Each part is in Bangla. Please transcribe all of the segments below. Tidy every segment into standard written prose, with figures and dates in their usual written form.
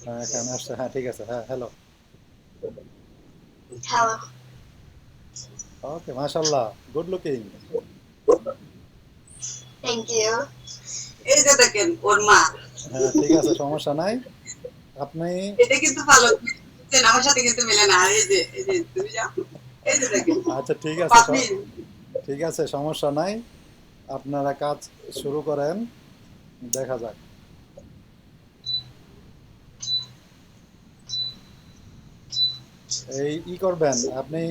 হ্যাঁ, এখানে আসছে। হ্যাঁ, ঠিক আছে। হ্যাঁ, হ্যালো। Hello. ওকে, মাশাআল্লাহ। Good looking. Thank you. এই যে দেখেন ওর মা। হ্যাঁ, ঠিক আছে, সমস্যা নাই। আপনি এটা কিন্তু ভালো। আমার সাথে কিন্তু মেলে না। এই যে তুমি যাও। এই যে দেখেন। আচ্ছা, ঠিক আছে, পাপড়ি। ঠিক আছে, সমস্যা নাই। আপনারা কাজ শুরু করেন, দেখা যাক। করবেন আপনি,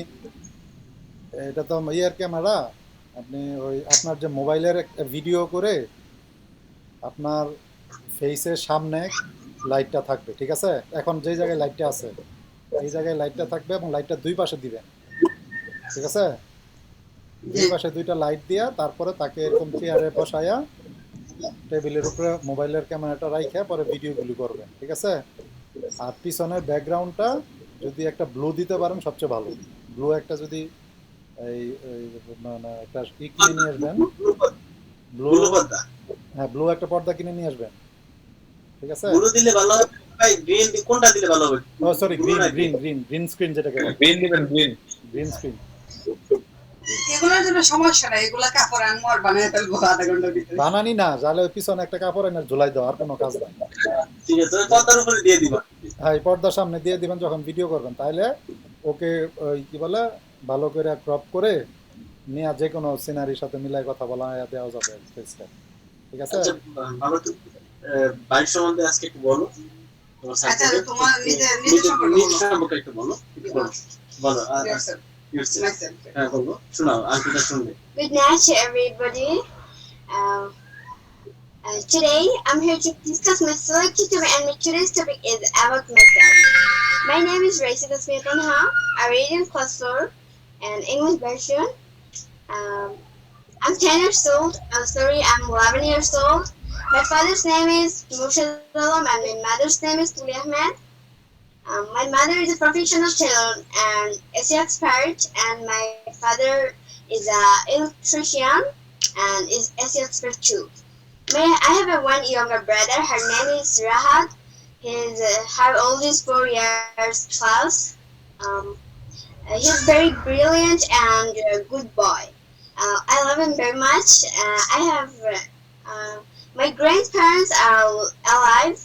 এটা তো ইয়ার ক্যামেরা। আপনি ওই আপনার যে মোবাইলের ভিডিও করে আপনার ফেসের সামনে লাইটটা থাকবে, ঠিক আছে? এখন যে জায়গায় লাইটটা আছে এই জায়গায় লাইটটা থাকবে এবং লাইটটা দুই পাশে দিবেন, ঠিক আছে? দুই পাশে দুইটা লাইট দিয়া তারপরে তাকে এরকম চেয়ারে বসায়া টেবিলের উপরে মোবাইলের ক্যামেরাটা রাইখা পরে ভিডিওগুলি করবেন, ঠিক আছে? আর পিছনের ব্যাকগ্রাউন্ডটা যদি একটা ব্লু দিতে পারেন সবচেয়ে ভালো। ব্লু একটা যদি এই এই মানে একটা কিনে নিয়ে আসবেন। ব্লু, ব্লু পর্দা। হ্যাঁ, ব্লু একটা পর্দা কিনে নিয়ে আসবেন, ঠিক আছে? ব্লু দিলে ভালো হবে ভাই, গ্রিন কোনটা দিলে ভালো হবে? ও সরি, ব্লু গ্রিন, নাকি? গ্রিন, গ্রিন, গ্রিন স্ক্রিন যেটাকে বলে। গ্রিন দিবেন গ্রিন। Green screen. এগুলোর জন্য সমস্যা নাই, এগুলা কাপড় আনবো আর বানিয়ে ফেলবো আধা ঘন্টার ভিতরে। বানানি না, জালে ওই পিছনে একটা কাপড় এনে ঝুলাই দাও, আর কোনো কাজ নাই। ঠিক আছে, ওই পর্দার উপরে দিয়ে দিবা। হ্যাঁ, এই পর্দার সামনে দিয়ে দিবেন যখন ভিডিও করবেন, তাহলে ওকে ওই কি বলে ভালো করে ক্রপ করে নিয়ে যে কোনো সিনারির সাথে মিলাই কথা বলা দেওয়া যাবে ফেসটা, ঠিক আছে? আচ্ছা, ভালো তো। বাড়ির সম্বন্ধে আজকে একটু বলো। তোমার আচ্ছা, তোমার নিজের সম্পর্কে একটু বলো। একটু বলো। বলো। Yourself. Myself. হ্যাঁ, বলো। শোনাও, আর কিটা শুনবে। Good night, everybody. Um, Today, I'm here to discuss my selected topic, and today's topic is about myself. My name is Raisa Tasmiyatanha. I read in class 4 and English version. Um, I'm 10 years old. I'm sorry, I'm 11 years old. My father's name is Murshid Alam and my mother's name is Tuli Ahmed. My mother is a professional tailor and SE expert, and my father is an electrician and is SE expert too. I have a one younger brother. Her name is Rahad. Her oldest 4 years plus. Um, he's very brilliant and a good boy. I love him very much. I have my grandparents are alive.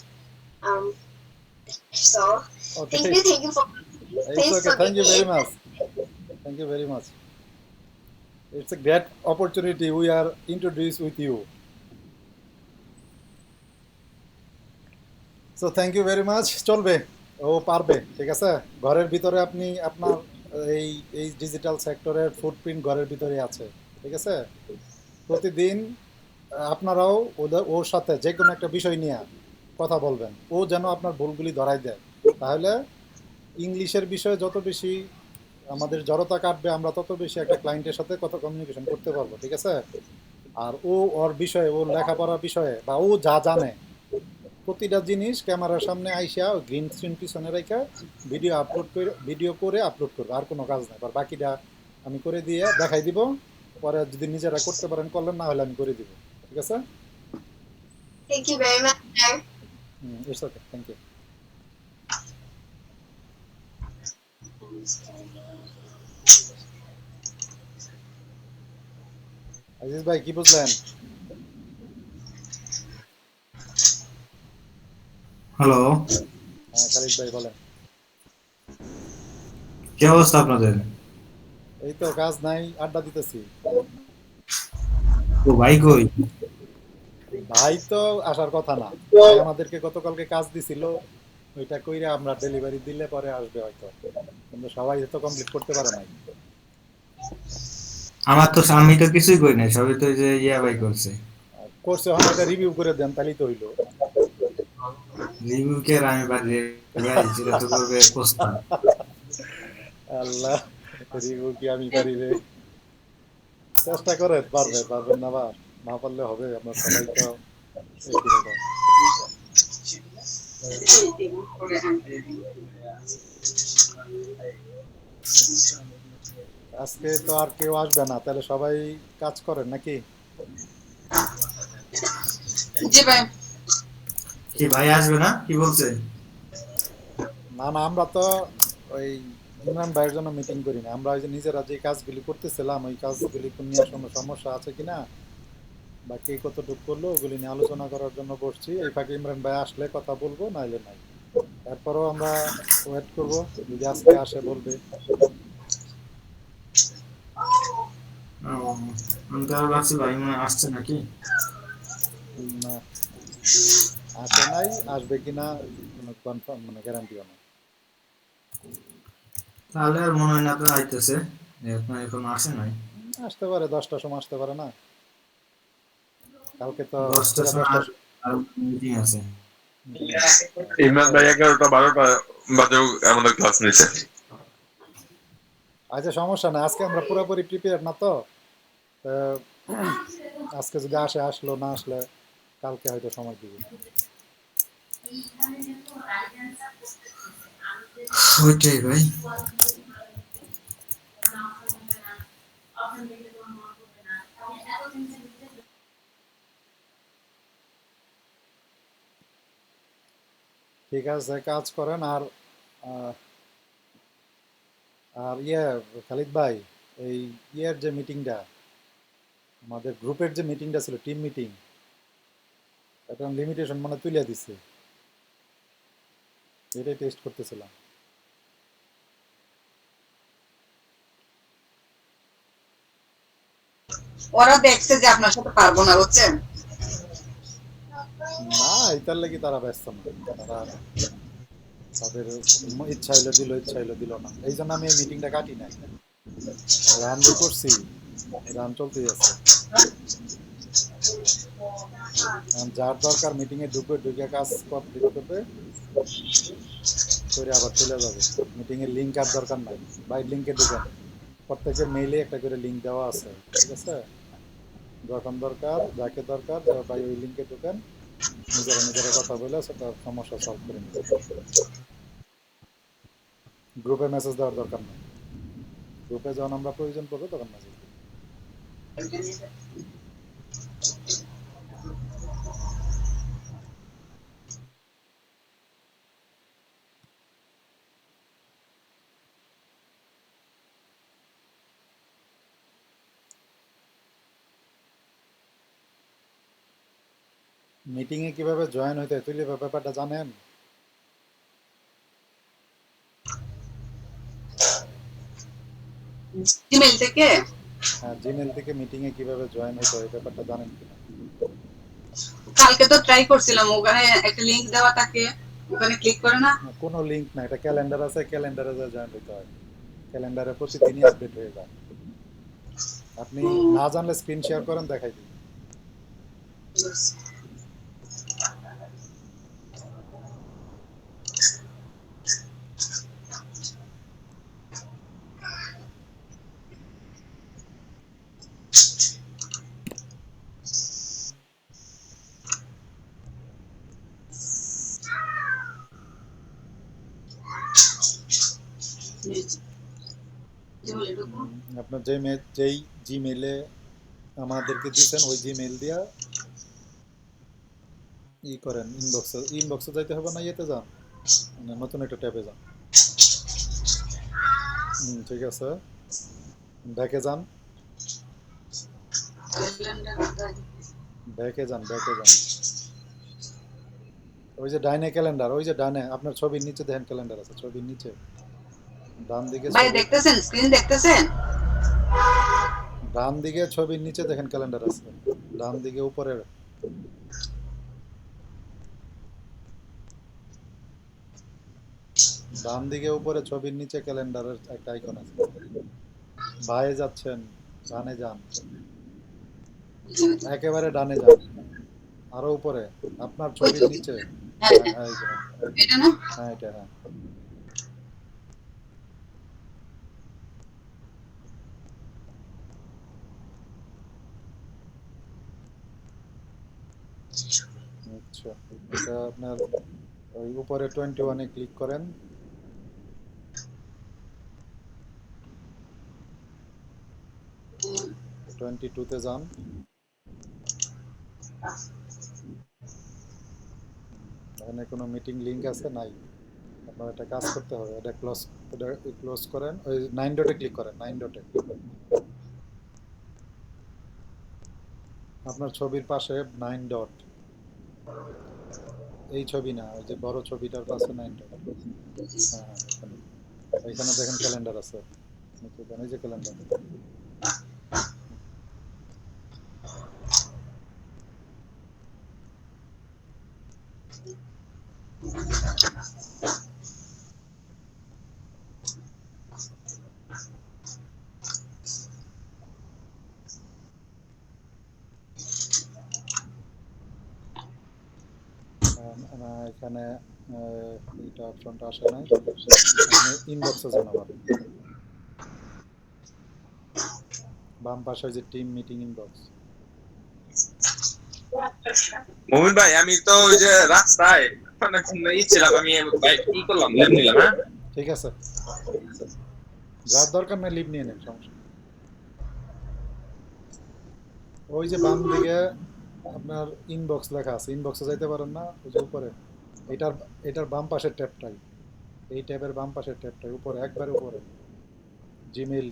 Um, so okay, thank you for it's thanks okay, for thank giving you me very much. interest. Thank you very much. It's a great opportunity we are introduce with you. So thank you very much. চলবে, ও পারবে, ঠিক আছে? ঘরের ভিতরে আপনি আপনার এই এই ডিজিটাল সেক্টরের ফুটপ্রিন্ট ঘরের ভিতরে আছে, ঠিক আছে? প্রতিদিন আপনারাও ওর সাথে যে কোনো একটা বিষয় নিয়ে কথা বলবেন, ও যেন আপনার ভুলগুলি ধরাই দেয়। তাহলে ইংলিশের বিষয়ে যত বেশি আমাদের জড়তা কাটবে, আমরা তত বেশি একটা ক্লায়েন্টের সাথে কত কমিউনিকেশন করতে পারবো, ঠিক আছে? আর ওর বিষয়ে, ওর লেখাপড়ার বিষয়ে বা ও যা জানে প্রতিটা জিনিস ক্যামেরার সামনে আইসা গ্রিন স্ক্রিন পিছনে রেখে ভিডিও করে আপলোড করবে, আর কোনো কাজ নাই। আর বাকিটা আমি করে দিয়ে দেখাই দিব, পরে যদি নিজেরা করতে পারেন করলেন, না হলে আমি করে দিব, ঠিক আছে? Thank you very much, sir. It's okay, thank you. Aziz ভাই, কি বুঝলেন? হ্যালো, হ্যাঁ, খালিদ ভাই বলেন। কি অবস্থা আপনাদের? এই তো কাজ নাই, আড্ডা দিতেছি। ও ভাই কই? ভাই তো আসার কথা না, ভাই আমাদেরকে গতকালকে কাজ দিছিল, ওইটা কইরা আমরা ডেলিভারি দিলে পরে আসবে হয়তো, কিন্তু সবাই তো কমপ্লিট করতে পারে নাই। আমি তো কিছুই করি নাই, সবই তো ওই যে ইয়া ভাই করছে। আর কোর্সে হন একটা রিভিউ করে দেন, তাহলেই তো হইলো। রিভিউ কে আর আমি পারি ভাই, যেটা তো করবে প্রস্তাব। আল্লাহ, রিভিউ কি আমি পারি রে? চেষ্টা করে, পারবেন না বা না পারলে হবে, আমরা সবাই তো একই রকম। আজকে তো আর কেউ আসবে না, তাহলে সবাই কাজ করেন নাকি? জি ভাই। কি ভাই আসবে না কি বলছে? না না, আমরা তো ওই ইমরান ভাইয়ের জন্য মিটিং করি না, আমরা ওই যে নিজেরা যে কাজগুলি করতেছিলাম ওই কাজগুলি নিয়ে কোনো সমস্যা আছে কিনা বা কে কতটুকু করলো ওগুলি নিয়ে আলোচনা করার জন্য বসছি। এই ফাঁকে ইমরান ভাই আসলে কথা বলবো, নাইলে নাই। তারপরেও আমরা ওয়েট করবো, যদি আজকে আসে বলবে। ও, আমি তো আবার ভাবছি ভাই মনে হয় আসছে নাকি। না, আসে নাই, আসবে কিনা কোনো কনফার্ম মানে গ্যারান্টিও না। তাহলে আর মনে হয় না তো আইতেছে, এখন এখন আসে নাই। আসতে পারে, 10টার সময় আসতে পারে না, কালকে তো 10টার পুরা সময় 10টা। আর মিটিং আছে। ইমরান ভাই 11টা 12টা বাজেও আমাদের ক্লাস নিছে। আচ্ছা সমস্যা নাই, আজকে আমরা পুরোপুরি প্রিপেয়ার না তো। আহ, আজকে যদি আসে আসলো, না আসলে কালকে হয়তো সময় দিব। ওইটাই ভাই। ঠিক আছে, কাজ করেন। আর আহ, আর খালিদ ভাই, এই যে মিটিংটা, আমাদের গ্রুপের যে মিটিংটা ছিল, টিম মিটিং, এটা লিমিটেশন মানে তুলে দিছে, এটাই টেস্ট করতেছিলাম। ওরা দেখছে যে আপনার সাথে পারবো না, বুঝছেন? না, এটার লাগি তারা ব্যস্ত না, তারা তাদের ইচ্ছা হইলো দিল, ইচ্ছা হইলো দিল না, এই জন্য আমি এই মিটিংটা কাটি নাই। রান যে করছি, রান চলতেই আছে। যার দরকার মিটিং এ ঢুকবে, ঢুকে কাজ কমপ্লিট করবে, করে আবার চলে যাবে। মিটিং এর লিঙ্ক আর দরকার নাই, বাই লিঙ্কে ঢুকেন। প্রত্যেকের মেইলে একটা করে লিঙ্ক দেওয়া আছে, ঠিক আছে? যখন দরকার, যাকে দরকার, ভাই ওই লিঙ্কে ঢুকেন, নিজেরা নিজেরা কথা বলে সেটা সমস্যা সলভ করে নিতে। গ্রুপে মেসেজ দেওয়ার দরকার নেই, গ্রুপে যখন আমরা প্রয়োজন পড়বে তখন মেসেজ দিই। মিটিংয়ে কিভাবে জয়েন হইতে হয়, তুই ব্যাপারটা জানেন? জিমেইল থেকে? হ্যাঁ, জিমেল থেকে মিটিংয়ে কিভাবে জয়েন হইতে হয় এই ব্যাপারটা জানেন কিনা? কালকে তো ট্রাই করছিলাম, ওখানে একটা লিংক দেওয়া থাকে, ওখানে ক্লিক করে না। না, কোনো লিঙ্ক না, এটা ক্যালেন্ডার আছে, ক্যালেন্ডারে যা জয়েন হইতে হয়। ক্যালেন্ডারে প্রতিদিনই আপডেট হয়ে যায়। আপনি হুম, না জানলে স্ক্রিন শেয়ার করেন, দেখাই দিই। জিমেইলে ঢুকবো। আপনার যেই জিমেলে আমাদেরকে দিয়েছেন ওই জিমেল দিয়া করেন, ইনবক্সে যাইতে হবে না, ইয়েতে যান, মানে নতুন একটা ট্যাবে যান। ঠিক আছে, ব্যাকে যান, ব্যাকে যান, ব্যাকে যান। ওই যে ডাইনে ক্যালেন্ডার, ওই যে ডাইনে আপনার ছবির নিচে দেখেন ক্যালেন্ডার আছে, ছবির নিচে ডান দিকে ভাই ছবি, দেখতেছেন? স্ক্রিন দেখতেছেন? ডান দিকে ছবির নিচে দেখেন ক্যালেন্ডার আছে, ডান দিকে উপরের। ডান দিকে উপরে ছবির নিচে ক্যালেন্ডারের একটা আইকন আছে। বায়ে যাচ্ছেন, ডানে যান, একেবারে ডানে যান, আরো উপরে, আপনার ওই ছবির তো, নিচে। হ্যাঁ হ্যাঁ হ্যাঁ, হ্যাঁ, এই যে, হ্যাঁ এটা না? হ্যাঁ, এটা হ্যাঁ। আচ্ছা, এটা আপনার ওই উপরে 21-এ ক্লিক করেন, 22-তে যান, এখানে কোনো মিটিং লিংক আছে নাই, আপনার একটা কাজ করতে হবে, এটা ক্লোজ করেন, ওই 9 ডটে ক্লিক করেন, 9 ডটে আপনার ছবির পাশে 9 ডট, এই ছবি না, ওই যে বড় ছবিটার পাশে 9 ডট। হ্যাঁ হ্যাঁ, এখানে এখানে দেখেন ক্যালেন্ডার আছে, এই যে ক্যালেন্ডার। এখানে এইটা অপশনটা আসে নাই, ইনবক্সে যান আবার, বাম পাশে যে টিম মিটিং ইনবক্স। মুমিন ভাই আমি তো ওই যে রাস্তায় অনেক ইচ্ছিলাম, আমি ভাই কি করলাম, লেম নিলাম। হ্যাঁ ঠিক আছে, যার দরকার নাই লিভ নিয়ে নেন, সমস্যা নেই। ওই যে বাম দিকে আপনার ইনবক্স লেখা আছে, ইনবক্সে যাইতে পারেন না, ওই যে উপরে এটার বাম পাশের ট্যাবটাই, এই ট্যাবের বাম পাশের ট্যাবটাই উপরে, একবার উপরে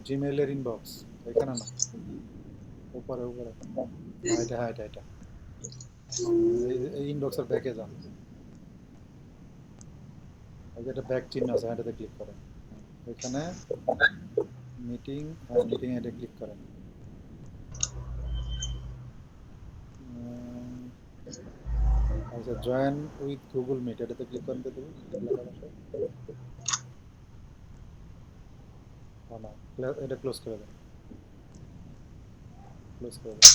জিমেইলের ইনবক্স, এখানে না, উপরে উপরে। এটা হ্যাঁ, এটা এই ইনবক্সের ব্যাকে যান, এই যে একটা ব্যাক চিহ্ন আছে, এটাতে ক্লিক করেন, এখানে মিটিং, হ্যাঁ মিটিং, এটা ক্লিক করেন। আচ্ছা, জয়েন উইথ গুগল মিট, এটাতে ক্লিক করেন, তো না, এটা ক্লোজ করে দেন, ক্লোজ করে দেন।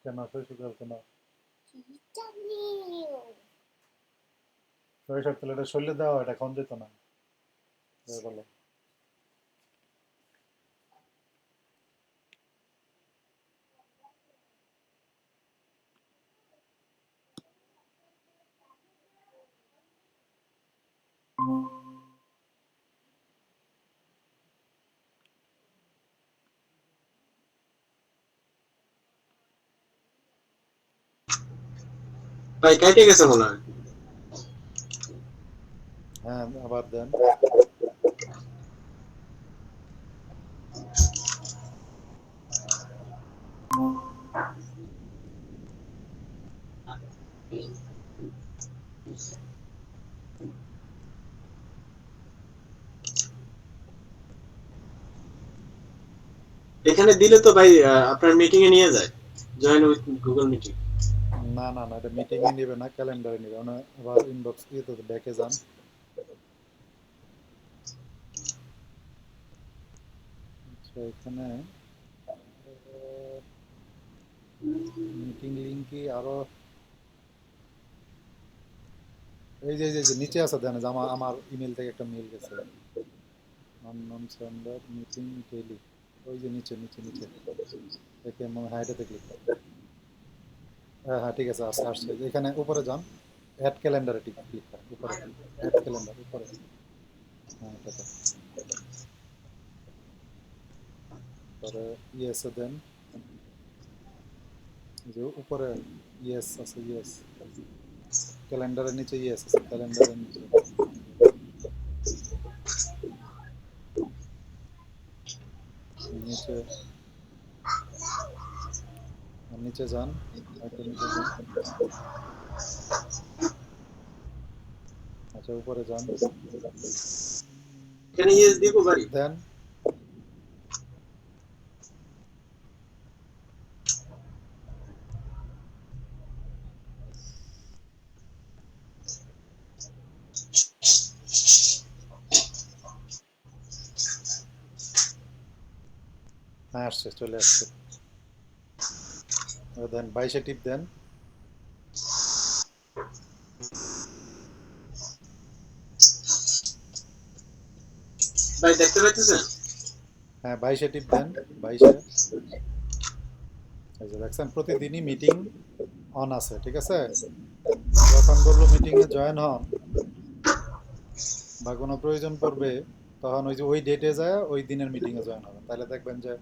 কেন শৈশব কেন শৈশব তেল এটা শরীরে দেওয়া, এটা খাওয়া যেত না বলো। ভাই কেটে গেছে মনে হয়। হ্যাঁ আবার দেন। এখানে দিলে তো ভাই আপনার মিটিং এ নিয়ে যায়, জয়েন উইথ গুগল মিটিং। না না না, এটা মিটিং এ নেবে না, ক্যালেন্ডারে নেবে। আবার ইনবক্স ইয়েতে ব্যাকে যান, আচ্ছা এখানে মিটিং লিংক কি আরো, এই যে নিচে আছে, দেন যে আমার ইমেল থেকে একটা মেল গেছে, আননোন সেন্ডার মিটিং ডেইলি, ওই যে নিচে নিচে নিচে দেখে মনে হয়, এটাতে ক্লিক করুন। হ্যাঁ হ্যাঁ ঠিক আছে, আসছে। এখানে উপরে যান, অ্যাড ক্যালেন্ডারে ক্লিক করেন, উপরে অ্যাড ক্যালেন্ডার উপরে, হ্যাঁ এটাতে, পরে ইয়েসে দেন, যে উপরে ইয়েস আছে, ইয়েস ক্যালেন্ডারের নিচে, ইয়েস আছে ক্যালেন্ডারের নিচে, নিচে নিচে যান, একটু নিচে যান, আচ্ছা উপরে যান, এখানে ইয়েস দিব ভাই। দেন হ্যাঁ আসছে, চলে আসছে, দেন 22-এ টিপ দেন, ভাই দেখতে পাচ্ছেন? হ্যাঁ 22-এ টিপ দেন, 22-এ, এই যে দেখছেন প্রতিদিনই মিটিং অন আছে, ঠিক আছে। যখন বলবো মিটিং এ জয়েন হন, বা কোনো প্রয়োজন পড়বে, তখন ওই যে ওই ডেটে যায় ওই দিনের মিটিংয়ে জয়েন হবেন, তাহলে দেখবেন যে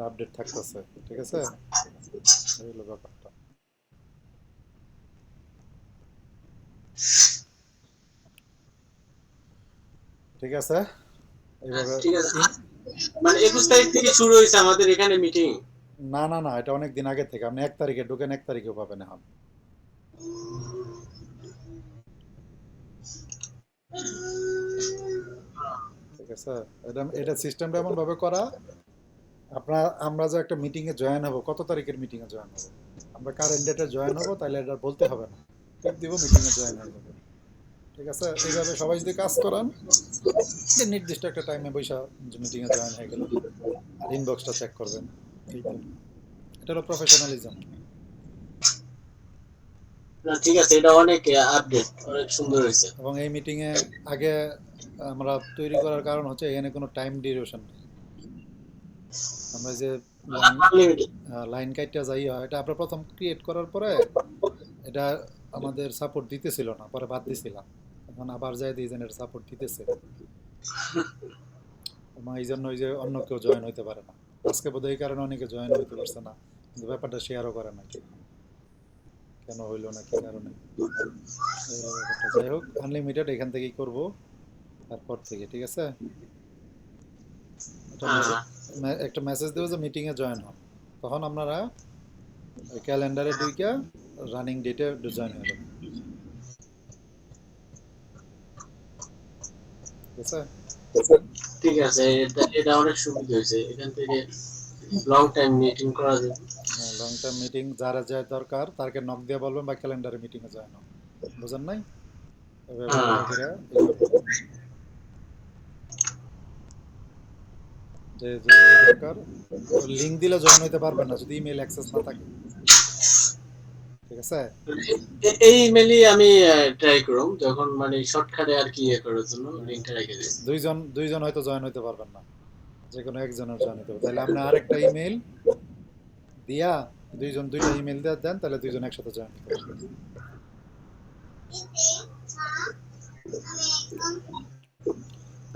আপডেট থাকতেছে। ঠিক আছে, এই হলো ব্যাপারটা। ঠিক আছে, এইভাবে ঠিক আছে। মানে 21 তারিখ থেকে শুরু হয়েছে আমাদের এখানে মিটিং। না না না, এটা অনেক দিন আগে থেকে। আপনি 1 তারিখে ঢুকেন, 1 তারিখেও পাবেন এখন। ঠিক আছে, এটা এটা সিস্টেমটা এমন ভাবে করা, আমরা যে একটা মিটিং এ জয়েন হব, কত তারিখের মিটিং এ জয়েন হব, আমরা কারেন্ট ডেটে জয়েন হব, তাহলে এটা বলতে হবে না, টিপ দিব, মিটিং এ জয়েন হয়ে যাবে। ঠিক আছে, এইভাবে সবাই যদি কাজ করান, যে নির্দিষ্ট একটা টাইমে বৈশা মিটিং এ জয়েন হয়ে গেল, আর ইনবক্সটা চেক করবেন। এই তো, এটা হলো প্রফেশনালিজম। না ঠিক আছে, এটা অনেক আপডেট, অনেক সুন্দর হয়েছে। এবং এই মিটিং এ আগে আমরা তৈরি করার কারণ হচ্ছে এখানে কোনো টাইম ডিউরেশন নেই। আমরা যে আনলিমিটেড। লাইন কাইটটা যাই হয়, এটা আমরা প্রথম ক্রিয়েট করার পরে এটা আমাদের সাপোর্ট দিতেছিল না, পরে বাদ দিছিলাম, এখন আবার যাই দিই যেন এটা সাপোর্ট দিতেছে। এবং এই জন্য ওই যে অন্য কেউ জয়েন হইতে পারে না। আজকে বোধহয় এই কারণে অনেকে জয়েন হইতে পারছে না, কিন্তু ব্যাপারটা শেয়ারও করে না, কেন হইলো না, কি কারণে। এই হলো ব্যাপারটা। যাই হোক, আনলিমিটেড এখান থেকেই করব তারপর থেকে। ঠিক আছে, একটা মেসেজ দেবো যে মিটিং এ জয়েন হন, তখন আপনারা ওই ক্যালেন্ডারে ঢুইকা রানিং ডেটে জয়েন হয়ে যাবেন। ঠিক আছে, ঠিক আছে, এটা অনেক সুবিধা হয়েছে, এখান থেকে লং টাইম মিটিং করা যাবে। লং টার্ম মিটিং যারা যা দরকার তারকে নক দিয়ে বলবেন বা ক্যালেন্ডারে মিটিং এ জয়েন হন। বুঝেন নাই? এভাবে করে যে যে দরকার লিংক দিলে জয়েন হইতে পারবেন না যদি ইমেল অ্যাক্সেস না থাকে। ঠিক আছে, এই ইমেলই আমি ট্রাই করব, যখন মানে শর্টকাটে আর কি করার জন্য লিংকটা রেখে দিই। দুইজন হয়তো জয়েন হইতে পারবেন না, যে কোনো একজনের জয়েন হইতে পারবে, তাহলে আপনি আরেকটা ইমেল দিয়া দুইটা ইমেল দিয়ে দেন, তাহলে দুইজন একসাথে জয়েন হতে পারবেন।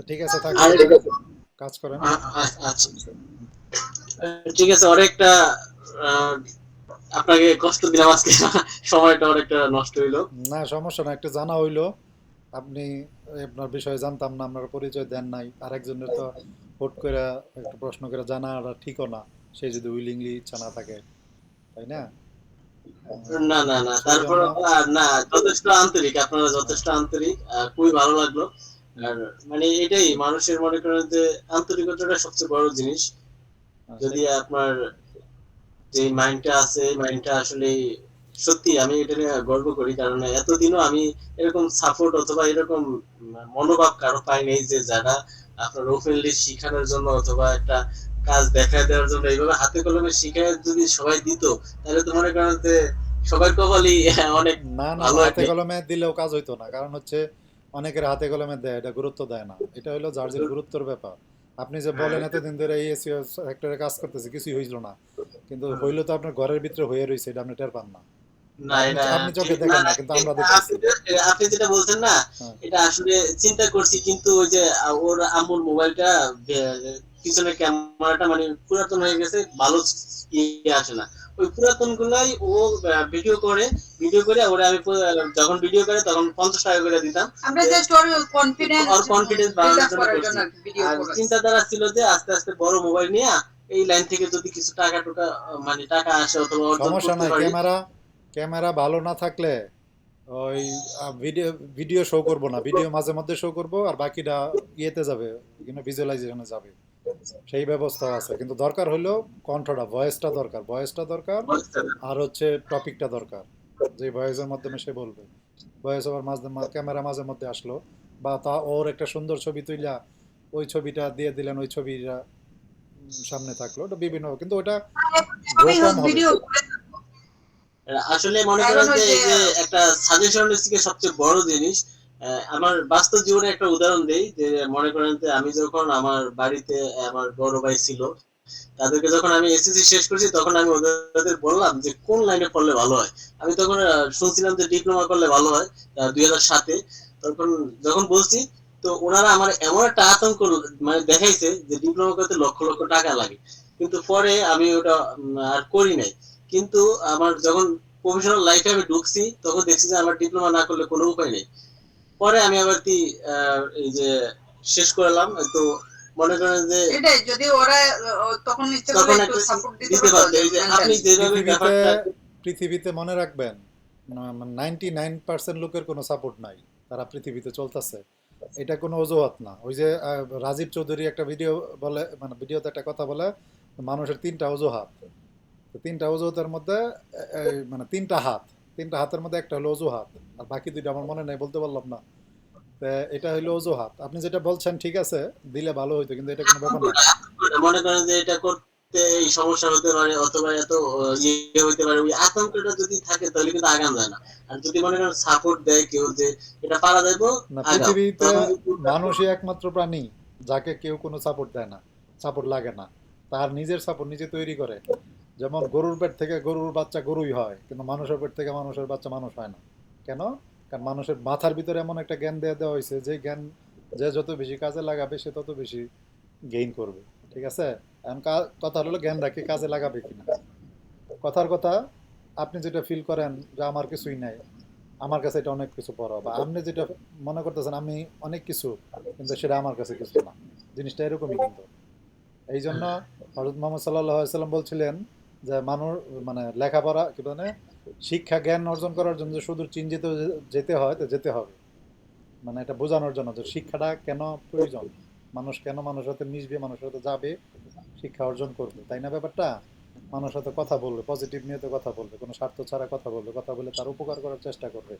ঠিক আছে, থাক, কাজ করেন। আচ্ছা ঠিক আছে, অনেকটা আপনাকে কষ্ট দিলাম আজকে, সময়টা অনেকটা নষ্ট হইলো। না সমস্যা না, একটু জানা হইলো। আপনি আপনার বিষয়ে জানতাম না, আপনার পরিচয় দেন নাই, আরেকজনের তো হুট করে একটা প্রশ্ন করে জানাটা ঠিকও না, সে যদি উইলিংলি ইচ্ছা না থাকে, তাই না? না না না, তারপর না, যথেষ্ট আন্তরিক, আপনারা যথেষ্ট আন্তরিক, খুবই ভালো লাগলো। আর মানে এটাই মানুষের, মনে করেন যে আন্তরিকতাটা সবচেয়ে বড় জিনিস। যদি আপনার যে মাইন্ডটা আছে, মাইন্ডটা আসলে সত্যি আমি এটা নিয়ে গর্ব করি, কারণ এতদিনও আমি এরকম সাপোর্ট অথবা এরকম মনোভাব কারো পাই নাই, যে যারা আপনার ওপেনলি শিখানোর জন্য অথবা একটা কাজ দেখায় দেওয়ার জন্য এইভাবে হাতে কলমে শিখায় যদি সবাই দিত, তাহলে তো মনে করেন যে সবার কপালই অনেক না না, ভালো। হাতে কলমে দিলেও কাজ হইতো না, কারণ হচ্ছে অনেকের হাতে কলমে দেয়, এটা গুরুত্ব দেয় না। এটা হলো যার যে গুরুত্বের ব্যাপার। আপনি যে বলেন এতদিন ধরে এই এসইও সেক্টরে কাজ করতেছে, কিছুই হইল না, কিন্তু হইলো তো আপনার ঘরের ভিতরে হয়ে রয়েছে, এটা আপনি টের পান না। না, এটা আপনি চোখে দেখেন না, কিন্তু আমরা দেখতেছি। আপনি যেটা বলছেন না, এটা আসলে চিন্তা করছি, কিন্তু ওই যে ওর আম্মুর মোবাইলটা পিছনের ক্যামেরাটা মানে পুরাতন হয়ে গেছে, ভালো ইয়ে আসে না। ওই পুরাতন গুলাই ও ভিডিও করে ওরে আমি যখন ভিডিও করে তখন 50 টাকা করে দিতাম। আমরা জাস্ট ওর কনফিডেন্স বাড়ানোর জন্য করছি। আর চিন্তাধারা ছিল যে আস্তে আস্তে বড় মোবাইল নিয়ে এই লাইন থেকে যদি কিছু টাকা মানে টাকা আসে অথবা অর্জন সমস্যা করতে নাই, পারি। ক্যামেরা ভালো না থাকলে ওই ভিডিও শো করব না, ভিডিও মাঝে মধ্যে শো করব, আর বাকিটা ইয়েতে যাবে, ভিজুয়ালাইজেশনে যাবে, সেই ব্যবস্থা আছে। কিন্তু দরকার হলো কণ্ঠটা, ভয়েসটা দরকার, আর হচ্ছে টপিকটা দরকার, যে ভয়েসের মাধ্যমে সে বলবে। ভয়েস ওভার ক্যামেরা মাঝে মধ্যে আসলো, বা তা ওর একটা সুন্দর ছবি তুইলা ওই ছবিটা দিয়ে দিলেন, ওই ছবিটা সামনে থাকলো, ওটা বিভিন্ন, কিন্তু ওটা গোপন হবে। আসলে মনে করেন যে এই যে একটা সাজেশন থেকে সবচেয়ে বড় জিনিস, আমার বাস্তব জীবনে একটা উদাহরণ দেই, যে মনে করেন যে আমি যখন আমার বাড়িতে আমার বড় ভাই ছিল, তাদেরকে যখন আমি এসএসসি শেষ করছি, তখন আমি ওদের বললাম যে কোন লাইনে পড়লে ভালো হয়। আমি তখন শুনছিলাম যে ডিপ্লোমা করলে ভালো হয় 2007-এ। তখন যখন বলছি তো ওনারা আমার এমন একটা আতঙ্ক মানে দেখাইছে যে ডিপ্লোমা করতে লক্ষ লক্ষ টাকা লাগে, কিন্তু পরে আমি ওটা আর করি নাই। কিন্তু আমার যখন প্রফেশনাল লাইফে আমি ঢুকছি তখন দেখছি যে আমার ডিপ্লোমা না করলে কোনো উপায় নেই। পরে আমি আবার কি এই যে শেষ করলাম, তো মনে করেন যে এটাই যদি ওরা তখন ইচ্ছে করে তখন একটু একটা সাপোর্ট দিতে দিতে পারতো পারতো। যে এই যে আপনি mentally। যেভাবে পৃথিবীতে ব্যাপারটা পৃথিবীতে মনে রাখবেন 99% লোকের কোনো সাপোর্ট নাই, তারা পৃথিবীতে চলতেছে। এটা কোনো অজুহাত না। ওই যে রাজীব চৌধুরী একটা ভিডিও বলে, মানে ভিডিওতে একটা কথা বলে, মানুষের তিনটা অজুহাত। তো তিনটা অজুহাতের মধ্যে মানে তিনটা হাতের মধ্যে একটা হলো অজুহাত, আর বাকি দুইটা আমার মনে নেই, বলতে পারলাম না। তো এটা হইলো অজুহাত। আপনি যেটা বলছেন ঠিক আছে, দিলে ভালো হইতো, কিন্তু এটা কোনো ব্যাপার না। মনে করেন যে এটা করতে এই সমস্যা হতে পারে অথবা এত ইয়ে হতে পারে, ওই আতঙ্কটা যদি থাকে তাহলে কিন্তু আগাম যায় না। আর যদি মনে করেন সাপোর্ট দেয় কেউ যে এটা পারা যাবো, না, আগাও, পৃথিবীতে তখন কিন্তু মানুষই একমাত্র প্রাণী যাকে কেউ কোনো সাপোর্ট দেয় না, সাপোর্ট লাগে না, তার নিজের সাপোর্ট নিজে তৈরি করে। যেমন গরুর পেট থেকে গরুর বাচ্চা গরুই হয়, কিন্তু মানুষের পেট থেকে মানুষের বাচ্চা মানুষ হয় না। কেন? কারণ মানুষের মাথার ভিতরে এমন একটা জ্ঞান দিয়ে দেওয়া হয়েছে, যে জ্ঞান যে যত বেশি কাজে লাগাবে সে তত বেশি গেইন করবে। ঠিক আছে? এখন কথা হলো জ্ঞান রাখে কাজে লাগাবে কিনা। কথার কথা, আপনি যেটা ফিল করেন যে আমার কিছুই নাই, আমার কাছে এটা অনেক কিছু বড়, বা আপনি যেটা মনে করতেছেন আমি অনেক কিছু, কিন্তু সেটা আমার কাছে কিছু না। জিনিসটা এরকমই কিন্তু। এই জন্য হযরত মুহাম্মদ সাল্লাল্লাহু আলাইহি সাল্লাম বলছিলেন যে মানুষ, মানে লেখাপড়া কি মানে শিক্ষা জ্ঞান অর্জন করার জন্য যে সুদূর চীন যেতে হয়, তো যেতে হবে। মানে এটা বোঝানোর জন্য যে শিক্ষাটা কেন প্রয়োজন, মানুষ কেন মানুষের সাথে মিশবে, মানুষের সাথে যাবে, শিক্ষা অর্জন করবে, তাই না ব্যাপারটা? মানুষের সাথে কথা বলবে, পজিটিভ নিয়তে কথা বলবে, কোনো স্বার্থ ছাড়া কথা বলবে, কথা বলে তার উপকার করার চেষ্টা করবে।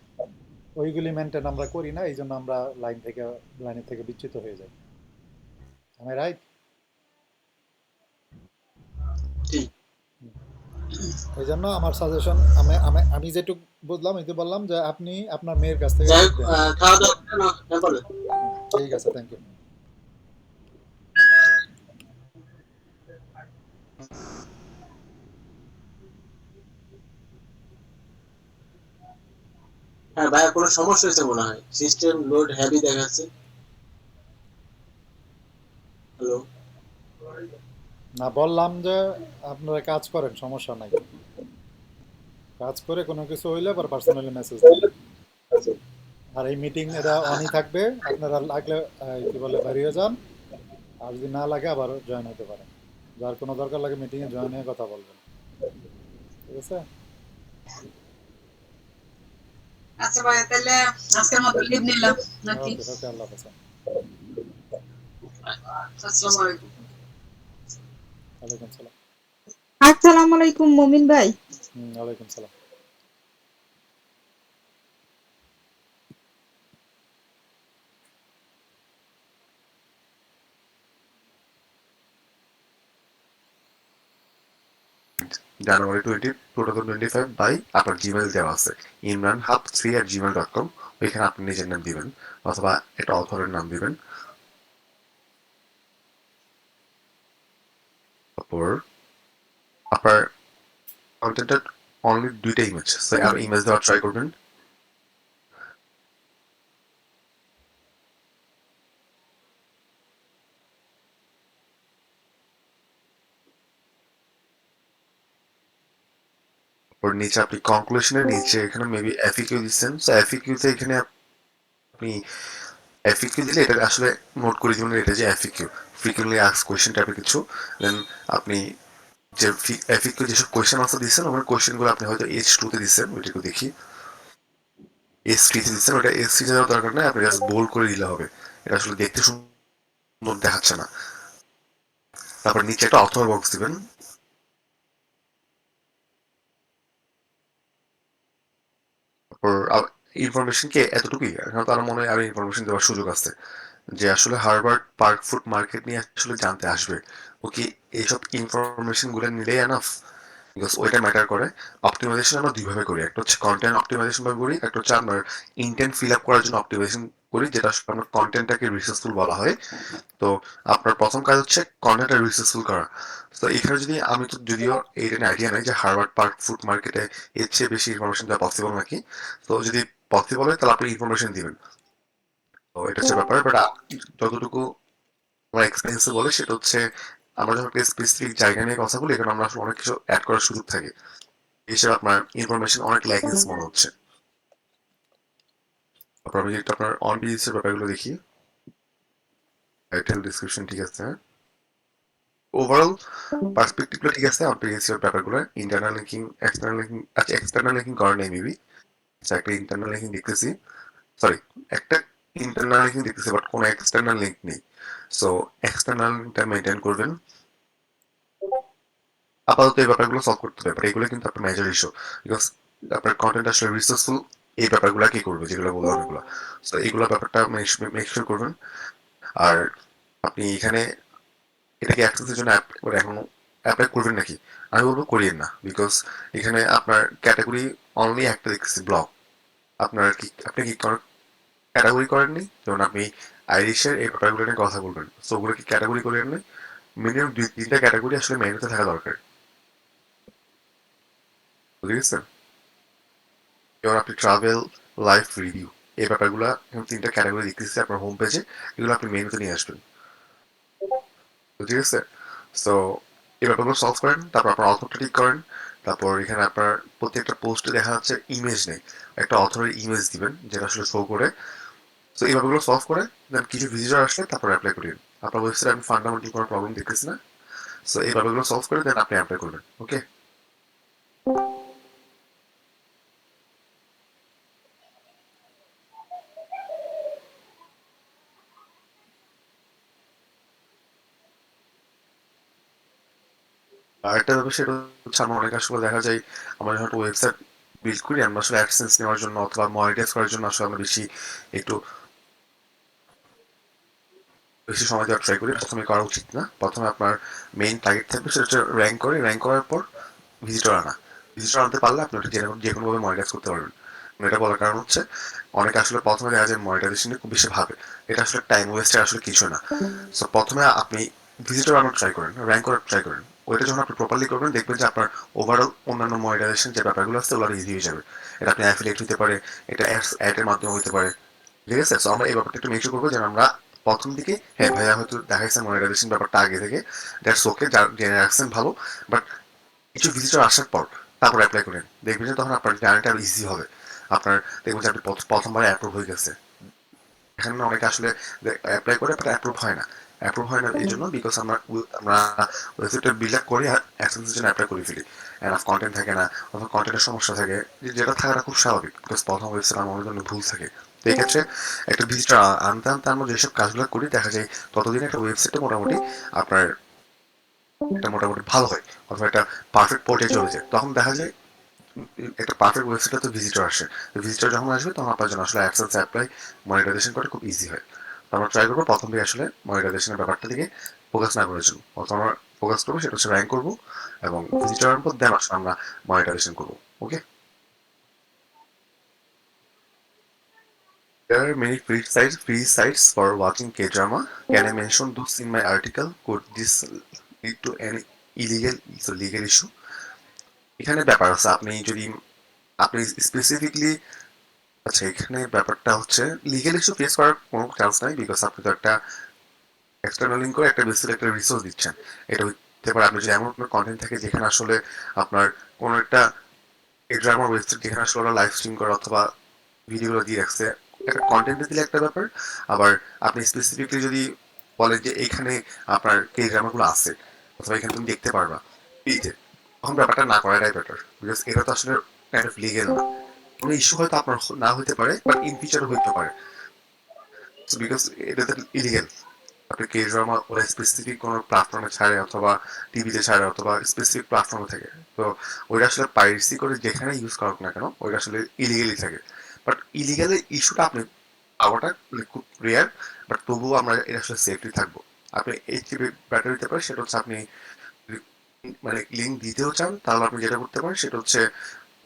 ওইগুলি মেনটেন আমরা করি না, এই জন্য আমরা লাইনের থেকে বিচ্যুত হয়ে যাই। আমি রাইট? ঠিক। এই জন্য আমার সাজেশন, আমি আমি আমি যেটুকু বুঝলাম এই যে বললাম যে আপনি আপনার মেয়ের কাছ থেকে যাই হোক, শিখবেন। খাওয়া দাওয়া না, হ্যাঁ বলেন। ঠিক আছে, থ্যাংক ইউ। হ্যাঁ ভাইয়া, কোনো সমস্যা হয়েছে মনে হয়, সিস্টেম লোড হেভি দেখাচ্ছে। হ্যালো। না, বললাম যে আপনারা কাজ করেন, সমস্যা নাই, কাজ করে কোনো কিছু হইলে আবার পার্সোনালি মেসেজ দেন। আর এই মিটিং এটা অনই থাকবে, আপনারা লাগলে কি বলে বেরিয়ে যান, আর যদি না লাগে আবার জয়েন হতে পারেন। যার কোনো দরকার লাগে মিটিংয়ে জয়েন হয়ে কথা বলবেন। ঠিক আছে? আচ্ছা ভাই, তাহলে আজকের মতো লিভ নিলাম নাকি? ওকে ওকে, আল্লাহ হাফেজ। আসসালামু আলাইকুম। ওয়ালাইকুম সালাম। আসসালামু আলাইকুম মমিন ভাই। ওয়ালাইকুম সালাম। জানুয়ারি 20 2025 বাই আপনার জিমেল দেওয়া আছে imranhub3@gmail.com। ওইখানে আপনি নিজের নাম দিবেন অথবা একটা অথরের নাম দিবেন। তারপর আপনার কন্টেন্টের অনলি 2টা ইমেজ, আর ইমেজ দেওয়ার ট্রাই করবেন। তারপর নিচে আপনি কনক্লুশনের নিচে এখানে মেবি এফিকিউ দিচ্ছেন, সো এফিকিউতে এখানে আপনি এফিকিউ দিলে এটা আসলে নোট করে দিবেন, এটা যে এফিকিউ ফ্রিকুয়েন্টলি আস্কড কোয়েশ্চেন টাইপের কিছু। দেন আপনি যে এফিকিউ যেসব কোয়েশ্চেন আনসার দিচ্ছেন, ওনার কোয়েশ্চেনগুলো আপনি হয়তো H2-তে দিচ্ছেন, ওইটাকে দেখি S3-তে দিচ্ছেন, ওটা S3-তে দেওয়ার দরকার নেই, আপনি জাস্ট বোল্ড করে দিলে হবে, এটা আসলে দেখতে সুন্দর দেখাচ্ছে না। তারপর নিচে একটা অথর বক্স দিবেন। তারপর ইনফরমেশন কি এতটুকুই? এখন তার মনে হয় আরো ইনফরমেশন দেওয়ার সুযোগ আছে, যে আসলে হার্ভার্ড পার্ক ফুড মার্কেট নিয়ে আসলে জানতে আসবে, ও কি এইসব ইনফরমেশন গুলো নিলেই এনাফ? বিকজ ওইটা ম্যাটার করে। অপটিমাইজেশন আমরা দুইভাবে করি, একটা হচ্ছে কন্টেন্ট অপটিমাইজেশন ভাবে করি, একটা হচ্ছে আপনার ইন্টেন্ট ফিল আপ করার জন্য অপটিমাইজেশন করি, যেটা আসলে আপনার কন্টেন্টটাকে রিসার্চফুল বলা হয়। তো আপনার প্রথম কাজ হচ্ছে কন্টেন্টটা রিসার্চফুল করা। তো এখানে যদি আমি তো যদিও এইটা আইডিয়া নাই যে হার্ভার্ড পার্ক ফুড মার্কেটে এর চেয়ে বেশি ইনফরমেশন দেওয়া পসিবল নাকি, তো যদি পসিবল হয় তাহলে আপনি ইনফরমেশন দিবেন। তো এটা হচ্ছে ব্যাপার, বাট যতটুকু আমার এক্সপিরিয়েন্সে বলে সেটা হচ্ছে আমরা যখন একটা স্পেসিফিক জায়গা নিয়ে কথা বলি এখানে আমরা আসলে অনেক কিছু অ্যাড করার সুযোগ থাকে, এই হিসেবে আপনার ইনফরমেশন অনেক ল্যাকিংস মনে হচ্ছে। তারপর আমি একটু আপনার অন পেজের ব্যাপারগুলো দেখি, টাইটেল ডিসক্রিপশন ঠিক আছে, ওভারঅল পার্সপেক্টিভগুলো ঠিক আছে, অন পেজের ব্যাপারগুলো ইন্টারনাল লিঙ্কিং এক্সটার্নাল লিঙ্কিং, আচ্ছা এক্সটার্নাল লিঙ্কিং করা নেই মেবি, আচ্ছা একটা ইন্টারনাল লিঙ্কিং দেখতেছি, সরি একটা ইন্টারনাল লিঙ্কিং দেখতেছি বাট কোনো এক্সটার্নাল লিঙ্ক নেই, সো এক্সটার্নালটা মেনটেন করবেন। আপাতত এই ব্যাপারগুলো সলভ করতে হবে, বাট এগুলো কিন্তু আপনার মেজর ইস্যু, বিকজ আপনার কন্টেন্ট আসলে রিসোর্সফুল এই ব্যাপারগুলো কি করবে যেগুলো বললাম এগুলো, তো এইগুলো ব্যাপারটা মেক শিওর করবেন। আর আপনি এখানে এটাকে অ্যাক্সেসের জন্য এখন অ্যাপ্লাই করবেন নাকি, আমি বলবো করিয়েন না, বিকজ এখানে আপনার ক্যাটাগরি অনলি একটা দেখতেছি ব্লগ, আপনার কি আপনি কি ক্যাটাগরি করেননি, যেমন আপনি আইরিশের এই ব্যাপারগুলো নিয়ে কথা বলবেন, সো ওগুলো কি ক্যাটাগরি করেন নাই, মিনিমাম 2-3টা ক্যাটাগরি আসলে মেনুতে থাকা দরকার, বুঝে গেছেন? যেমন আপনি ট্রাভেল, লাইফ, রিভিউ এই ব্যাপারগুলো তিনটা ক্যাটাগরি দেখতেছি আপনার হোম পেজে, এগুলো আপনি মেনুতে নিয়ে আসবেন, ঠিক আছে? সো এই ব্যাপারগুলো সলভ করেন, তারপর আপনার অথরটা ঠিক করেন, তারপর এখানে আপনার প্রত্যেকটা পোস্টে দেখা যাচ্ছে ইমেজ নেই, একটা অথরের ইমেজ দিবেন যেটা আসলে শো করে, সো এই ব্যাপারগুলো সলভ করে দেন কিছু ভিজিটর আসলে তারপর অ্যাপ্লাই করেন, আপনার ওয়েবসাইটে আমি ফান্ডামেন্টাল কোনো প্রবলেম দেখতেছি না, সো এই ব্যাপারগুলো সলভ করে দেন আপনি অ্যাপ্লাই করবেন, ওকে? আরেকটা ব্যাপার সেটা হচ্ছে আমরা অনেক আসলে দেখা যায় আমরা যখন একটা ওয়েবসাইট বিল্ড করি আমরা আসলে অ্যাডসেন্স নেওয়ার জন্য অথবা মনিটাইজ করার জন্য আসলে আমরা একটু বেশি সময় দেওয়ার ট্রাই করি, প্রথমে করা উচিত না, প্রথমে আপনার মেইন টার্গেট থাকবে সেটা হচ্ছে র্যাঙ্ক করার পর ভিজিটর আনা, ভিজিটর আনতে পারলে আপনি ওটা যে কোনোভাবে মনিটাইজ করতে পারবেন। এটা বলার কারণ হচ্ছে অনেকে আসলে প্রথমে দেখা যায় মনিটাইজেশন নিয়ে খুব বেশি ভাবে, এটা আসলে টাইম ওয়েস্টের আসলে কিছু না, সো প্রথমে আপনি ভিজিটর আনার ট্রাই করেন, র্যাঙ্ক করার ট্রাই করেন, ওইটা যখন আপনি প্রপারলি করবেন দেখবেন যে আপনার ওভারঅল অন্যান্য মনিটাইজেশন যে ব্যাপারগুলো আছে ওগুলো ইজি হয়ে যাবে, এটা আপনি অ্যাফিলিয়েট হতে পারে, এটা অ্যাডের মাধ্যমে হতে পারে, ঠিক আছে? সো আমরা এই ব্যাপারটা একটু মেকশিওর করবো যেন আমরা প্রথম দিকে হ্যাঁ ভাইয়া হয়তো দেখাইছে মনিটাইজেশন ব্যাপারটা আগে থেকে, দ্যাটস ওকে, জেনে রাখছেন ভালো, বাট কিছু ভিজিটর আসার পর তারপর অ্যাপ্লাই করেন, দেখবেন যে তখন আপনার জার্নিটা আরো ইজি হবে, আপনার দেখবেন যে আপনি প্রথমবার অ্যাপ্রুভ হয়ে গেছে, এখানে অনেকে আসলে অ্যাপ্লাই করে বাট অ্যাপ্রুভ হয় না এই জন্য বিকজ আমরা ওয়েবসাইটটা বিল্ড আপ করি আর অ্যাক্সেসের জন্য অ্যাপ্লাই করে ফেলি, এনাফ কন্টেন্ট থাকে না অথবা কন্টেন্টের সমস্যা থাকে, যেটা থাকাটা খুব স্বাভাবিক বিকজ প্রথম ওয়েবসাইট আমার জন্য ভুল থাকে, তো এই ক্ষেত্রে একটা ভিজিটর আনতে আনতে আমরা যেসব কাজগুলো করি দেখা যায় ততদিন একটা ওয়েবসাইটে মোটামুটি আপনার একটা মোটামুটি ভালো হয় অথবা একটা পারফেক্ট পর্যায়ে চলে যায়, তখন দেখা যায় একটা পারফেক্ট ওয়েবসাইটে তো ভিজিটর আসে, ভিজিটর যখন আসবে তখন আপনার জন্য আসলে অ্যাডসেন্স অ্যাপ্লাই মনিটাইজেশন করে খুব ইজি হয়, তো আমরা ট্রাই করবো প্রথম দিকে আসলে মনিটাইজেশনের ব্যাপারটা দিকে ফোকাস না করার জন্য, অথবা আমরা ফোকাস করবো সেটা হচ্ছে র্যাঙ্ক করবো এবং ভিজিটরের উপর দেন আসলে আমরা মনিটাইজেশন করবো, ওকে? There are many free sites for watching K-drama. Can I mention those in my article? Could this lead to any legal issue? এখানে ব্যাপার আছে আপনি স্পেসিফিকলি, আচ্ছা এখানে ব্যাপারটা হচ্ছে লিগ্যাল ইস্যু ফেস করার কোনো চান্স নাই বিকজ আপনি তো একটা এক্সটার্নাল লিঙ্ক করে একটা বেসিক একটা রিসোর্স দিচ্ছেন, এটা হতে পারে আপনি যদি এমন কোনো কন্টেন্ট থাকে যেখানে আসলে আপনার কোনো একটা ড্রামার ওয়েবসাইট যেখানে আসলে ওরা লাইভ স্ট্রিম করে অথবা ভিডিওগুলো দিয়ে রাখছে, একটা কন্টেন্ট দিলে একটা ব্যাপার, আবার আপনি স্পেসিফিকলি যদি বলেন যে এইখানে আপনার এই ড্রামাগুলো আছে অথবা এখানে তুমি দেখতে পারবা ফ্রিতে, তখন ব্যাপারটা না করাটাই বেটার বিকজ এটা তো আসলে কাইন্ড অফ লিগেল না, কোনো ইস্যু হয়তো আপনার না হতে পারে বাট ইন ফিউচারও হতে পারে, বিকজ এটা তো ইলিগেল, আপনি কে ড্রামা ওরা স্পেসিফিক কোনো প্ল্যাটফর্মে ছাড়ে অথবা টিভিতে ছাড়ে অথবা স্পেসিফিক প্ল্যাটফর্মে থাকে, তো ওইটা আসলে পাইরেসি করে যেখানে ইউজ করুক না কেন ওইটা আসলে ইলিগেলই থাকে, বাট ইলিগেলের ইস্যুটা আপনি পাওয়াটা খুব রেয়ার, বাট তবুও আমরা এটা আসলে সেফলি থাকবো, আপনি এই যে ব্যাটার দিতে পারেন সেটা হচ্ছে আপনি মানে লিঙ্ক দিতেও চান তাহলে আপনি যেটা করতে পারেন সেটা হচ্ছে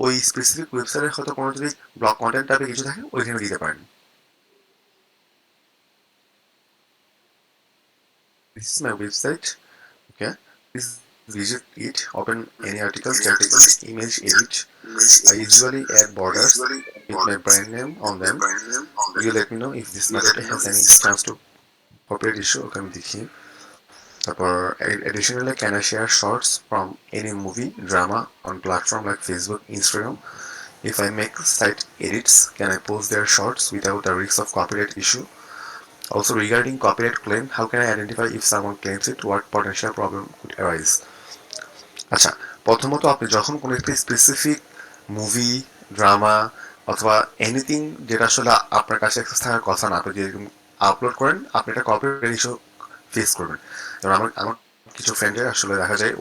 ওই স্পেসিফিক ওয়েবসাইটে হয়তো কোনো যদি ব্লগ কন্টেন্ট টাইপের কিছু থাকে ওইখানে দিতে পারেন। This is my website. Okay. Please visit it. Open any article, category, image, edit. I usually add borders, with my brand name on them. You let me know if this method has any chance to copyright issue. ওকে আমি দেখি। তারপর additionally, can I share shorts from any movie, drama on platform like Facebook, Instagram? If I make site edits, can I post their shorts without the risk of copyright issue? Also, regarding copyright claim, how can I identify if someone claims it? What potential problem could arise? আচ্ছা, প্রথমত আপনি যখন কোনো একটি স্পেসিফিক মুভি, ড্রামা অথবা এনিথিং যেটা আসলে আপনার কাছে অ্যাক্সেস থাকার কথা না, আপনি যেরকম আপলোড করেন, আপনি এটা কপিরাইট ইস্যু ফেস করবেন। যেমন আমার কিছু ফ্রেন্ডের আসলে দেখা যায়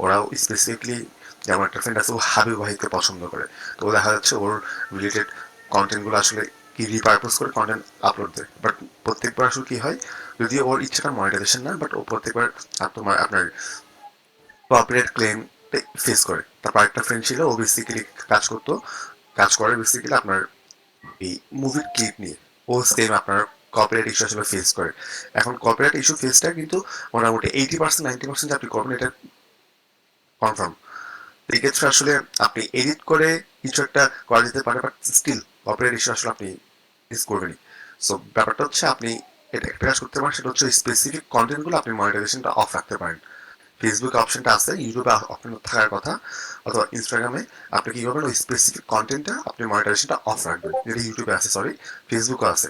ওরাও স্পেসিফিকলি, যেমন একটা ফ্রেন্ড আছে ও হাবিব ওয়াহিদকে পছন্দ করে, তো দেখা যাচ্ছে ওর রিলেটেড কন্টেন্টগুলো আসলে কি রিপারপোজ করে কন্টেন্ট আপলোড দেয়। বাট প্রত্যেকবার আসলে কি হয়, যদি ওর ইচ্ছাটা মনিটাইজেশন না, বাট ও প্রত্যেকবার আপনার কপিরাইট ক্লেম ফেস করে। তারপর একটা ফ্রেন্ড ছিল, ও বেসিক্যালি কাজ করে বেসিক্যালি আপনার এই মুভির ক্লিপ নিয়ে, ও সেম আপনার কপিরাইট ইস্যু আসলে ফেস করে। এখন কপিরাইট ইস্যু ফেসটা কিন্তু মোটামুটি 80% 90% আপনি করবেন, এটা কনফার্ম। এই ক্ষেত্রে আসলে আপনি এডিট করে কিছু একটা করা যেতে পারে, বাট স্টিল কপিরাইট ইস্যু আসলে আপনি ফেস করবেনই। সো ব্যাপারটা হচ্ছে আপনি এটা একটা কাজ করতে পারেন, সেটা হচ্ছে স্পেসিফিক কন্টেন্টগুলো আপনি মনিটাইজেশনটা অফ রাখতে পারেন। ফেসবুকে অপশনটা আছে, ইউটিউবে অপশন থাকার কথা, অথবা ইনস্টাগ্রামে আপনি কি করবেন, ওই স্পেসিফিক কন্টেন্টটা আপনি মনিটাইজেশনটা অফ রাখবেন, যেটা ইউটিউবে আছে, সরি ফেসবুকে আছে।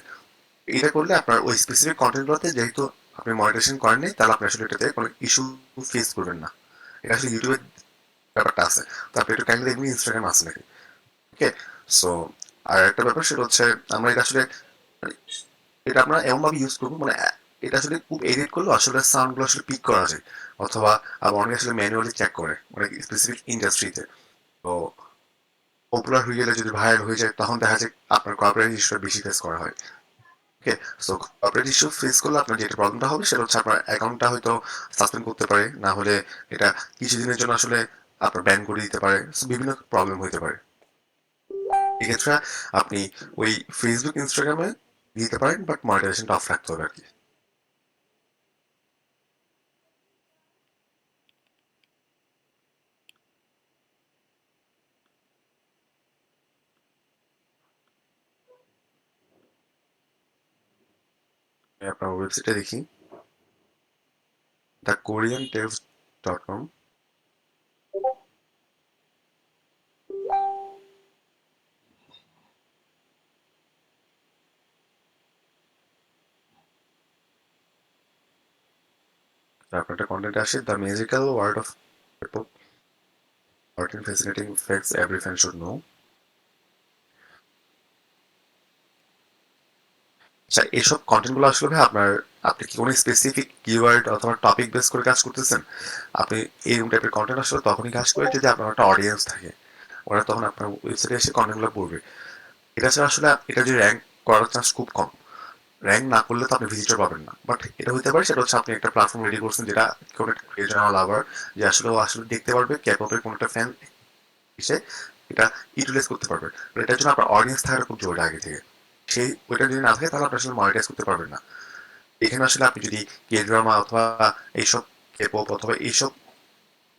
এটা করলে আপনার ওই স্পেসিফিক কন্টেন্টগুলোতে যেহেতু আপনি মনিটাইজেশন করেন নাই, তাহলে আপনি আসলে এটাতে কোনো ইস্যু ফেস করবেন না। এটা আসলে ইউটিউবের ব্যাপারটা আছে, তো আপনি একটু কাইন্ডলি দেখবেন ইনস্টাগ্রাম আছে নাকি। ওকে, সো আর একটা ব্যাপার সেটা হচ্ছে আমরা এটা আসলে এটা আমরা এমনভাবে ইউজ করবো, মানে এটা আসলে খুব এডিট করলে আসলে সাউন্ডগুলো আসলে পিক করা যায়, অথবা আবার অনেকে আসলে ম্যানুয়ালি চেক করে অনেক স্পেসিফিক ইন্ডাস্ট্রিতে। তো পপুলার হয়ে গেলে, যদি ভাইরাল হয়ে যায়, তখন দেখা যায় আপনার কপিরাইট ইস্যুটা বেশি ফেস করা হয়। ওকে, সো কপিরাইট ইস্যু ফেস করলে আপনার যেটা প্রবলেমটা হবে সেটা হচ্ছে আপনার অ্যাকাউন্টটা হয়তো সাসপেন্ড করতে পারে, না হলে এটা কিছুদিনের জন্য আসলে আপনার ব্যান করে দিতে পারে, বিভিন্ন প্রবলেম হতে পারে। এক্ষেত্রে আপনি ওই ফেসবুক, ইনস্টাগ্রামে দিতে পারেন, বাট মনিটাইজেশনটা অফ রাখতে হবে আর কি। আপনার ওয়েবসাইটে দেখি, thekoreantales.com। তারপর একটা কন্টেন্ট আসে, the magical world of K-pop, 14 fascinating facts every fan should know। আচ্ছা, এইসব কন্টেন্টগুলো আসলে ভাই আপনি কি কোনো স্পেসিফিক কিওয়ার্ড অথবা টপিক বেস করে কাজ করতেছেন? আপনি এরকম টাইপের কন্টেন্ট আসলে তখনই কাজ করে যদি আপনার একটা অডিয়েন্স থাকে, ওরা তখন আপনার ওয়েবসাইটে এসে কন্টেন্টগুলো পড়বে। এটা ছাড়া আসলে এটা যে র্যাঙ্ক করার চান্স খুব কম। র্যাঙ্ক না করলে তো আপনি ভিজিটর পাবেন না, বাট এটা হতে পারে সেটা হচ্ছে আপনি একটা প্ল্যাটফর্ম রেডি করছেন, যেটা কোনো একটা ক্রিয়েটর লাভার যে আসলে ও আসলে দেখতে পারবে ক্যাপপের কোনো একটা ফ্যান এসে এটা ইউটিলাইজ করতে পারবে। এটার জন্য আপনার অডিয়েন্স থাকার খুব জরুরি আগে থেকে। সেই ওইটা যদি না থাকে, তাহলে আপনি আসলে মনিটাইজ করতে পারবেন না। এখানে আসলে আপনি যদি কে ড্রামা অথবা এইসব কেপপ অথবা এইসব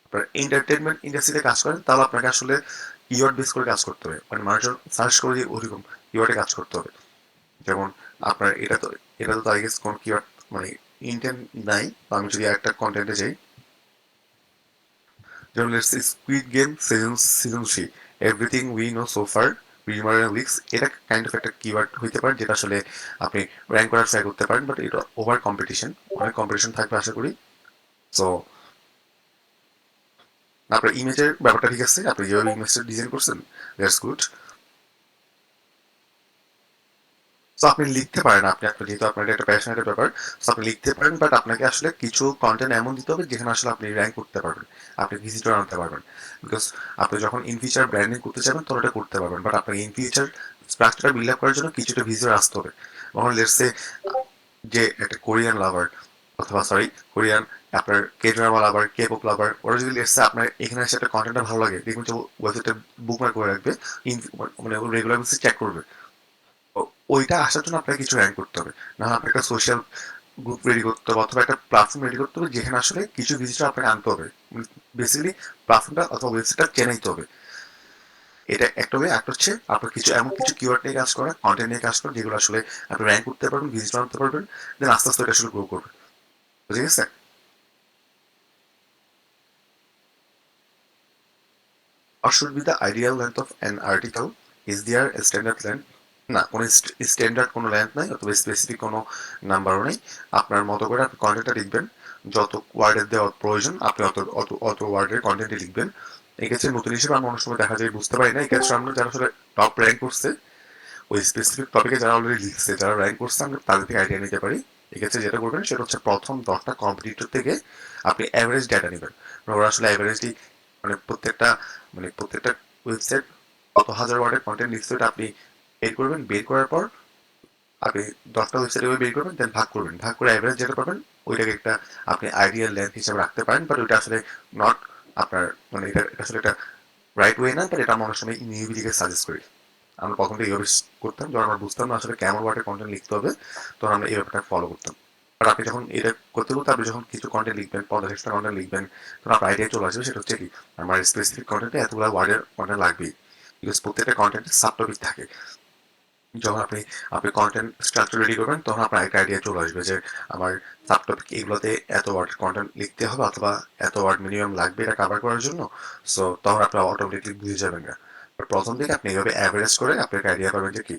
আপনার এন্টারটেনমেন্ট ইন্ডাস্ট্রিতে কাজ করেন, তাহলে আপনাকে আসলে কিওয়ার্ড বেস করে কাজ করতে হবে, মানে মানুষজন সার্চ করে দিয়ে ওরকম কিওয়ার্ডে কাজ করতে হবে। যেমন আপনার এটা তো আই গেস কোন কিওয়ার্ড মানে ইন্টেন্ট নাই, তো আমি যদি একটা কন্টেন্টে যাই, যেমন let's see squid game season 3 everything we know so far premier leagues, এটা কাইন্ড অফ একটা কিওয়ার্ড হইতে পারে, যেটা আসলে আপনি র্যাঙ্ক করার ট্রাই করতে পারেন, বাট এটা ওভার কম্পিটিশন, অনেক কম্পিটিশন থাকবে আশা করি। সো আপনার ইমেজের ব্যাপারটা ঠিক আছে, আপনি যেভাবে ইমেজটা ডিজাইন করছেন, দ্যাটস গুড। সো আপনি লিখতে পারেন, যেহেতু আপনার এটা একটা প্যাশনেটের ব্যাপার, সো আপনি লিখতে পারেন, বাট আপনাকে আসলে কিছু কন্টেন্ট এমন দিতে হবে যেখানে আসলে আপনি র্যাঙ্ক করতে পারবেন, আপনি ভিজিটর আনতে পারবেন। বিকজ আপনি যখন ইন ফিউচার ব্র্যান্ডিং করতে চাবেন তখন এটা করতে পারবেন, বাট আপনাকে in future structure build up করার জন্য কিছুটা ভিজিটর আসতে হবে। তখন লেটসে যে একটা কোরিয়ান লাভার অথবা কোরিয়ান আপনার কে ড্রামা লাভার, কে পপ লাভার, ওরা যদি লেটসে আপনার এখানে এসে একটা কন্টেন্টটা ভালো লাগে, দেখবেন যে ওয়েবসাইটটা বুকমার্ক করে রাখবে, মানে রেগুলার বেসিসে চেক করবে। ওইটা আসার জন্য আপনাকে কিছু র্যাঙ্ক করতে হবে, না হলে আপনাকে একটা সোশ্যাল গ্রুপ রেডি করতে হবে অথবা একটা প্ল্যাটফর্ম রেডি করতে হবে, যেখানে আসলে কিছু ভিজিটর আপনাকে আনতে হবে, বেসিক্যালি প্ল্যাটফর্মটা অথবা ওয়েবসাইটটা চেনাইতে হবে। এটা একটা ওয়ে। একটা হচ্ছে আপনার কিছু এমন কিছু কিওয়ার্ড নিয়ে কাজ করা, কন্টেন্ট নিয়ে কাজ করা, যেগুলো আসলে আপনি র্যাঙ্ক করতে পারবেন, ভিজিট আনতে পারবেন, দেন আস্তে আস্তে এটা আসলে গ্রো করবে। বুঝে গেছে? What should be the ideal length of an article? Is there a standard length? না, কোনো স্ট্যান্ডার্ড কোনো লেন্থ নাই, অথবা স্পেসিফিক কোনো নাম্বারও নেই। আপনার মতো করে আপনি কন্টেন্টটা লিখবেন, যত ওয়ার্ডের দেওয়ার প্রয়োজন আপনি অত অত অত ওয়ার্ডের কন্টেন্টই লিখবেন। এক্ষেত্রে নতুন হিসেবে আমরা অনেক সময় দেখা যায় বুঝতে পারি না, এক্ষেত্রে আমরা যারা আসলে টপ র্যাঙ্ক করছে ওই স্পেসিফিক টপিকে, যারা অলরেডি লিখছে, যারা র্যাঙ্ক করছে, আমরা তাদের থেকে আইডিয়া নিতে পারি। এক্ষেত্রে যেটা করবেন সেটা হচ্ছে প্রথম 10টা কম্পিটিটর থেকে আপনি অ্যাভারেজ ডেটা নেবেন। ওরা আসলে অ্যাভারেজলি মানে প্রত্যেকটা ওয়েবসাইট কত হাজার ওয়ার্ডের কন্টেন্ট লিখছে ওটা আপনি বের করবেন। বের করার পর আপনি 10টা ওয়েবসাইট এভাবে বের করবেন, দেন ভাগ করবেন। ভাগ করে অ্যাভারেজ যেটা পাবেন ওইটাকে একটা আপনি আইডিয়াল লেন্থ হিসেবে রাখতে পারেন। বাট ওইটা আসলে নট আপনার মানে এটা এটা আসলে এটা রাইট ওয়ে না। বাট এটা আমরা অনেক সময় নিউবিলিকে সাজেস্ট করি। আমরা প্রথম থেকে এইভাবে করতাম, যখন আমরা বুঝতাম না আসলে কেমন ওয়ার্ডের কন্টেন্ট লিখতে হবে, তখন আমরা এই ব্যাপারটা ফলো করতাম। আর আপনি যখন এটা করতে করতে আপনি যখন কিছু কন্টেন্ট লিখবেন, 50-60টা কন্টেন্ট লিখবেন, তখন আপনার আইডিয়া চলে আসবে সেটা হচ্ছে কি আমার স্পেসিফিক কন্টেন্টে এতগুলো ওয়ার্ডের কন্টেন্ট লাগবেই। বিকজ প্রত্যেকটা কন্টেন্টের সাব টপিক থাকে। যখন আপনি আপনি কন্টেন্ট স্ট্রাকচার রেডি করবেন, তখন আপনার একটা আইডিয়া চলে আসবে যে আমার সাব টপিক এগুলোতে এত ওয়ার্ড কন্টেন্ট লিখতে হবে, অথবা এত ওয়ার্ড মিনিমাম লাগবে এটা কভার করার জন্য। সো তখন আপনি অটোমেটিকলি বুঝে যাবেন না। প্রথম দিকে আপনি এইভাবে অ্যাভারেজ করে আপনি একটা আইডিয়া পাবেন যে কি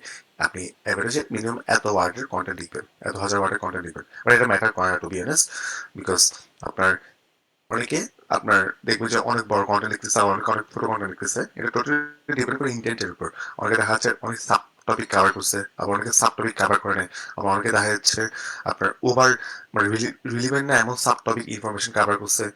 আপনি অ্যাভারেজে মিনিমাম এত ওয়ার্ডের কন্টেন্ট লিখবেন, এত হাজার ওয়ার্ডের কন্টেন্ট লিখবেন। বাট এটা ম্যাটার করে না টু বি অনেস্ট, বিকজ আপনার অনেকে আপনার দেখবে যে অনেক বড় কন্টেন্ট লিখতেছে, অনেক অনেক ছোট কন্টেন্ট লিখতেছে। এটা টোটালি ডিপেন্ড করে ইন্টেন্টের উপর। অনেকে দেখা যাচ্ছে অনেক সাব টপিক কভার করছে, আবার অনেকে সাব টপিক কভার করে নেয়, আবার অনেকে দেখা যাচ্ছে আপনার ওভার মানে রিলিভেন্ট না এমন সাব টপিক ইনফরমেশন কভার করছে।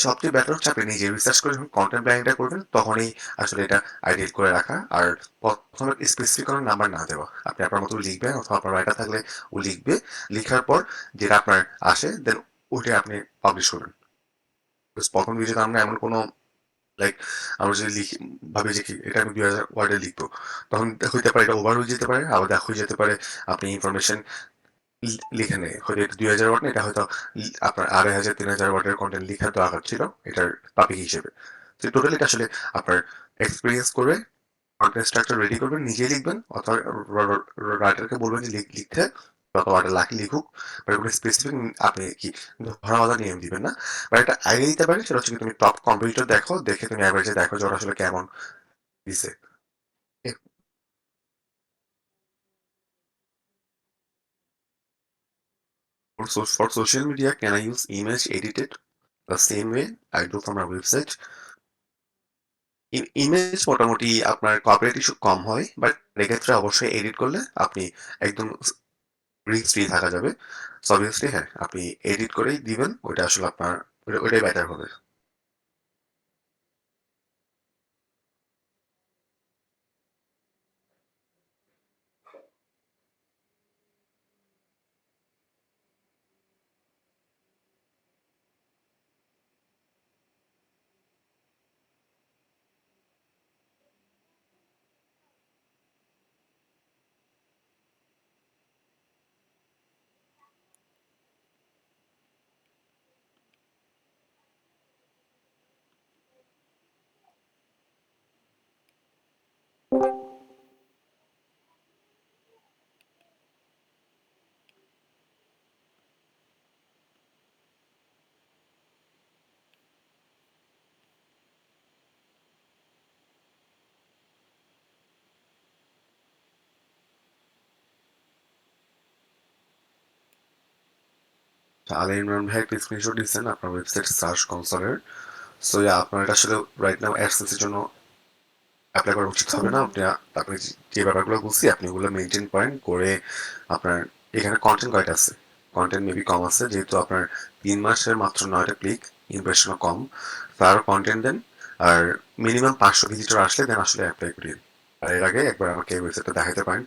সবচেয়ে বেটার হচ্ছে আপনি নিজে রিসার্চ করে যখন কন্টেন্ট প্ল্যানিংটা করবেন, তখনই আসলে এটা আইডিয়াল করে রাখা। আর প্রথমে স্পেসিফিক কোনো নাম্বার না দেওয়া, আপনি আপনার মতো লিখবেন, অথবা আপনার রাইটার থাকলে ও লিখবে। লিখার পর যেটা আপনার আসে দেন ওইটা আপনি পাবলিশ করবেন। প্রথম ভিডিওতে আমরা এমন কোনো লাইক আমরা যদি লিখি ভাবি যে কি এটা আমি 2000 ওয়ার্ডে লিখবো, তখন হইতে পারে এটা ওভার হয়ে যেতে পারে, আবার দেখা হয়ে যেতে পারে আপনি ইনফরমেশন লিখে নেই হয়তো এটা 2000 ওয়ার্ড না, এটা হয়তো আপনার 2500-3000 ওয়ার্ডের কন্টেন্ট লিখার দরকার ছিল এটার টপিক হিসেবে। তো টোটালি এটা আসলে আপনার এক্সপিরিয়েন্স করে কন্টেন্ট স্ট্রাকচার রেডি করবেন, নিজেই লিখবেন, অথবা রাইটারকে বলবেন যে লিখতে, যত ওয়ার্ডে লাখি লিখুক। বাট কোনো স্পেসিফিক আপনি কি ধরা বাঁধা নিয়ম দিবেন না। বাট একটা আইডিয়া দিতে পারেন, সেটা হচ্ছে কি তুমি টপ কম্পিউটার দেখো, দেখে তুমি অ্যাভারেজে দেখো যে ওরা আসলে কেমন দিছে। For social media, can I use image edited the same way I do for my website? Image মোটামুটি আপনার কপিরাইট ইস্যু কম হয়, বাট এক্ষেত্রে অবশ্যই এডিট করলে আপনি একদম রিস্ক ফ্রি থাকা যাবে। সো অবভিয়াসলি হ্যাঁ, আপনি এডিট করেই দিবেন, ওইটা আসলে আপনার ওইটাই বেটার হবে। আলী ইমরান ভাই একটা স্ক্রিনশট দিচ্ছেন আপনার ওয়েবসাইট সার্চ কনসোলের। সো আপনার এটা আসলে রাইট নাও অ্যাডসেন্সের জন্য অ্যাপ্লাই করা উচিত হবে না। আপনি যে ব্যাপারগুলো বলছি আপনি ওগুলো মেনটেন করেন করে আপনার এখানে কন্টেন্ট কয়টা আছে, কন্টেন্ট মেবি কম আছে, যেহেতু আপনার 3 মাসের মাত্র 9টা ক্লিক, ইমপ্রেশনও কম, তারও কন্টেন্ট দেন। আর মিনিমাম 500 ভিজিটর আসলে দেন আসলে অ্যাপ্লাই করিয়ে। আর এর আগে একবার আমাকে এই ওয়েবসাইটটা দেখাতে পারেন।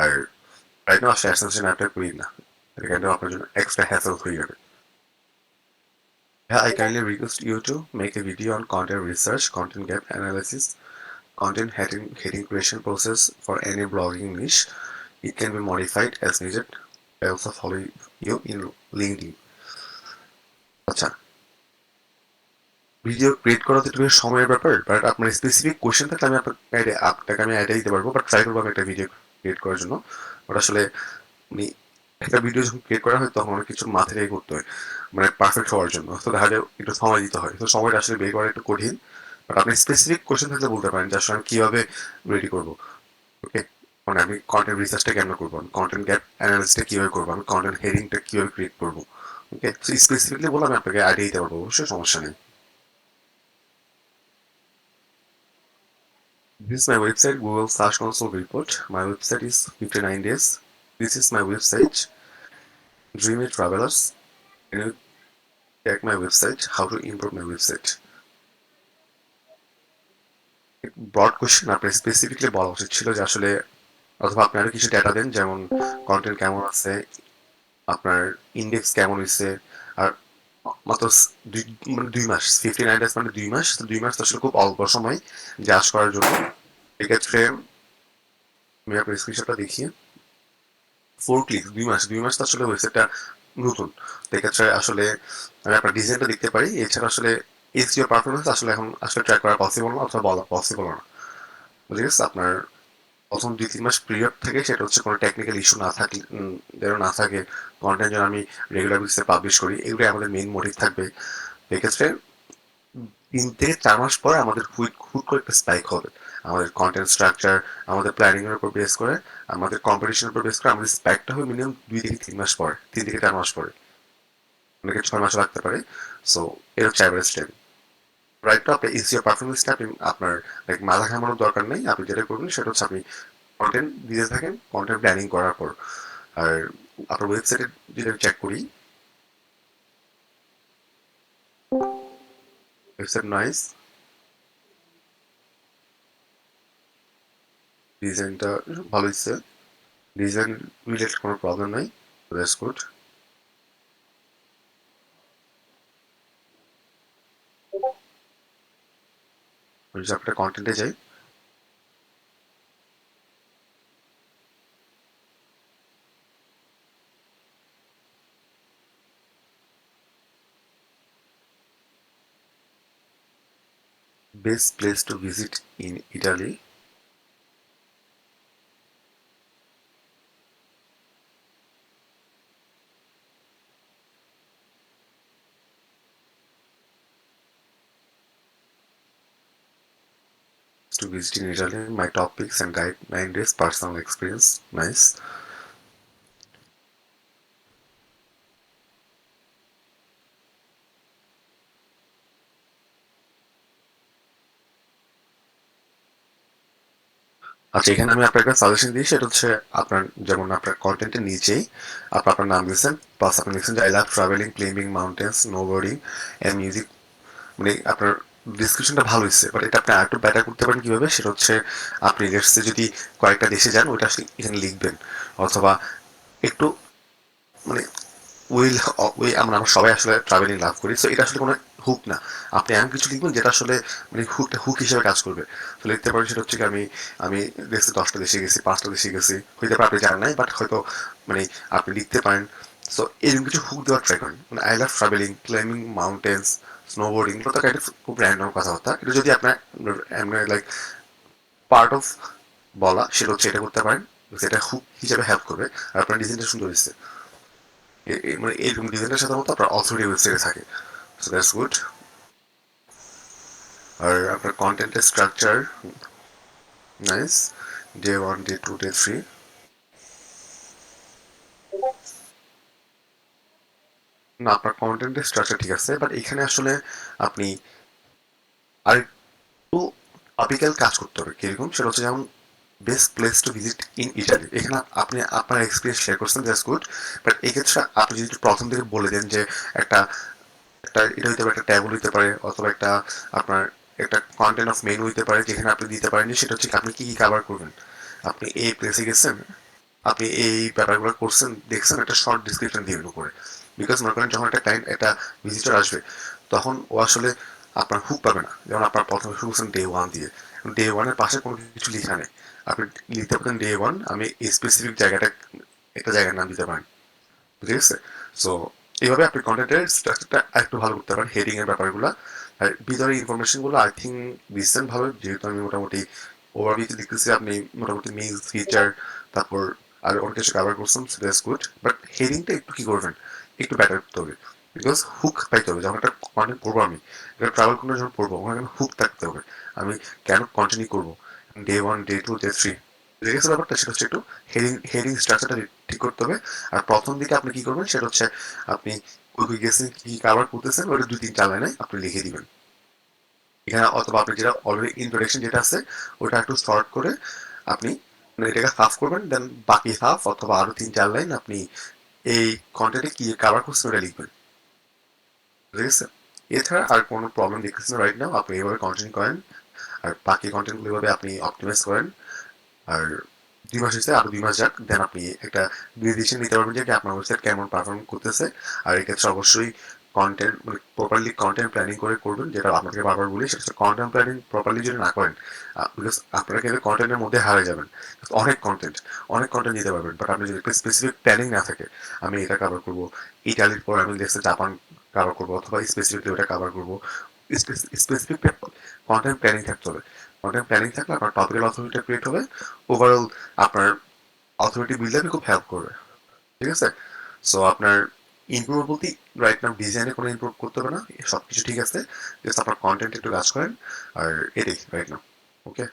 আর রাইট নাও আসলে অ্যাডসেন্সের জন্য অ্যাপ্লাই করিয়ে না, এটা কিন্তু আপনার জন্য এক্সট্রা হ্যাসেল হয়ে যাবে। Yeah, I kindly request you to make a video on content research, content gap analysis, content heading creation process for any blogging niche. It can be modified as needed. I also follow you in LinkedIn. আচ্ছা, ভিডিও ক্রিয়েট করা তো একটু বেশ সময়ের ব্যাপার, বাট আপনার স্পেসিফিক কোয়েশ্চেন থাকলে আমি আপনাকে আমি আইডিয়া দিতে পারবো, বাট ট্রাই করবো আমি একটা ভিডিও ক্রিয়েট করার জন্য। বাট আসলে মানে একটা ভিডিও যখন ক্রিয়েট করা হয় তখন অনেক কিছু মাথায় রেখে করতে হয়, মানে পারফেক্ট হওয়ার জন্য, তো দেখা যায় একটু সময় দিতে হয়, তো সময়টা আসলে বের করা একটু কঠিন। বাট আপনি স্পেসিফিক কোয়েশ্চেন থাকলে বলতে পারেন যে আসলে আমি কিভাবে রেডি করবো। ওকে, মানে আমি কন্টেন্ট রিসার্চটা কেমন করবো, আমি কন্টেন্ট গ্যাপ অ্যানালিসিসটা কিভাবে করবো, আমি কন্টেন্ট হেডিংটা কিভাবে ক্রিয়েট করবো। ওকে, স্পেসিফিকলি বলে আমি আপনাকে আইডিয়া দিতে পারবো, অবশ্যই সমস্যা নেই। This is my website, Google Search Console report. My website is 59 days. This is my website, Dreamy Travelers. Can you check my website? How to improve my website? Broad question আপনার স্পেসিফিকলি বলা উচিত ছিল যে আসলে, অথবা আপনি আরো কিছু ডেটা দেন, যেমন কন্টেন্ট কেমন আছে, আপনার ইন্ডেক্স কেমন হয়েছে। আর মাত্র মানে 2 মাস, 59 ডেজ মানে 2 মাস, তো 2 মাস তো আসলে খুব অল্প সময় জাজ করার জন্য। এক্ষেত্রে আমি আপনার স্ক্রিনশটটা দেখিয়ে 4 ক্লিক, 2 মাস, 2 মাস তো আসলে ওয়েবসাইটটা নতুন, তো এক্ষেত্রে আসলে আমি আপনার ডিজাইনটা দেখতে পারি। এছাড়া আসলে এসইও পারফরমেন্স আসলে এখন আসলে ট্র্যাক করা পসিবল না, অথবা বলা পসিবল না। বুঝে গেছে? আপনার প্রথম 2-3 মাস পিরিয়ড থাকে, সেটা হচ্ছে কোনো টেকনিক্যাল ইস্যু না থাকলে, যেন না থাকে, কন্টেন্ট যেন আমি রেগুলার বেসিসে পাবলিশ করি, এগুলো আমাদের মেইন মোটিভ থাকবে। এক্ষেত্রে 3 থেকে 4 মাস পরে আমাদের হুট হুট করে একটা স্পাইক হবে। আমাদের কন্টেন্ট স্ট্রাকচার, আমাদের প্ল্যানিং এর উপর বেস করে, আমাদের কম্পিটিশনের উপর বেস করে আমাদের স্পাইকটা হবে মিনিমাম 2 থেকে 3 মাস পরে, 3 থেকে 4 মাস পরে, অনেকে 6 মাস লাগতে পারে। সো এর হচ্ছে অ্যাভারেজ টাইম। রাইট, তো আপনি এসইও পারফরমেন্সটা আপনি আপনার লাইক মাথা ঘামানোর দরকার নেই। আপনি যেটা করবেন সেটা হচ্ছে আপনি কন্টেন্ট দিতে থাকেন, কন্টেন্ট প্ল্যানিং করার পর। আর আপনার ওয়েবসাইটে যদি চেক করি, ওয়েবসাইট নাইস, ডিজাইনটা ভালো হচ্ছে, ডিজাইন রিলেটেড কোনো প্রবলেম নাই, দ্যাটস গুড। যদি আপনার কন্টেন্টে যাই, best place to visit in Italy, my top picks and guide 9 days personal experience. Nice. আচ্ছা, এখানে আমি আপনাকে সাজেশন দিই, সেটা হচ্ছে আপনার যেমন আপনার কন্টেন্টের নিচেই আপনার নাম দিয়েছেন, প্লাস আপনি লিখছেন যে I love travelling, climbing mountains, snowboarding and music. মানে আপনার ডিসক্রিপশনটা ভালো হয়েছে, বাট এটা আপনি আরেকটু বেটার করতে পারেন কিভাবে, সেটা হচ্ছে আপনি লেটসে যদি কয়েকটা দেশে যান, ওইটা আসলে এখানে লিখবেন, অথবা একটু মানে উইল ওই আমরা সবাই আসলে ট্রাভেলিং লাভ করি, সো এটা আসলে কোনো হুক না। আপনি এমন কিছু লিখবেন যেটা আসলে মানে হুক হিসেবে কাজ করবে। তো লিখতে পারেন সেটা হচ্ছে কি, আমি আমি দেখছি 10টা দেশে গেছি, 5টা দেশে গেছি, হইতে পারে আপনি জানেন নাই, বাট হয়তো মানে আপনি লিখতে পারেন। সো এরকম কিছু হুক দেওয়ার ট্রাই করেন, মানে I love travelling, climbing mountains, snowboarding, এগুলো তো কাইন্ড অফ খুব র্যান্ডম কথাবার্তা। এটা যদি আপনার লাইক পার্ট অফ বলা, সেটা হচ্ছে এটা করতে পারেন, যেটা হুক হিসেবে হেল্প করবে। আর আপনার ডিজাইনটা সুন্দর হয়েছে, মানে এরকম ডিজাইনটা সাধারণত আপনার অথরিটি ওয়েবসাইটে থাকে, সো দ্যাটস গুড। আর আপনার কন্টেন্টের structure nice, day 1, day 2, day 3। না, আপনার কন্টেন্টের স্ট্রাকচার ঠিক আছে, বাট এখানে আসলে আপনি আর একটু টপিক্যাল কাজ করতে হবে। কিরকম, সেটা হচ্ছে যেমন best place to visit in Italy, এখানে আপনি আপনার এক্সপিরিয়েন্স শেয়ার করছেন, দ্যাটস গুড। বাট এক্ষেত্রে আপনি যদি প্রথম থেকে বলে দেন যে একটা একটা এটা হইতে পারে, একটা ট্যাবল হইতে পারে, অথবা একটা আপনার একটা কন্টেন্ট অফ মেনু হইতে পারে, যেখানে আপনি দিতে পারেন যে সেটা হচ্ছে আপনি কি কি কাভার করবেন। আপনি এই প্লেসে গেছেন, আপনি এই ব্যাপারগুলো করছেন, দেখছেন, একটা শর্ট ডিসক্রিপশন দিয়ে করে। বিকজ মনে করেন যখন একটা ক্লায়েন্ট, একটা ভিজিটর আসবে, তখন ও আসলে আপনার হুক পাবে না। যেমন আপনার প্রথমে শুরু করছেন ডে 1 দিয়ে, ডে 1-এর পাশে কোনো কিছু লেখা নেই, আপনি লিখতে পারেন ডে 1, আমি এই স্পেসিফিক জায়গাটা, একটা জায়গার নাম দিতে পারেন। বুঝে গেছে? সো এইভাবে আপনি কন্টেন্টের স্ট্রাকচারটা একটু ভালো করতে পারেন, হেডিং এর ব্যাপারগুলো। আর ভিতরে ইনফরমেশন গুলো আই থিঙ্ক দিচ্ছেন ভালো, যেহেতু আমি মোটামুটি ওভারভিউতে দেখতেছি আপনি মোটামুটি মিলস ফিচার তারপর আর অনেক কিছু কভার করছেন, দ্যাটস গুড। বাট হেডিংটা একটু কি করবেন, একটু বেটার করতে হবে, বিকজ হুক পাইতে হবে। যখন একটা কন্টেন্ট পড়বো আমি, একটা ট্রাভেল কোনো যখন পড়বো ওখানে হুক থাকতে হবে, আমি কেন কন্টিনিউ করবো ডে 1 ডে 2 ডে 3। ঠিক আছে ব্যাপারটা, সেটা হচ্ছে একটু হেডিং স্ট্রাকচারটা ঠিক করতে হবে। আর প্রথম দিকে আপনি কি করবেন সেটা হচ্ছে আপনি কই কই গেছেন, কি কাভার করতেছেন, ওটা 2-3 লাইনে আপনি লিখে দিবেন এখানে, অথবা আপনি যেটা অলরেডি ইন্ট্রোডাকশন যেটা আছে ওটা একটু শর্ট করে আপনি মানে এটাকে হাফ করবেন, দেন বাকি হাফ অথবা আরো 3-4 লাইন আপনি এই কন্টেন্টে কি কাভার করছেন ওটা লিখবেন। ঠিক আছে, এছাড়া আর কোনো প্রবলেম দেখতেছেন রাইট নাও, আপনি এইভাবে কন্টিনিউ করেন আর বাকি কন্টেন্টগুলো এভাবে আপনি অপটিমাইজ করেন। আর 2 মাস হচ্ছে, আরো 2 মাস যাক, দেন আপনি একটা ডিসিশন নিতে পারবেন যে আপনার ওয়েবসাইট কেমন পারফর্ম করতেছে। আর এক্ষেত্রে অবশ্যই কন্টেন্ট মানে প্রপারলি কন্টেন্ট প্ল্যানিং করে করবেন, যেটা আপনাকে বারবার বলি, সেটা হচ্ছে কন্টেন্ট প্ল্যানিং প্রপারলি যদি না করেন, বিকজ আপনারা কিন্তু কন্টেন্টের মধ্যে হারিয়ে যাবেন। অনেক কন্টেন্ট দিতে পারবেন, বাট আপনি যদি একটা স্পেসিফিক প্ল্যানিং না থাকে, আমি এটা কভার করবো, ইটালির পর আমি দেখছি জাপান কভার করবো, অথবা স্পেসিফিকলি ওটা কভার করবো, স্পেসিফিক কন্টেন্ট প্ল্যানিং থাকতে হবে। কন্টেন্ট প্ল্যানিং থাকলে আপনার টপিক্যাল অথরিটি ক্রিয়েট হবে, ওভারঅল আপনার অথরিটি বিল্ড আপে খুব হেল্প করবে। ঠিক আছে, সো আপনার ইমপ্রুভ বলতে রাইট নাও ডিজাইনে কোনো ইমপ্রুভ করতে হবে না, সব কিছু ঠিক আছে, জাস্ট আপনার কন্টেন্ট একটু কাজ করেন, আর এটাই right now. Okay,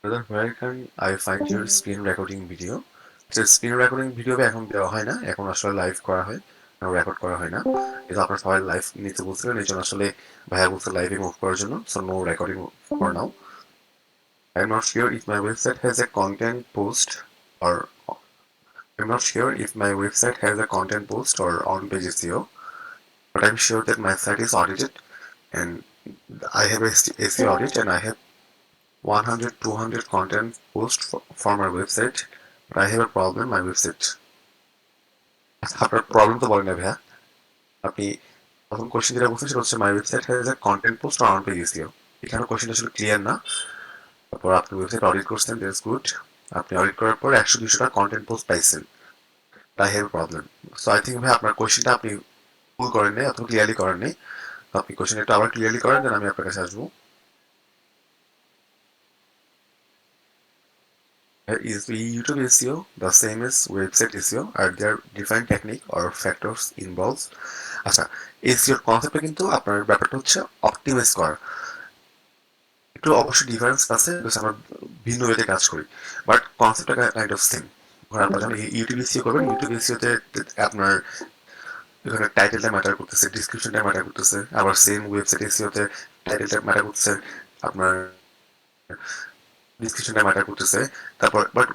brother, where can I find your screen recording video? Screen recording video এখন দেওয়া হয় না, এখন আসলে লাইভ করা হয়, রেকর্ড করা হয় না। কিন্তু আপনার সবাই লাইভ নিতে বলছিলেন, এই জন্য আসলে ভাইয়া বলছে লাইভে মুভ করার জন্য, so no recording for now. I am not sure if my website has a content post or I'm not sure if my website has a content post or on-page SEO, but I'm sure that my site is audited and I have a SEO audit and I have 100-200 content posts for my website, but I have a problem my website. আপনার প্রবলেম তো বলেন না ভাইয়া, আপনি প্রথম কোশ্চেন যেটা বলছেন সেটা হচ্ছে মাই website has a content post on page SEO. এখানে কোশ্চেনটা আসলে ক্লিয়ার না। তারপর আপনি ওয়েবসাইট অডিট করছেন, দ্যাটস গুড। আপনি অডিট করার পর 100-200টা কন্টেন্ট পোস্ট পাইছেন, I have problem. So I think ভাই আপনার কোশ্চেনটা আপনি ফুল করেন নাই অথবা ক্লিয়ারলি করেন নাই, তো আপনি কোশ্চেন একটু আবার ক্লিয়ারলি করেন, দেন আমি আপনার কাছে আসবো। Is YouTube SEO the same as website SEO? Are there different technique or factors involved? আচ্ছা, এসইওর কনসেপ্টটা কিন্তু আপনার ব্যাপারটা হচ্ছে অপটিমাইজ করা, একটু অবশ্যই ডিফারেন্স আছে, আমরা ভিন্ন ওয়েতে কাজ করি, বাট কনসেপ্টটা কাইন্ড অফ সেম। আপনার যখন ইউটিউব এসইও করবেন, ইউটিউব এসইওতে আপনার এখানে টাইটেলটা ম্যাটার করতেছে, ডিসক্রিপশনটা ম্যাটার করতেছে, আবার সেম ওয়েবসাইট এসইওতে টাইটেলটা ম্যাটার করতেছে, আপনার ডিসক্রিপশনটা ম্যাটার করতেছে। তারপর বাট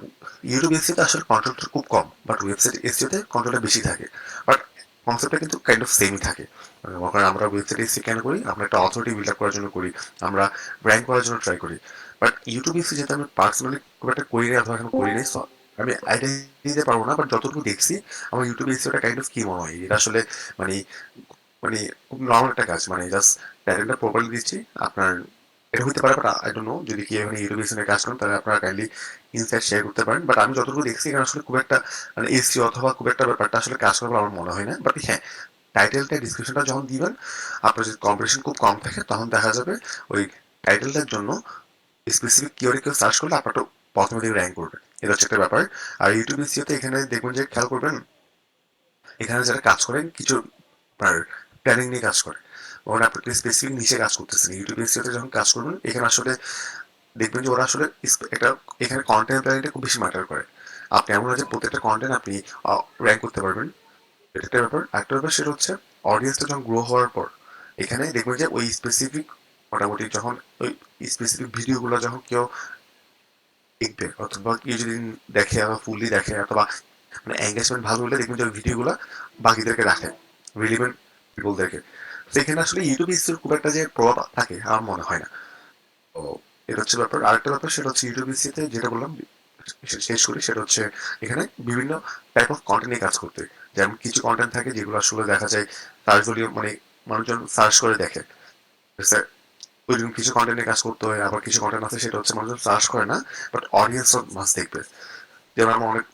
ইউটিউব এসইওতে আসলে কন্ট্রোলটা খুব কম, বাট ওয়েবসাইট এসইওতে কন্ট্রোলটা বেশি থাকে, বাট কনসেপ্টটা কিন্তু কাইন্ড অফ সেমই থাকে। কারণ আমরা ওয়েবসাইট এসইও কেন করি, আমরা একটা অথরিটি বিল্ড আপ করার জন্য করি, আমরা র্যাঙ্ক করার জন্য ট্রাই করি। বাট ইউটিউব এসইও যেহেতু আমি পার্সোনালি খুব একটা করি না অথবা এখন করি নাই, আমি আইডিয়া দিতে পারবো না, বাট যতটুকু দেখছি আমার ইউটিউব এসইওটা কাইন্ড অফ কি মনে হয়, এটা আসলে মানে মানে খুব নর্মাল একটা কাজ, মানে জাস্ট টাইটেলটা প্রপারলি দিচ্ছি আপনার। এটা হতে পারে, বাট আই ডোন্ট নো, যদি কি এখানে ইউটিউব এসইও কাজ করেন তাহলে আপনারা কাইন্ডলি ইনসাইট শেয়ার করতে পারেন। বাট আমি যতটুকু দেখছি এখানে আসলে খুব একটা মানে এসইও অথবা খুব একটা ব্যাপারটা আসলে কাজ করবে আমার মনে হয় না। বাট হ্যাঁ, টাইটেলটা ডিসক্রিপশনটা যখন দিবেন, আপনার যদি কম্পিটিশন খুব কম থাকে তখন দেখা যাবে ওই টাইটেলটার জন্য স্পেসিফিক কিওয়ার্ডে কেউ সার্চ করলে আপনারটা প্রথমে দিকে র্যাঙ্ক করবে, এটা হচ্ছে একটা ব্যাপার। আর ইউটিউব এসইওতে এখানে দেখবেন যে খেয়াল করবেন, এখানে যারা কাজ করেন কিছু আপনার প্ল্যানিং নিয়ে কাজ করে, ওখানে আপনি স্পেসিফিক নিচে কাজ করতেছেন। ইউটিউব এসইওতে যখন কাজ করবেন এখানে আসলে দেখবেন যে ওরা আসলে একটা এখানে কন্টেন্ট প্ল্যানিংটা খুব বেশি ম্যাটার করে। আপনি এমন আছে প্রত্যেকটা কন্টেন্ট আপনি র্যাঙ্ক করতে পারবেন, এটা একটা ব্যাপার। আরেকটা ব্যাপার সেটা হচ্ছে অডিয়েন্সটা যখন গ্রো হওয়ার পর এখানে দেখবেন যে ওই স্পেসিফিক মোটামুটি যখন ওই স্পেসিফিক ভিডিওগুলো যখন কেউ দেখবে অথবা কেউ যদি দেখে অথবা ফুললি দেখে অথবা মানে এঙ্গেজমেন্ট ভালো হলে দেখবেন যে ভিডিওগুলো বাকিদেরকে রাখে রিলিভেন্ট পিপলদেরকে। তো এখানে আসলে ইউটিউব ইসের খুব একটা যে প্রভাব থাকে আমার মনে হয় না। তো এটা হচ্ছে ব্যাপার। আরেকটা ব্যাপার সেটা হচ্ছে ইউটিউব ইসিতে যেটা বললাম শেষ করি, সেটা হচ্ছে এখানে বিভিন্ন টাইপ অফ কন্টেন্ট নিয়ে কাজ করতে। যেমন কিছু কন্টেন্ট থাকে যেগুলো আসলে দেখা যায় সার্চ ভলিউম মানে মানুষজন সার্চ করে দেখে, ওইরকম কিছু কন্টেন্ট নিয়ে কাজ করতে হয়। আবার কিছু কন্টেন্ট আছে সেটা হচ্ছে মানুষজন সার্চ করে না, বাট অডিয়েন্স মাস দেখবে। যেমন আমার অনেক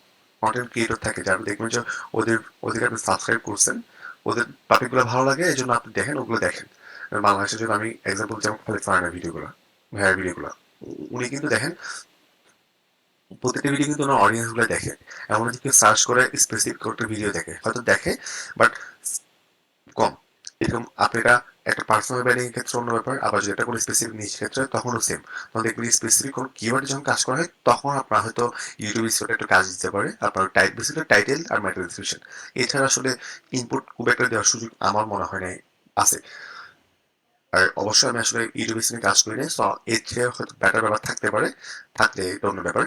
কন্টেন্ট ক্রিয়েটর থাকে যারা দেখবেন যে ওদের ওদেরকে আপনি সাবস্ক্রাইব করছেন, ওদের টপিকগুলো ভালো লাগে এই জন্য আপনি দেখেন, ওগুলো দেখেন। বাংলাদেশের জন্য আমি এক্সাম্পল যেমন খালিদ ফারহানের ভিডিওগুলো, ভাইয়ার ভিডিওগুলো, উনি কিন্তু দেখেন প্রত্যেকটা ভিডিও কিন্তু ওনার অডিয়েন্স গুলো দেখে। এমন যদি কেউ সার্চ করে স্পেসিফিক একটা ভিডিও দেখে হয়তো দেখে, বাট কম। এরকম আপনারা একটা পার্সোনাল ব্র্যান্ডিং এর ক্ষেত্রে অন্য ব্যাপার, আবার যদি একটা কোনো স্পেসিফিক নিজ ক্ষেত্রে তখনও সেম। তখন দেখবেন স্পেসিফিক কোনো কিওয়ার্ডে যখন কাজ করা হয় তখন আপনার হয়তো ইউটিউব স্টোরে একটা কাজ দিতে পারে আপনার বেসিক্যালি টাইটেল আর ম্যাটার ডিসক্রিপশন। এছাড়া আসলে ইনপুট খুব একটা দেওয়ার সুযোগ আমার মনে হয় না আছে। আর অবশ্যই আমি আসলে ইউটিউব নিয়ে কাজ করি না, সো এর চেয়ে হয়তো ব্যাটার ব্যাপার থাকতে পারে, থাকলে এটা অন্য ব্যাপার।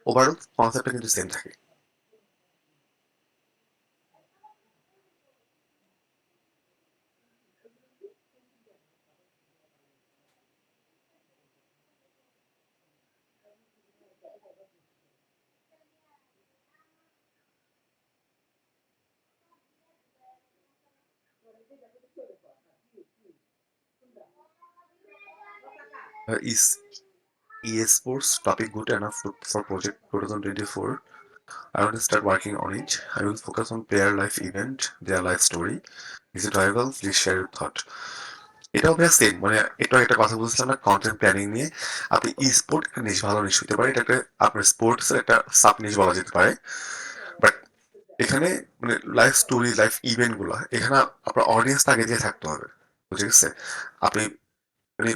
ওভারঅল কনসেপ্টটা কিন্তু সেম থাকে। Is eSports topic good enough for Project 2024? I want to start working on it. I will focus on player life event, their life story. Is it viable? Please share your thought. এটাও বেশ সেম, মানে এটা একটা কথা বলছিলাম না কন্টেন্ট প্ল্যানিং নিয়ে। আপনি ই স্পোর্ট একটা নিশ ভালো নিশ হতে পারে, এটা একটা আপনার স্পোর্টস একটা সাব নিশ বলা যেতে পারে। বাট এখানে মানে লাইফ স্টোরি লাইফ ইভেন্ট গুলো এখানে আপনার অডিয়েন্স আগে দিয়ে থাকতে হবে, বুঝে গেছে? আপনি মানে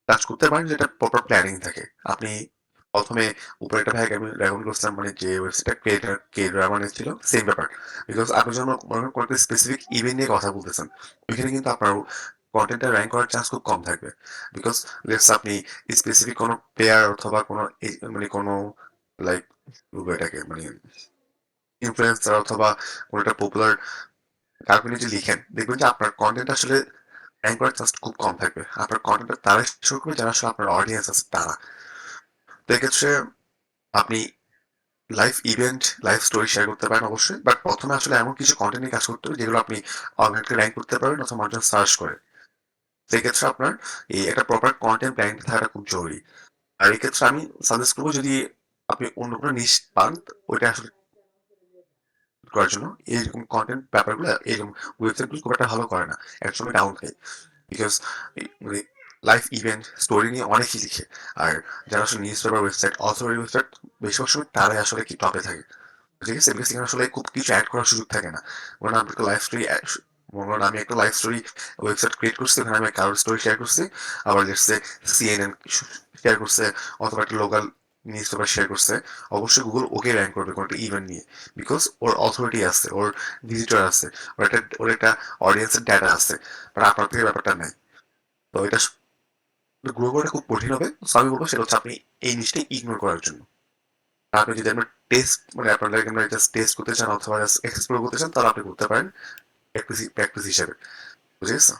কাজ করতে পারেন যেটা প্রপার প্ল্যানিং থাকে। আপনি প্রথমে উপরে একটা ভাই আমি রেকমেন্ড করছিলাম, মানে যে ওয়েবসাইটটা ক্রিয়েটার কে মানে ছিল সেম ব্যাপার। বিকজ আপনি যখন মনে করেন কোনো একটা স্পেসিফিক ইভেন্ট নিয়ে কথা বলতেছেন, ওইখানে কিন্তু আপনার কন্টেন্টটা র্যাঙ্ক করার চান্স খুব কম থাকবে। বিকজ লেটস আপনি স্পেসিফিক কোনো প্লেয়ার অথবা কোনো মানে কোনো লাইক এটাকে মানে ইনফ্লুয়েন্সার অথবা কোনো একটা পপুলার কাউকে নিয়ে যদি লিখেন, দেখবেন যে আপনার কন্টেন্ট আসলে র্যাঙ্ক করার চান্স খুব কম থাকবে। আপনার কন্টেন্টটা তারা শুরু করবে যারা আসলে আপনার অডিয়েন্স আছে তারা। তো এক্ষেত্রে আপনি live event live story share করতে পারেন অবশ্যই, বাট প্রথমে আসলে এমন কিছু কন্টেন্ট নিয়ে কাজ করতে হবে যেগুলো আপনি অনলাইনে র্যাঙ্ক করতে পারবেন অথবা মানুষজন সার্চ করে। সেক্ষেত্রে আপনার এই একটা প্রপার কন্টেন্ট প্ল্যানিং থাকাটা খুব জরুরি। আর এক্ষেত্রে আমি সাজেস্ট করবো যদি আপনি অন্য কোনো নিশ পান ওইটা আসলে করার জন্য এইরকম কন্টেন্ট ব্যাপারগুলো এরকম ওয়েবসাইটগুলো খুব একটা ভালো করে না, একসময় ডাউন খায়। বিকজ মানে লাইভ ইভেন্ট স্টোরি নিয়ে অনেকেই লিখে, আর যারা আসলে news paper website authority website বেশিরভাগ সময় তারাই আসলে কি টপে থাকে, ঠিক আছে? বিকজ এখানে আসলে খুব কিছু অ্যাড করার সুযোগ থাকে না। মানে আমি একটা লাইভ স্টোরি মনে করেন আমি একটা লাইভ স্টোরি ওয়েবসাইট ক্রিয়েট করছি, ওখানে আমি কারোর স্টোরি শেয়ার করছি, আবার দেখছে সিএনএন শেয়ার করছে অথবা একটা লোকাল নিউজ পেপার শেয়ার করছে, অবশ্যই গুগল ওকে র্যাঙ্ক করবে কোনো একটা ইভেন্ট নিয়ে। বিকজ ওর অথরিটি আছে, ওর ভিজিটর আছে, ওর একটা অডিয়েন্সের ডেটা আছে, বাট আপনার থেকে ব্যাপারটা নেই। তো এটা গ্রো করা খুব কঠিন হবে। সো আমি বলবো সেটা হচ্ছে আপনি এই জিনিসটা ইগনোর করার জন্য। আর আপনি যদি আপনার টেস্ট মানে আপনার ক্যামেরা জাস্ট টেস্ট করতে চান অথবা জাস্ট এক্সপ্লোর করতে চান তাহলে আপনি করতে পারেন প্র্যাকটিস প্র্যাকটিস হিসেবে, বুঝে গেছো?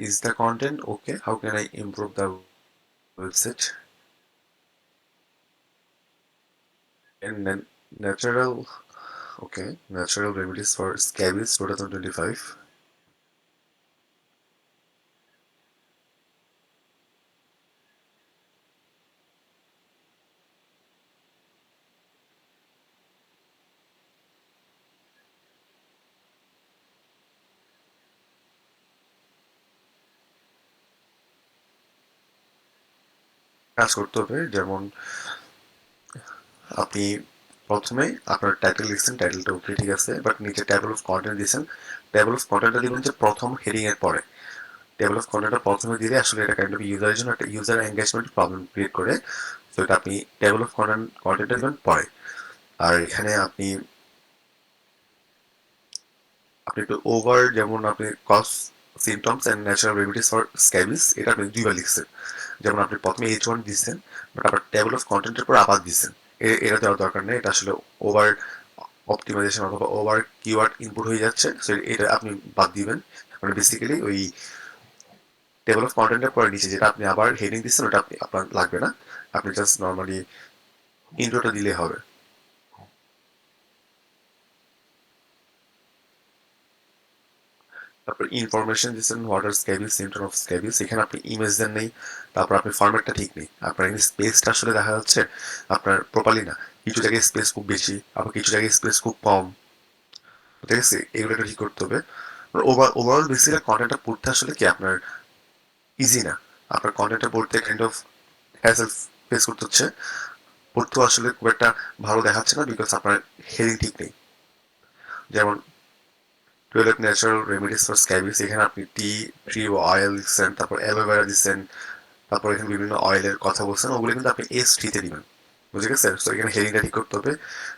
Is the content okay? How can I improve the website? And then natural, okay, natural remedies for scabies 2025. কাজ করতে হবে। যেমন আপনি প্রথমে আপনার টাইটেল লিখছেন, টাইটেলটা ওকে ঠিক আছে, বাট নিচে টেবল অফ কন্টেন্ট দিয়েছেন। টেবল অফ কন্টেন্টটা দিবেন যে প্রথম হেডিং এর পরে। টেবল অফ কন্টেন্টটা প্রথমে দিলে আসলে এটা কাইন্ড অফ ইউজারের জন্য একটা ইউজার এঙ্গেজমেন্ট প্রবলেম ক্রিয়েট করে। তো এটা আপনি টেবল অফ কন্টেন্টটা দিবেন পরে। আর এখানে আপনি আপনি একটু ওভার, যেমন আপনি cause symptoms and natural remedies for scabies, এটা আপনি দুইবার লিখছেন। যেমন আপনি প্রথমে H1 দিচ্ছেন, বাট আবার টেবল অফ কন্টেন্টের পর আবার দিচ্ছেন। এটা দেওয়ার দরকার নেই, এটা আসলে ওভার অপটিমাইজেশন অথবা ওভার কিওয়ার্ড ইনপুট হয়ে যাচ্ছে। সো এটা আপনি বাদ দিবেন। মানে বেসিক্যালি ওই টেবল অফ কন্টেন্টের পরে নিচে যেটা আপনি আবার হেডিং দিচ্ছেন ওটা আপনি আপনার লাগবে না। আপনি জাস্ট নর্মালি ইন্ট্রোটা দিলে হবে। তারপর ইনফরমেশন দিচ্ছেন, what are scabies, symptom of scabies. এখানে আপনি ইমেজ দেন নেই, তারপর আপনি ফরম্যাটটা ঠিক নেই, আপনার এখানে স্পেসটা আসলে দেখা যাচ্ছে আপনার প্রপারলি না। কিছু জায়গায় স্পেস খুব বেশি, আবার কিছু জায়গায় স্পেস খুব কম, ঠিক আছে? এগুলো একটু ঠিক করতে হবে। ওভারঅল বেসিক্যালি কন্টেন্টটা পড়তে আসলে কি আপনার ইজি না। আপনার কন্টেন্টটা পড়তে কাইন্ড অফ হ্যাসেল ফেস করতে হচ্ছে। পড়তেও আসলে খুব একটা ভালো দেখাচ্ছে না, বিকজ আপনার হেডিং ঠিক নেই। যেমন 12 ন্যাচারাল রেমেডিস ফর স্ক্যাবিস, এখানে আপনি ট্রি অয়েল দিচ্ছেন, তারপর অ্যালোভেরা দিচ্ছেন, তারপর এখানে বিভিন্ন অয়েলের কথা বলছেন, ওগুলো কিন্তু আপনি S3-তে দিবেন। বুঝে গেছে? তো এখানে হেডিংটা ঠিক করতে হবে।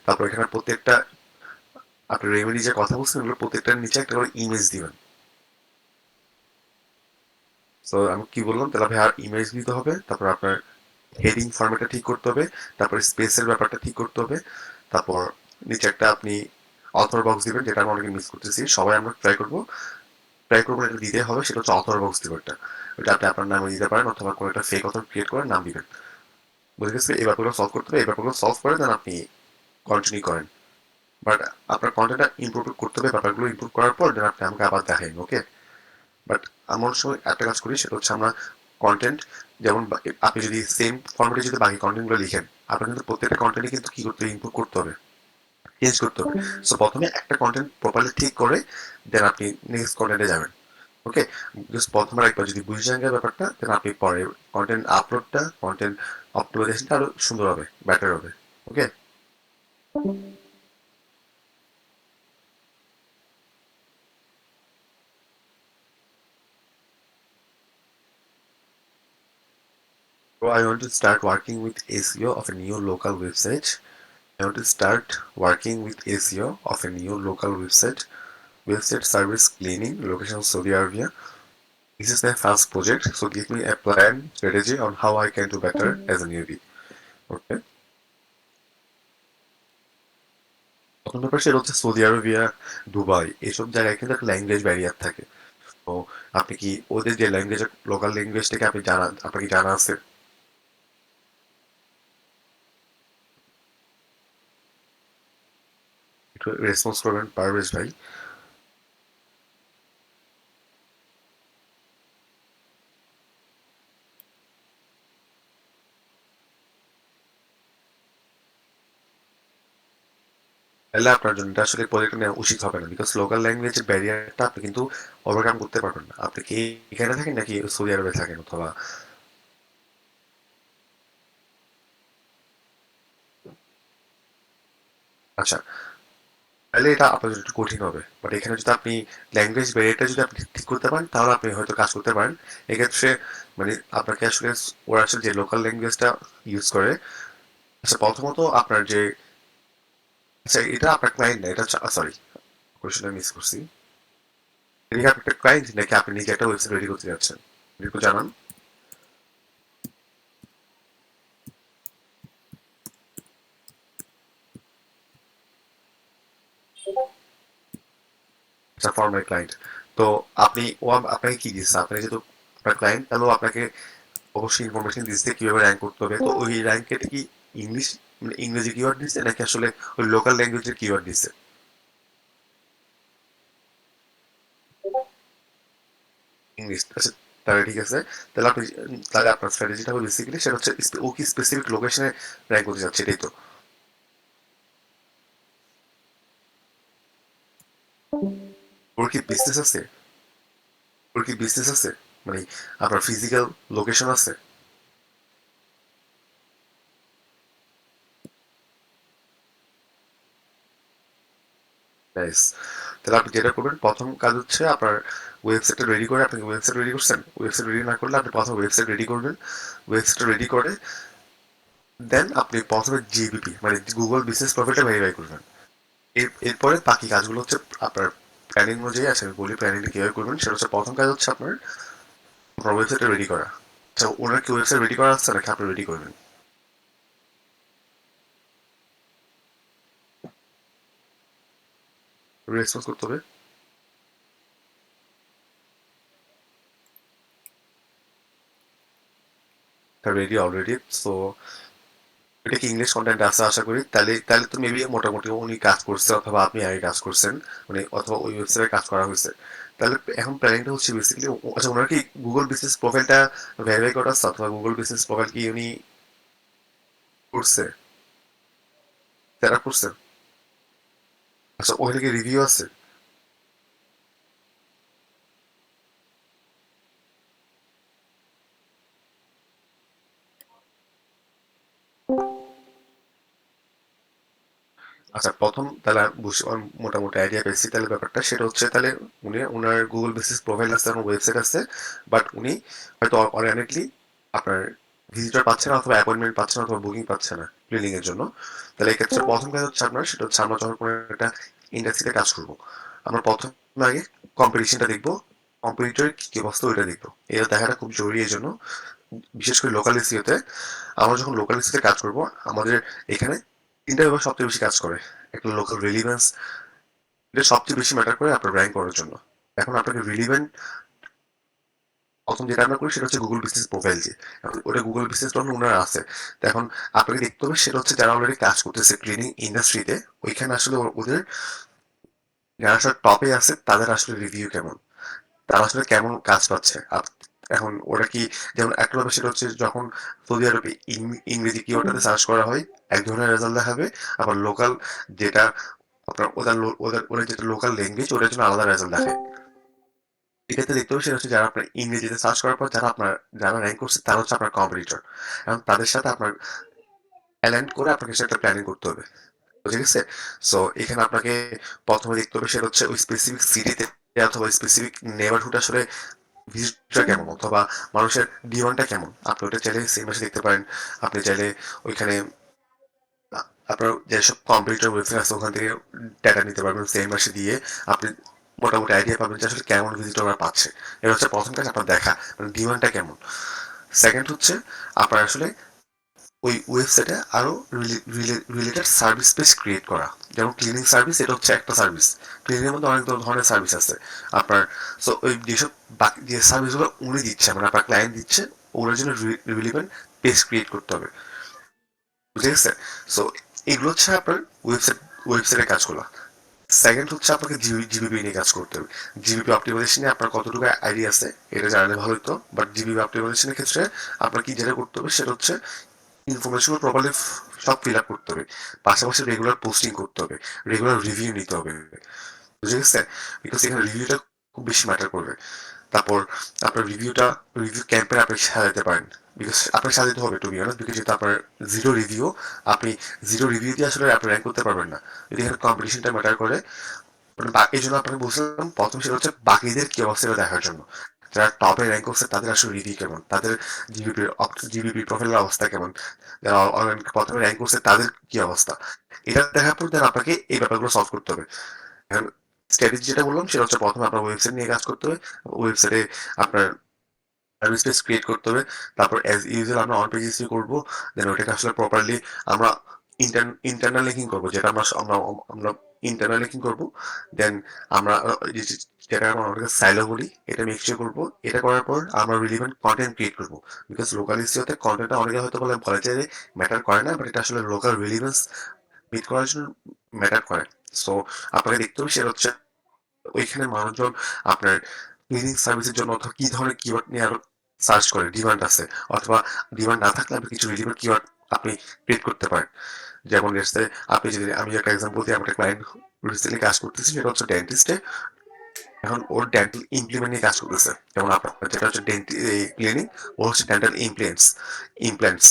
তারপর এখানে প্রত্যেকটা আপনি রেমেডি যে কথা বলছেন ওগুলো প্রত্যেকটার নিচে একটা করে ইমেজ দিবেন। তো আমি কি বললাম, তাহলে ভাই আর ইমেজ দিতে হবে, তারপর আপনার হেডিং ফরম্যাটটা ঠিক করতে হবে, তারপর স্পেসের ব্যাপারটা ঠিক করতে হবে, তারপর নিচে একটা আপনি অথর বক্স দিবেন, যেটা আমরা অনেকে মিস করতেছি। সবাই আমরা ট্রাই করবো এটা দিতে হবে, সেটা হচ্ছে অথর বক্স দিব একটা। ওটা আপনি আপনার নামে দিতে পারেন অথবা কোনো একটা ফেক অথর ক্রিয়েট করে নাম দিবেন। বুঝে গেছে? এই ব্যাপারগুলো সলভ করতে হবে, এই ব্যাপারগুলো সলভ করে দেন আপনি কন্টিনিউ করেন। বাট আপনার কন্টেন্টটা ইমপ্রুভ করতে হবে, ব্যাপারগুলো ইমপ্রুভ করার পর দেন আপনি আমাকে আবার দেখাইন, ওকে? বাট আমার সময় একটা কাজ করি, সেটা হচ্ছে আমরা কন্টেন্ট, যেমন আপনি যদি সেম ফর্মেটে যদি বাকি কন্টেন্টগুলো লিখেন, আপনার কিন্তু প্রত্যেকটা কন্টেন্টে কিন্তু কি করতে হবে, ইমপ্রুভ করতে হবে, চেঞ্জ করতে হবে। সো প্রথমে একটা কন্টেন্ট প্রপারলি ঠিক করে দেন আপনি নেক্সট কন্টেন্টে যাবেন, ওকে? জাস্ট প্রথমবার একবার যদি বুঝে যান ব্যাপারটা, দেন আপনি পরে কন্টেন্ট আপলোডটা, কন্টেন্ট অপটিমাইজেশনটা আরো সুন্দর হবে, বেটার হবে, ওকে? So I want to start working with SEO of a new local website. I want to start working with SEO of a new local website. Website service cleaning, location Saudi Arabia. This is my first project, so give me a plan, strategy on how I can do better as a newbie. Okay. প্রথম ব্যাপার সেটা হচ্ছে সৌদি আরবিয়া, দুবাই, এসব জায়গায় কিন্তু একটা ল্যাঙ্গুয়েজ ব্যারিয়ার থাকে। তো আপনি কি ওদের যে ল্যাঙ্গুয়েজ, লোকাল ল্যাঙ্গুয়েজটাকে আপনি জানা, আপনার কি জানা আছে? একটু রেসপন্স করবেন পারভেজ ভাই। তাহলে আপনার জন্য এটা আসলে প্রজেক্ট নেওয়া উচিত হবে না, বিকজ লোকাল ল্যাঙ্গুয়েজের ব্যারিয়ারটা আপনি কিন্তু ওভারকাম করতে পারবেন না। আপনি কি এখানে থাকেন নাকি সৌদি আরবে থাকেন, অথবা আচ্ছা, তাহলে এটা আপনার জন্য একটু কঠিন হবে। বাট এখানে যদি আপনি ল্যাঙ্গুয়েজ ব্যারিয়ারটা যদি আপনি ঠিক করতে পারেন, তাহলে আপনি হয়তো কাজ করতে পারেন। এক্ষেত্রে মানে আপনাকে আসলে ওরা আসলে যে লোকাল ল্যাঙ্গুয়েজটা ইউজ করে, আচ্ছা প্রথমত আপনার যে, আচ্ছা এটা আপনার ক্লায়েন্ট না, এটা সরি কোয়েশ্চেনটা মিস করছি। এটা কি আপনার একটা ক্লায়েন্ট নাকি আপনি নিজে একটা ওয়েবসাইট রেডি করতে যাচ্ছেন? একটু জানান। আচ্ছা ফর মাই ক্লায়েন্ট। তো আপনি আপনাকে কি দিচ্ছে, আপনাকে যেহেতু আপনার ক্লায়েন্ট, তাহলে আপনাকে অবশ্যই ইনফরমেশন দিচ্ছে কিভাবে র্যাঙ্ক করতে হবে। তো ওই র্যাঙ্কের কি ইংলিশ, মানে ইংরেজি কিওয়ার্ড দিচ্ছে নাকি আসলে ওই লোকাল ল্যাঙ্গুয়েজের কিওয়ার্ড দিচ্ছে? ইংলিশ, আচ্ছা তাহলে ঠিক আছে। তাহলে আপনি, তাহলে আপনার স্ট্র্যাটেজিটা হবে বেসিক্যালি সেটা হচ্ছে ও কি স্পেসিফিক লোকেশনে র্যাঙ্ক করতে যাচ্ছে, এটাই তো? ওর কি বিজনেস আছে? ওর কি বিজনেস আছে, মানে আপনার ফিজিক্যাল লোকেশন আছে? নাইস। তাহলে আপনি যেটা করবেন প্রথম কাজ হচ্ছে আপনার ওয়েবসাইটটা রেডি করে, আপনি ওয়েবসাইট রেডি করছেন, ওয়েবসাইট রেডি না করলে আপনি প্রথমে ওয়েবসাইট রেডি করবেন, ওয়েবসাইট রেডি করে দেন আপনি প্রথমে জিবিপি মানে গুগল বিজনেস প্রোফাইলটা ভেরিফাই করবেন। এরপরে বাকি কাজগুলো হচ্ছে আপনার প্ল্যানিং অনুযায়ী আছে, আমি বলি প্ল্যানিংটা কীভাবে করবেন। সেটা হচ্ছে প্রথম কাজ হচ্ছে আপনার আপনার ওয়েবসাইটটা রেডি করা। আচ্ছা, ওনার কি ওয়েবসাইট রেডি করা আছে নাকি আপনি রেডি করবেন? রেসপন্স করতে হবে। Ready already. সো এটা কি ইংলিশ কন্টেন্ট আছে আশা করি। তাহলে তাহলে তো মেবি মোটামুটি উনি কাজ করছে অথবা আপনি আগে কাজ করছেন, মানে অথবা ওই ওয়েবসাইটে কাজ করা হয়েছে। তাহলে এখন প্ল্যানিংটা হচ্ছে বেসিক্যালি, আচ্ছা ওনার কি গুগল বিজনেস প্রোফাইলটা ভেরিফাই করা আছে অথবা গুগল বিজনেস প্রোফাইল কি উনি করছে, সেট আপ করছে? আচ্ছা ওখানে কি রিভিউ আছে? আচ্ছা প্রথম তাহলে মোটামুটি আইডিয়া পেয়েছি তাহলে ব্যাপারটা। সেটা হচ্ছে তাহলে উনি ওনার গুগল বিজনেস প্রোফাইল আছে এবং ওয়েবসাইট আছে, বাট উনি হয়তো অর্গানিকলি আপনার ভিজিটর পাচ্ছে না অথবা অ্যাপয়েন্টমেন্ট পাচ্ছে না অথবা বুকিং পাচ্ছে না ক্লিনিং এর জন্য। তাহলে এক্ষেত্রে প্রথম কাজ হচ্ছে আপনার, সেটা হচ্ছে আমরা যখন কোনো একটা ইন্ডাস্ট্রিতে কাজ করবো, আমরা প্রথম আগে কম্পিটিশনটা দেখবো, কম্পিটিটরের কি অবস্থা ওইটা দেখবো। এটা দেখাটা খুব জরুরি। এই জন্য বিশেষ করে লোকাল এসইওতে আমরা যখন লোকাল এসইওতে কাজ করব, আমাদের এখানে তিনটা বিভাগ সবচেয়ে বেশি কাজ করে। একটা লোকাল রিলিভেন্স, এটা সবচেয়ে বেশি ম্যাটার করে আপনার র্যাঙ্ক করার জন্য। এখন আপনাকে রিলিভেন্ট প্রথম যেটা আমরা করি সেটা হচ্ছে গুগল বিজনেস প্রোফাইল, যে এখন ওটা গুগল বিজনেস প্রোফাইল ওনার আছে। তো এখন আপনাকে দেখতে হবে সেটা হচ্ছে যারা অলরেডি কাজ করতেছে ক্লিনিং ইন্ডাস্ট্রিতে, ওইখানে আসলে ওদের যারা আসলে টপে আছে তাদের আসলে রিভিউ কেমন, তারা আসলে কেমন কাজ পাচ্ছে। এখন ওরা কি, যেমন একটা ব্যাপার সেটা হচ্ছে যখন সৌদি আরবে ইংরেজি কিওয়ার্ডটাতে সার্চ করা হয় এক ধরনের রেজাল্ট দেখাবে, আবার লোকাল যেটা আপনার ওদের ওদের ওদের যেটা লোকাল ল্যাঙ্গুয়েজ ওটার জন্য আলাদা রেজাল্ট দেখায়। এটাতে দেখতে হবে সেটা হচ্ছে যারা আপনার ইংরেজিতে সার্চ করার পর যারা র্যাঙ্ক করছে তারা হচ্ছে আপনার কম্পিটিটর, এবং তাদের সাথে আপনার অ্যালাইন করে আপনাকে সেটা প্ল্যানিং করতে হবে। বুঝে গেছে? সো এখানে আপনাকে প্রথমে দেখতে হবে সেটা হচ্ছে ওই স্পেসিফিক সিটিতে অথবা স্পেসিফিক নেবারহুড আসলে ভিজিটটা কেমন অথবা মানুষের ডিমান্ডটা কেমন। আপনি ওটা চাইলে সেম মাসে দেখতে পারেন। আপনি চাইলে ওইখানে আপনার যেসব কম্পিউটার ওয়েবসাইট আছে ওখান থেকে ডেটা নিতে পারবেন সেম মাসে দিয়ে আপনি মোটামুটি আইডিয়া পাবেন যে আসলে কেমন ভিজিটর আমরা পাচ্ছে। এটা হচ্ছে প্রথম কাজ, আপনার দেখা মানে ডিমান্ডটা কেমন। সেকেন্ড হচ্ছে আপনার আসলে ওই ওয়েবসাইটে আরো রিলেটেড সার্ভিস পেজ ক্রিয়েট করা। যেমন ক্লিনিং সার্ভিস, এটা হচ্ছে একটা সার্ভিস। ক্লিনিং এর মধ্যে অনেক ধরনের সার্ভিস আছে আপনার। সো ওই যেসব বাকি যে সার্ভিসগুলো উনি দিচ্ছে মানে আপনার ক্লায়েন্ট দিচ্ছে, ওগুলোর জন্য রিলেভেন্ট পেজ ক্রিয়েট করতে হবে। বুঝে গেছে? সো এগুলো হচ্ছে আপনার ওয়েবসাইটের কাজগুলো। সেকেন্ড হচ্ছে আপনাকে জিবিপি নিয়ে কাজ করতে হবে। জিবিপি অপটিমাইজেশনে আপনার কতটুকু আইডিয়া আছে এটা জানলে ভালো হতো, বাট জিবিপি অপটিমাইজেশনের ক্ষেত্রে আপনার কি যেটা করতে হবে সেটা হচ্ছে ইনফরমেশন প্রপারলি সব ফিল আপ করতে হবে, পাশাপাশি রেগুলার পোস্টিং করতে হবে, রেগুলার রিভিউ নিতে হবে। বুঝে গেছে? বিকজ এখানে রিভিউটা খুব বেশি ম্যাটার করবে। তারপর আপনার রিভিউ ক্যাম্পেন আপনি সাজাতে পারেন, বিকজ আপনার সাজাতে হবে টু বি অনেস্ট, বিকজ যেহেতু আপনার জিরো রিভিউ, আপনি জিরো রিভিউ দিয়ে আসলে আপনি র্যাঙ্ক করতে পারবেন না। যদি এখানে কম্পিটিশনটা ম্যাটার করে, মানে এই জন্য আপনাকে বলছিলাম প্রথম সেটা হচ্ছে বাকিদের কি অবস্থা দেখার জন্য। যারা টপে র্যাঙ্ক করছে তাদের আসলে রিভিউ কেমন, তাদের জিবিপি প্রোফাইলের অবস্থা কেমন, যারা প্রথমে র্যাঙ্ক করছে তাদের কি অবস্থা, এটা দেখার পর দেন আপনাকে এই ব্যাপারগুলো সলভ করতে হবে। এখন স্ট্র্যাটেজি যেটা বললাম সেটা হচ্ছে প্রথমে আপনার ওয়েবসাইট নিয়ে কাজ করতে হবে। ওয়েবসাইটে আপনার সার্ভিস পেজ ক্রিয়েট করতে হবে। তারপর অ্যাজ ইউজুয়াল আমরা অন পেজ ইউজ করবো, দেন ওটাকে আসলে প্রপারলি আমরা ইন্টারনাল লিঙ্কিং করবো, যেটা আমরা আমরা আমরা ইন্টারনাল লিঙ্কিং করবো। দেন আমরা যেটা আমরা অনেকে সাইলো বলি, এটা মিক্সচার করবো। এটা করার পর আমরা রিলিভেন্ট কন্টেন্ট ক্রিয়েট করবো, বিকজ লোকাল ইস্যুতে কন্টেন্টটা অনেকে হয়তো বলে যে ম্যাটার করে না, বাট এটা আসলে লোকাল রিলিভেন্স মিট করার জন্য ম্যাটার করে। সো আপনাকে দেখতে হবে সেটা হচ্ছে ওইখানে মানুষজন আপনার ক্লিনিং সার্ভিসের জন্য অথবা কি ধরনের কিওয়ার্ড নিয়ে আরো সার্চ করে, ডিমান্ড আছে অথবা ডিমান্ড না থাকলে আপনি কিছু রিলেভেন্ট কিওয়ার্ড আপনি ক্রিয়েট করতে পারেন। যেমন আপনি যদি আমি একটা এক্সাম্পল দিই, আমার ক্লায়েন্ট রিসেন্টলি কাজ করতেছি, সেটা হচ্ছে ডেন্টিস্টে। এখন ওর ডেন্টাল ইমপ্লিমেন্ট নিয়ে কাজ করতেছে। যেমন আপনার যেটা হচ্ছে ক্লিনিং, ও হচ্ছে ডেন্টাল ইমপ্ল্যান্টস।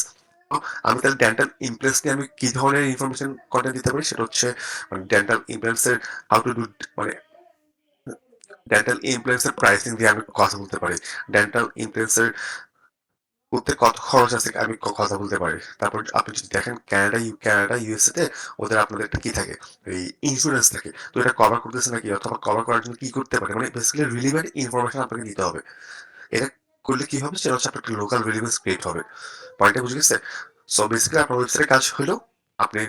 আমি তাহলে ডেন্টাল ইমপ্রেস নিয়ে আমি কি ধরনের ইনফরমেশন কন্টেন্ট দিতে পারি সেটা হচ্ছে মানে ডেন্টাল ইমপ্রেসের হাউ টু ডু মানে ডেন্টাল ইমপ্রেসের প্রাইসিং দিয়ে আমি কথা বলতে পারি, ডেন্টাল ইমপ্রেসের করতে কত খরচ আছে আমি কথা বলতে পারি। তারপর আপনি যদি দেখেন কানাডা ইউএসএ তে ওদের আপনাদের একটা কি থাকে, এই ইন্স্যুরেন্স থাকে, তো এটা কভার করতেছে নাকি অথবা কভার করার জন্য কি করতে পারে, মানে বেসিক্যালি রিলিভেন্ট ইনফরমেশন আপনাকে দিতে হবে। এটা করলে কি হবে সেটা হচ্ছে আপনার একটা লোকাল রিলিভেন্স ক্রিয়েট হবে। পয়েন্টটা বুঝে গেছে? সো বেসিক্যালি আপনার ওয়েবসাইটের কাজ হলো আপনি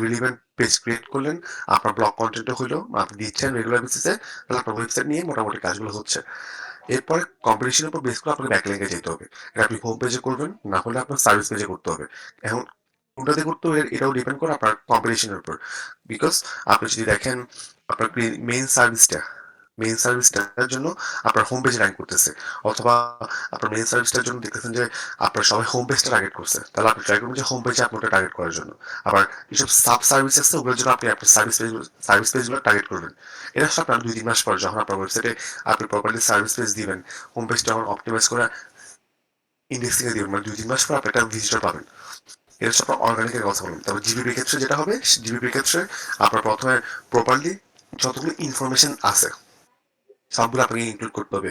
রিলিভেন্ট পেজ ক্রিয়েট করলেন, আপনার ব্লগ কন্টেন্টও হলো, আপনি দিচ্ছেন রেগুলার বেসিসে, তাহলে আপনার ওয়েবসাইট নিয়ে মোটামুটি কাজগুলো হচ্ছে। এরপরে কম্পিটিশনের উপর বেস করে আপনাকে ব্যাকলিঙ্কে যেতে হবে। এটা আপনি হোম পেজে করবেন, না হলে আপনার সার্ভিস পেজে করতে হবে। এখন কোনটাতে করতে হবে এটাও ডিপেন্ড করে আপনার কম্পিটিশনের উপর। বিকজ আপনি যদি দেখেন আপনার মেইন সার্ভিসটার জন্য আপনার হোম পেজে র্যাঙ্ক করতেছে, অথবা আপনার মেইন সার্ভিসটার জন্য দেখতেছেন যে আপনার সবাই হোম পেজটা টার্গেট করছে, তাহলে আপনি ট্রাই করবেন যে হোম পেজে আপনারটা টার্গেট করার জন্য। আবার যেসব সাব সার্ভিস আছে ওগুলোর জন্য আপনি আপনার সার্ভিস পেজগুলো টার্গেট করবেন। এটা আসলে আপনার 2-3 মাস পর যখন আপনার ওয়েবসাইটে আপনি প্রপারলি সার্ভিস পেজ দিবেন, হোম পেজটা যখন অপটিমাইজ করে ইন্ডেক্সিং এ দিবেন, মানে 2-3 মাস পর আপনি একটা ভিজিটর পাবেন। এটা হচ্ছে আপনার অর্গানিকের কথা বলুন। তারপর জিবিপির ক্ষেত্রে যেটা হবে, জিবিপির ক্ষেত্রে আপনার প্রথমে প্রপারলি যতগুলো ইনফরমেশন আছে সবগুলো আপনাকে ইনক্লুড করতে হবে।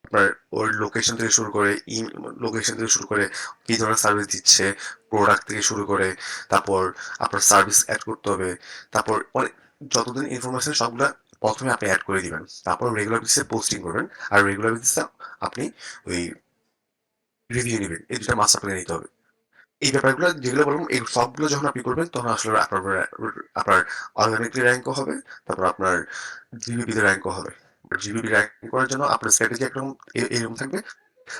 আপনার ওর লোকেশন থেকে শুরু করে কি ধরনের সার্ভিস দিচ্ছে, প্রোডাক্ট থেকে শুরু করে, তারপর আপনার সার্ভিস অ্যাড করতে হবে, তারপর অনেক যতদিন ইনফরমেশন সবগুলা প্রথমে আপনি অ্যাড করে দিবেন, তারপর রেগুলার বেসিসে পোস্টিং করবেন, আর রেগুলার বেসিসে আপনি ওই রিভিউ নেবেন। এই দুটা মাস্ট আপনাকে নিতে হবে। এই ব্যাপারগুলো যেগুলো বললাম এই সবগুলো যখন আপনি করবেন তখন আসলে আপনার অর্গানিকলি র্যাঙ্কও হবে, তারপর আপনার জিবিপিতে র্যাঙ্কও হবে। জিবিপি র্যাঙ্ক করার জন্য আপনার স্ট্র্যাটেজি একরকম এরকম থাকবে,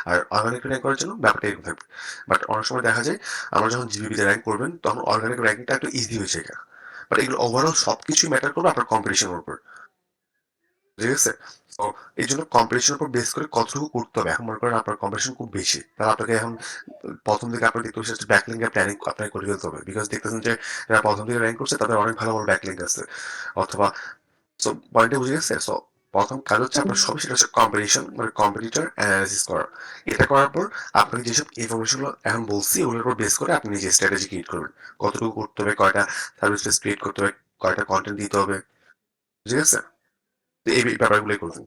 আর অর্গানিক র্যাঙ্ক করার জন্য ব্যাপারটা এরকম থাকবে। বাট অনেক সময় দেখা যায় আমরা যখন জিবিপিতে র্যাঙ্ক করবেন তখন অর্গানিক র্যাঙ্কিংটা একটু ইজি হয়েছে এটা। বাট এগুলো ওভারঅল সবকিছুই ম্যাটার করবে আপনার কম্পিটিশনের উপর, ঠিক আছে? তো এই জন্য কম্পিটিশনের উপর বেস করে কতটুকু করতে হবে। এখন মনে করেন আপনার কম্পিটিশন খুব বেশি, তাহলে আপনাকে এখন প্রথম দিকে আপনার দেখতে হচ্ছে ব্যাকলিঙ্ক প্ল্যানিং আপনাকে করে ফেলতে হবে। বিকজ দেখতেছেন যে যারা প্রথম দিকে র্যাঙ্ক করছে তাদের অনেক ভালো ভালো ব্যাকলিঙ্ক আছে, অথবা সো পয়েন্টটা বুঝে গেছে? সো প্রথম কাজ হচ্ছে আপনার সবই সেটা হচ্ছে কম্পিটিশন মানে কম্পিটিটর অ্যানালাইসিস করা। এটা করার পর আপনাকে যেসব ইনফরমেশনগুলো এখন বলছি ওগুলোর উপর বেস করে আপনি নিজে স্ট্র্যাটেজি ক্রিয়েট করবেন, কতটুকু করতে হবে, কয়টা সার্ভিস পেজ ক্রিয়েট করতে হবে, কয়টা কন্টেন্ট দিতে হবে, ঠিক আছে? তো এই ব্যাপারগুলোই করবেন।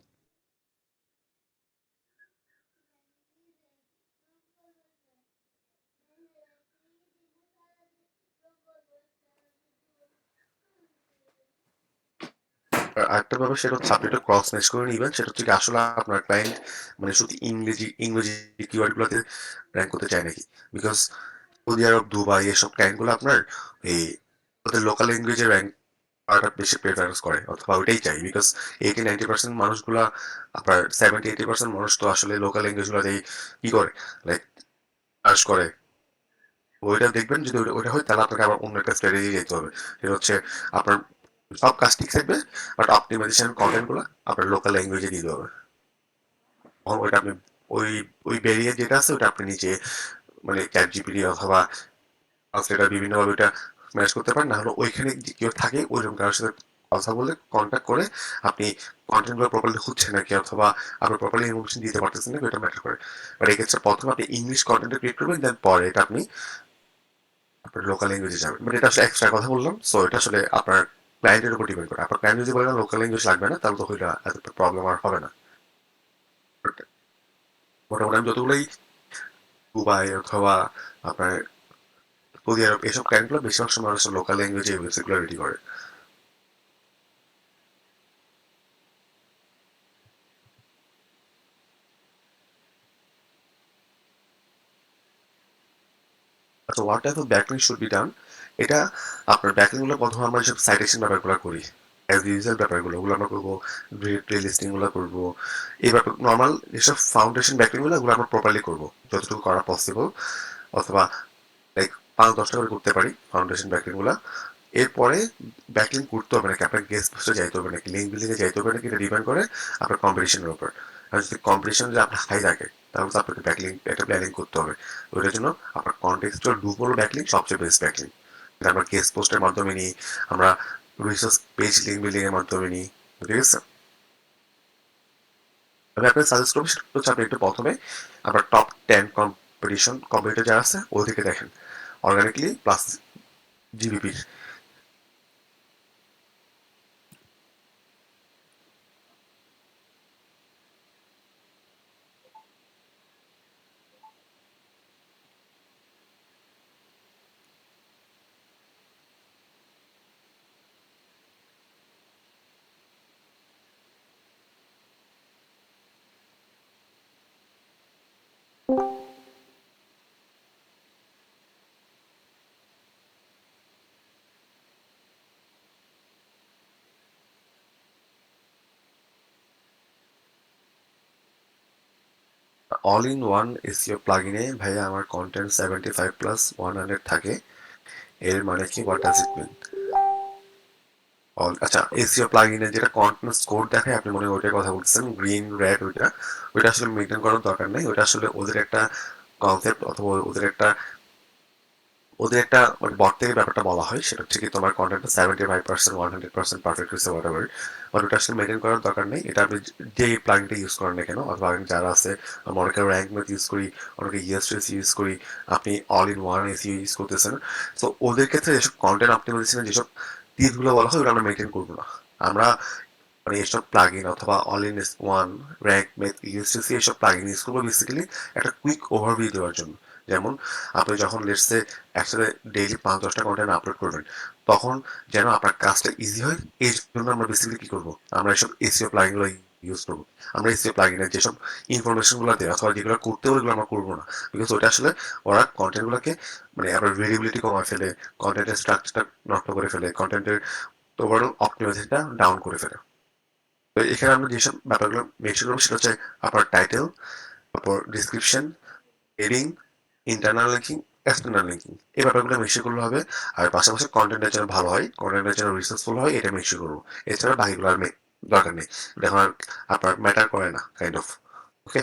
আর আরেকটা ব্যাপার সেটা হচ্ছে আপনি একটা ক্রস ম্যাচ করে নিবেন, সেটা হচ্ছে কি আসলে আপনার ক্লায়েন্ট মানে শুধু ইংরেজি কিওয়ার্ড গুলোতে র্যাঙ্ক করতে চায় নাকি। বিকজ সৌদি আরব, দুবাই এসব ক্লায়েন্ট গুলো আপনার এই ওদের লোকাল ল্যাঙ্গুয়েজে র্যাঙ্ক করাটা বেশি প্রেফারেন্স করে, অথবা ওইটাই চাই। বিকজ 80-90% মানুষগুলা আপনার 70-80% মানুষ তো আসলে লোকাল ল্যাঙ্গুয়েজ গুলোতেই কি করে, লাইক সার্চ করে। ওইটা দেখবেন যদি ওইটা হয় তাহলে আপনাকে আবার অন্য একটা স্ট্র্যাটেজি যেতে হবে। সেটা হচ্ছে আপনার সব কাজ ঠিক থাকবে, বাট অপটিমাইজেশন কন্টেন্ট গুলো আপনার লোকাল ল্যাঙ্গুয়েজে দিতে হবে। ওইটা আপনি ওই ওই ব্যারিয়ার যেটা আছে ওটা আপনি নিচে মানে চ্যাট জিপিটি অথবা ট্রান্সলেটার বিভিন্নভাবে ওটা ম্যানেজ করতে পারেন, না হলে ওইখানে যে কেউ থাকে ওইরকম কারোর সাথে কথা বলে কন্ট্যাক্ট করে আপনি কন্টেন্ট গুলো প্রপারলি হচ্ছে নাকি অথবা আপনি প্রপারলি ইনফরমেশন দিতে পারতেছেন নাকি ওটা ম্যাটার করে। বাট এক্ষেত্রে প্রথমে আপনি ইংলিশ কন্টেন্ট ক্রিয়েট করবেন, দেন পরে এটা আপনি আপনার লোকাল ল্যাঙ্গুয়েজে যাবেন। বাট এটা আসলে এক্সট্রা কথা বললাম, সো এটা আসলে আপনার ক্লায়েন্টের উপর ডিপেন্ড করে। আপনার ক্লায়েন্ট যদি বলেন লোকাল ল্যাঙ্গুয়েজ লাগবে না তাহলে তো ওইটা এত প্রবলেম আর হবে না। But মোটামুটি আমি যতগুলোই দুবাই অথবা আপনার সৌদি আরব এসব ক্লায়েন্টগুলো বেশিরভাগ সময় মানুষ লোকাল ল্যাঙ্গুয়েজে ওয়েবসাইটগুলো রেডি করে। আচ্ছা, what type of backlink should be done, এটা আপনার ব্যাকলিংগুলো প্রথমে আমরা যেসব সাইটেশন ব্যাপারগুলো করি অ্যাজ ইউজুয়াল ব্যাপারগুলো ওগুলো আমরা করবো, প্লে লিস্টিংগুলো করবো, এই ব্যাপার নর্মাল যেসব ফাউন্ডেশন ব্যাকলিংগুলো ওগুলো আমরা প্রপারলি করবো যতটুকু করা পসিবল, অথবা লাইক 5-10টা করে করতে পারি ফাউন্ডেশন ব্যাকলিংগুলো। এরপরে ব্যাকলিং করতে হবে নাকি আপনার গেস্ট পোস্টে যাইতে হবে নাকি লিঙ্ক বিল্ডিংয়ে যাইতে হবে নাকি, এটা ডিপেন্ড করে আপনার কম্পিটিশনের উপর। আর যদি কম্পিটিশন যদি আপনার হাই থাকে তাহলে তো আপনাকে ব্যাকলিং একটা প্ল্যানিং করতে হবে। ওইটার জন্য আপনার কন্টেক্সচুয়াল লুপ হলো ব্যাকলিং সবচেয়ে বেস্ট ব্যাকলিং, এটা আমরা গেস্ট পোস্টের মাধ্যমে নিই, আমরা রিসার্চ পেজ লিঙ্ক বিল্ডিং এর মাধ্যমে নিই, ঠিক আছে? আমি আপনাকে সাজেস্ট করবো সেটা হচ্ছে আপনি একটু প্রথমে আপনার টপ 10 কম্পিটিটর যারা আছে ওদেরকে দেখেন, অর্গানিকলি প্লাস জিবিপির। অল ইন ওয়ান এসইও প্লাগইনে ভাইয়া আমার কন্টেন্ট 75+100 থাকে। এর মানে কি, হোয়াট ডাজ ইট মিন? আচ্ছা, এসইও প্লাগইনে যেটা কন্টেন্ট স্কোর দেখায়, আপনি মনে হয় ওইটার কথা বলছেন, গ্রিন রেড, ওইটা আসলে মেনটেন করার দরকার নেই। ওইটা আসলে ওদের একটা কনসেপ্ট অথবা ওদের একটা মানে বট থেকে ব্যাপারটা বলা হয়, সেটা হচ্ছে কি তোমার কন্টেন্টটা 75%, 100% পারফেক্ট হয়েছে, হোয়াট এভার, বাট ওটা আসলে মেনটেন করার দরকার নেই। এটা আপনি যে প্লাগইনটা ইউজ করেন না কেন, অথবা যারা আছে, আমরা অনেকে র্যাঙ্ক ম্যাথ ইউজ করি, অনেকে ইএসএস ইউজ করি, আপনি all in one SEO use করতেছেন। তো ওদের ক্ষেত্রে যেসব কন্টেন্ট অপটিমাইজেশনের যেসব তীরগুলো বলা হয়, ওটা আমরা মেনটেন করবো না। আমরা মানে এসব প্লাগইন অথবা all in one, rank math, USSC, এসব প্লাগইন ইউজ করবো বেসিক্যালি একটা কুইক ওভারভিউ দেওয়ার জন্য। যেমন আপনি যখন লেটসে একসাথে ডেইলি 5-10টা কন্টেন্ট আপলোড করবেন, তখন যেন আপনার কাজটা ইজি হয়, এই জন্য আমরা বেসিক্যালি কি করবো, আমরা এসব এসইও প্লাগইনগুলো ইউজ করবো। আমরা এসইও প্লাগইনের যেসব ইনফরমেশনগুলো দেয় অথবা যেগুলো করতে হবে, ওগুলো আমরা করবো না, বিকজ ওটা আসলে ওরা কন্টেন্টগুলোকে মানে আপনার ভেরিয়েবিলিটি কমায় ফেলে, কন্টেন্টের স্ট্রাকচারটা নষ্ট করে ফেলে, কন্টেন্টের ওভারঅল অপটিমাইজেশনটা ডাউন করে ফেলে। তো এখানে আমরা যেসব ব্যাপারগুলো মেনশন করবো সেটা হচ্ছে আপনার টাইটেল, তারপর description, heading, internal linking, external linking, এই ব্যাপারগুলো মেনশন করলে হবে। আর পাশাপাশি কন্টেন্টের যেন ভালো হয়, কন্টেন্টের যেন রিসার্চফুল হয়, এটা মেনশন করবো। এছাড়া বাকিগুলো আর দরকার নেই, দেখুন আর আপনার ম্যাটার করে না kind of. Okay.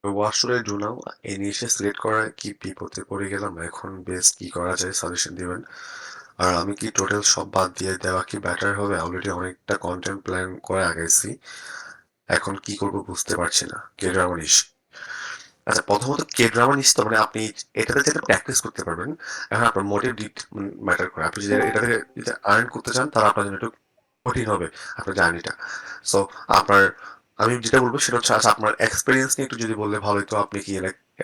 What should I do now, এই নিয়ে সিলেক্ট করা কি বিপদে পড়ে গেলাম, এখন বেশ কি করা যায় সাজেশন দিবেন। আর আমি কি টোটাল সব বাদ দিয়ে দেওয়া কি বেটার হবে? অলরেডি অনেকটা কন্টেন্ট প্ল্যান করে আগাইছি, এখন কি করব বুঝতে পারছি না। কে ড্রামা নিস, আচ্ছা প্রথমত কে ড্রামা নিস, তো মানে আপনি এটাতে যেটা প্র্যাকটিস করতে পারবেন। এখন আপনার মোটিভ ম্যাটার করে, আপনি যদি এটা থেকে যদি আর্ন করতে চান, তাহলে আপনার জন্য একটু কঠিন হবে আপনার জার্নিটা। সো আপনার, আমি যেটা বলবো সেটা হচ্ছে, আচ্ছা আপনার এক্সপিরিয়েন্স নিয়ে একটু যদি বললে ভালো হতো। আপনি কি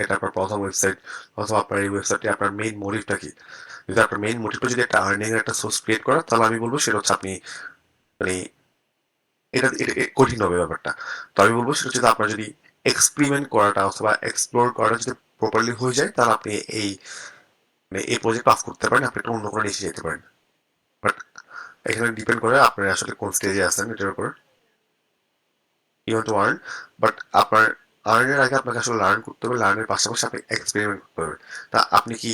এটা আপনার প্রথম ওয়েবসাইট, অথবা আপনার এই ওয়েবসাইটে আপনার মেইন মোটিভটা কি? যদি আপনার মেইন মোটিভটা যদি একটা আর্নিং এর একটা সোর্স ক্রিয়েট করা, তাহলে আমি বলবো সেটা হচ্ছে আপনি মানে এটা কঠিন হবে ব্যাপারটা। তো আমি বলবো সেটা হচ্ছে আপনার যদি এক্সপেরিমেন্ট করাটা অথবা এক্সপ্লোর করাটা যদি প্রপারলি হয়ে যায়, তাহলে আপনি এই মানে এই প্রজেক্ট পাস করতে পারেন, আপনি একটা অন্য কোনো নিচে যেতে পারেন। বাট এখানে ডিপেন্ড করে আপনি আসলে কোন স্টেজে আছেন এটার উপর। You want to earn, but আপনার আর্নের আগে আপনাকে আসলে লার্ন করতে হবে, লার্নের পাশাপাশি আপনি এক্সপেরিমেন্ট করতে হবে। তা আপনি কি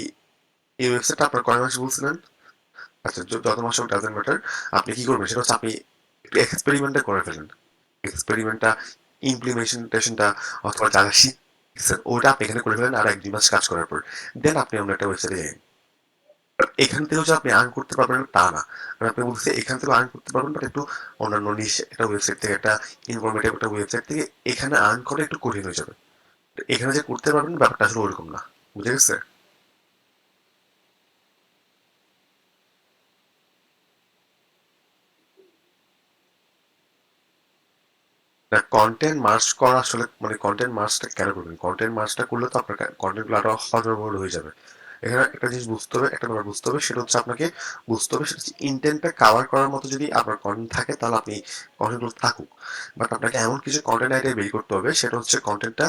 এই ওয়েবসাইটটা আপনার কয় মাস বলছিলেন? আচ্ছা, যত মাস হোক ডাজেন্ট ম্যাটার। আপনি কি করবেন সেটা হচ্ছে আপনি একটু এক্সপেরিমেন্টটা করে ফেলেন। এক্সপেরিমেন্টটা, ইমপ্লিমেন্টেশনটা অথবা যারা শিখছেন ওটা আপনি এখানে করে ফেলেন, আর 1-2 মাস কাজ করার পর দেন আপনি অন্য একটা ওয়েবসাইটে যান। এখান থেকেও যে আপনি আর্ন করতে পারবেন তা না, আমি আপনি বলছি এখান থেকে আর্ন করতে পারবেন, বাট একটু অন্যান্য নিশ একটা ওয়েবসাইট থেকে, একটা ইনফরমেটিভ একটা ওয়েবসাইট থেকে এখানে আর্ন করা একটু কঠিন হয়ে যাবে। এখানে যে করতে পারবেন ব্যাপারটা আসলে ওরকম না, বুঝে গেছে? না, কন্টেন্ট মার্চ করা আসলে মানে কন্টেন্ট মার্চটা কেন করবেন? কন্টেন্ট মার্চটা করলে তো আপনার কন্টেন্টগুলো আরো হজবরল হয়ে যাবে। এখানে একটা জিনিস বুঝতে হবে, একটা ব্যাপার বুঝতে হবে, সেটা হচ্ছে আপনাকে বুঝতে হবে সেটা হচ্ছে ইন্টেন্টটা কাভার করার মতো যদি আপনার কন্টেন্ট থাকে, তাহলে আপনি কন্টেন্টগুলো থাকুক। বাট আপনাকে এমন কিছু কন্টেন্ট আইডিয়া বের করতে হবে, সেটা হচ্ছে কন্টেন্টটা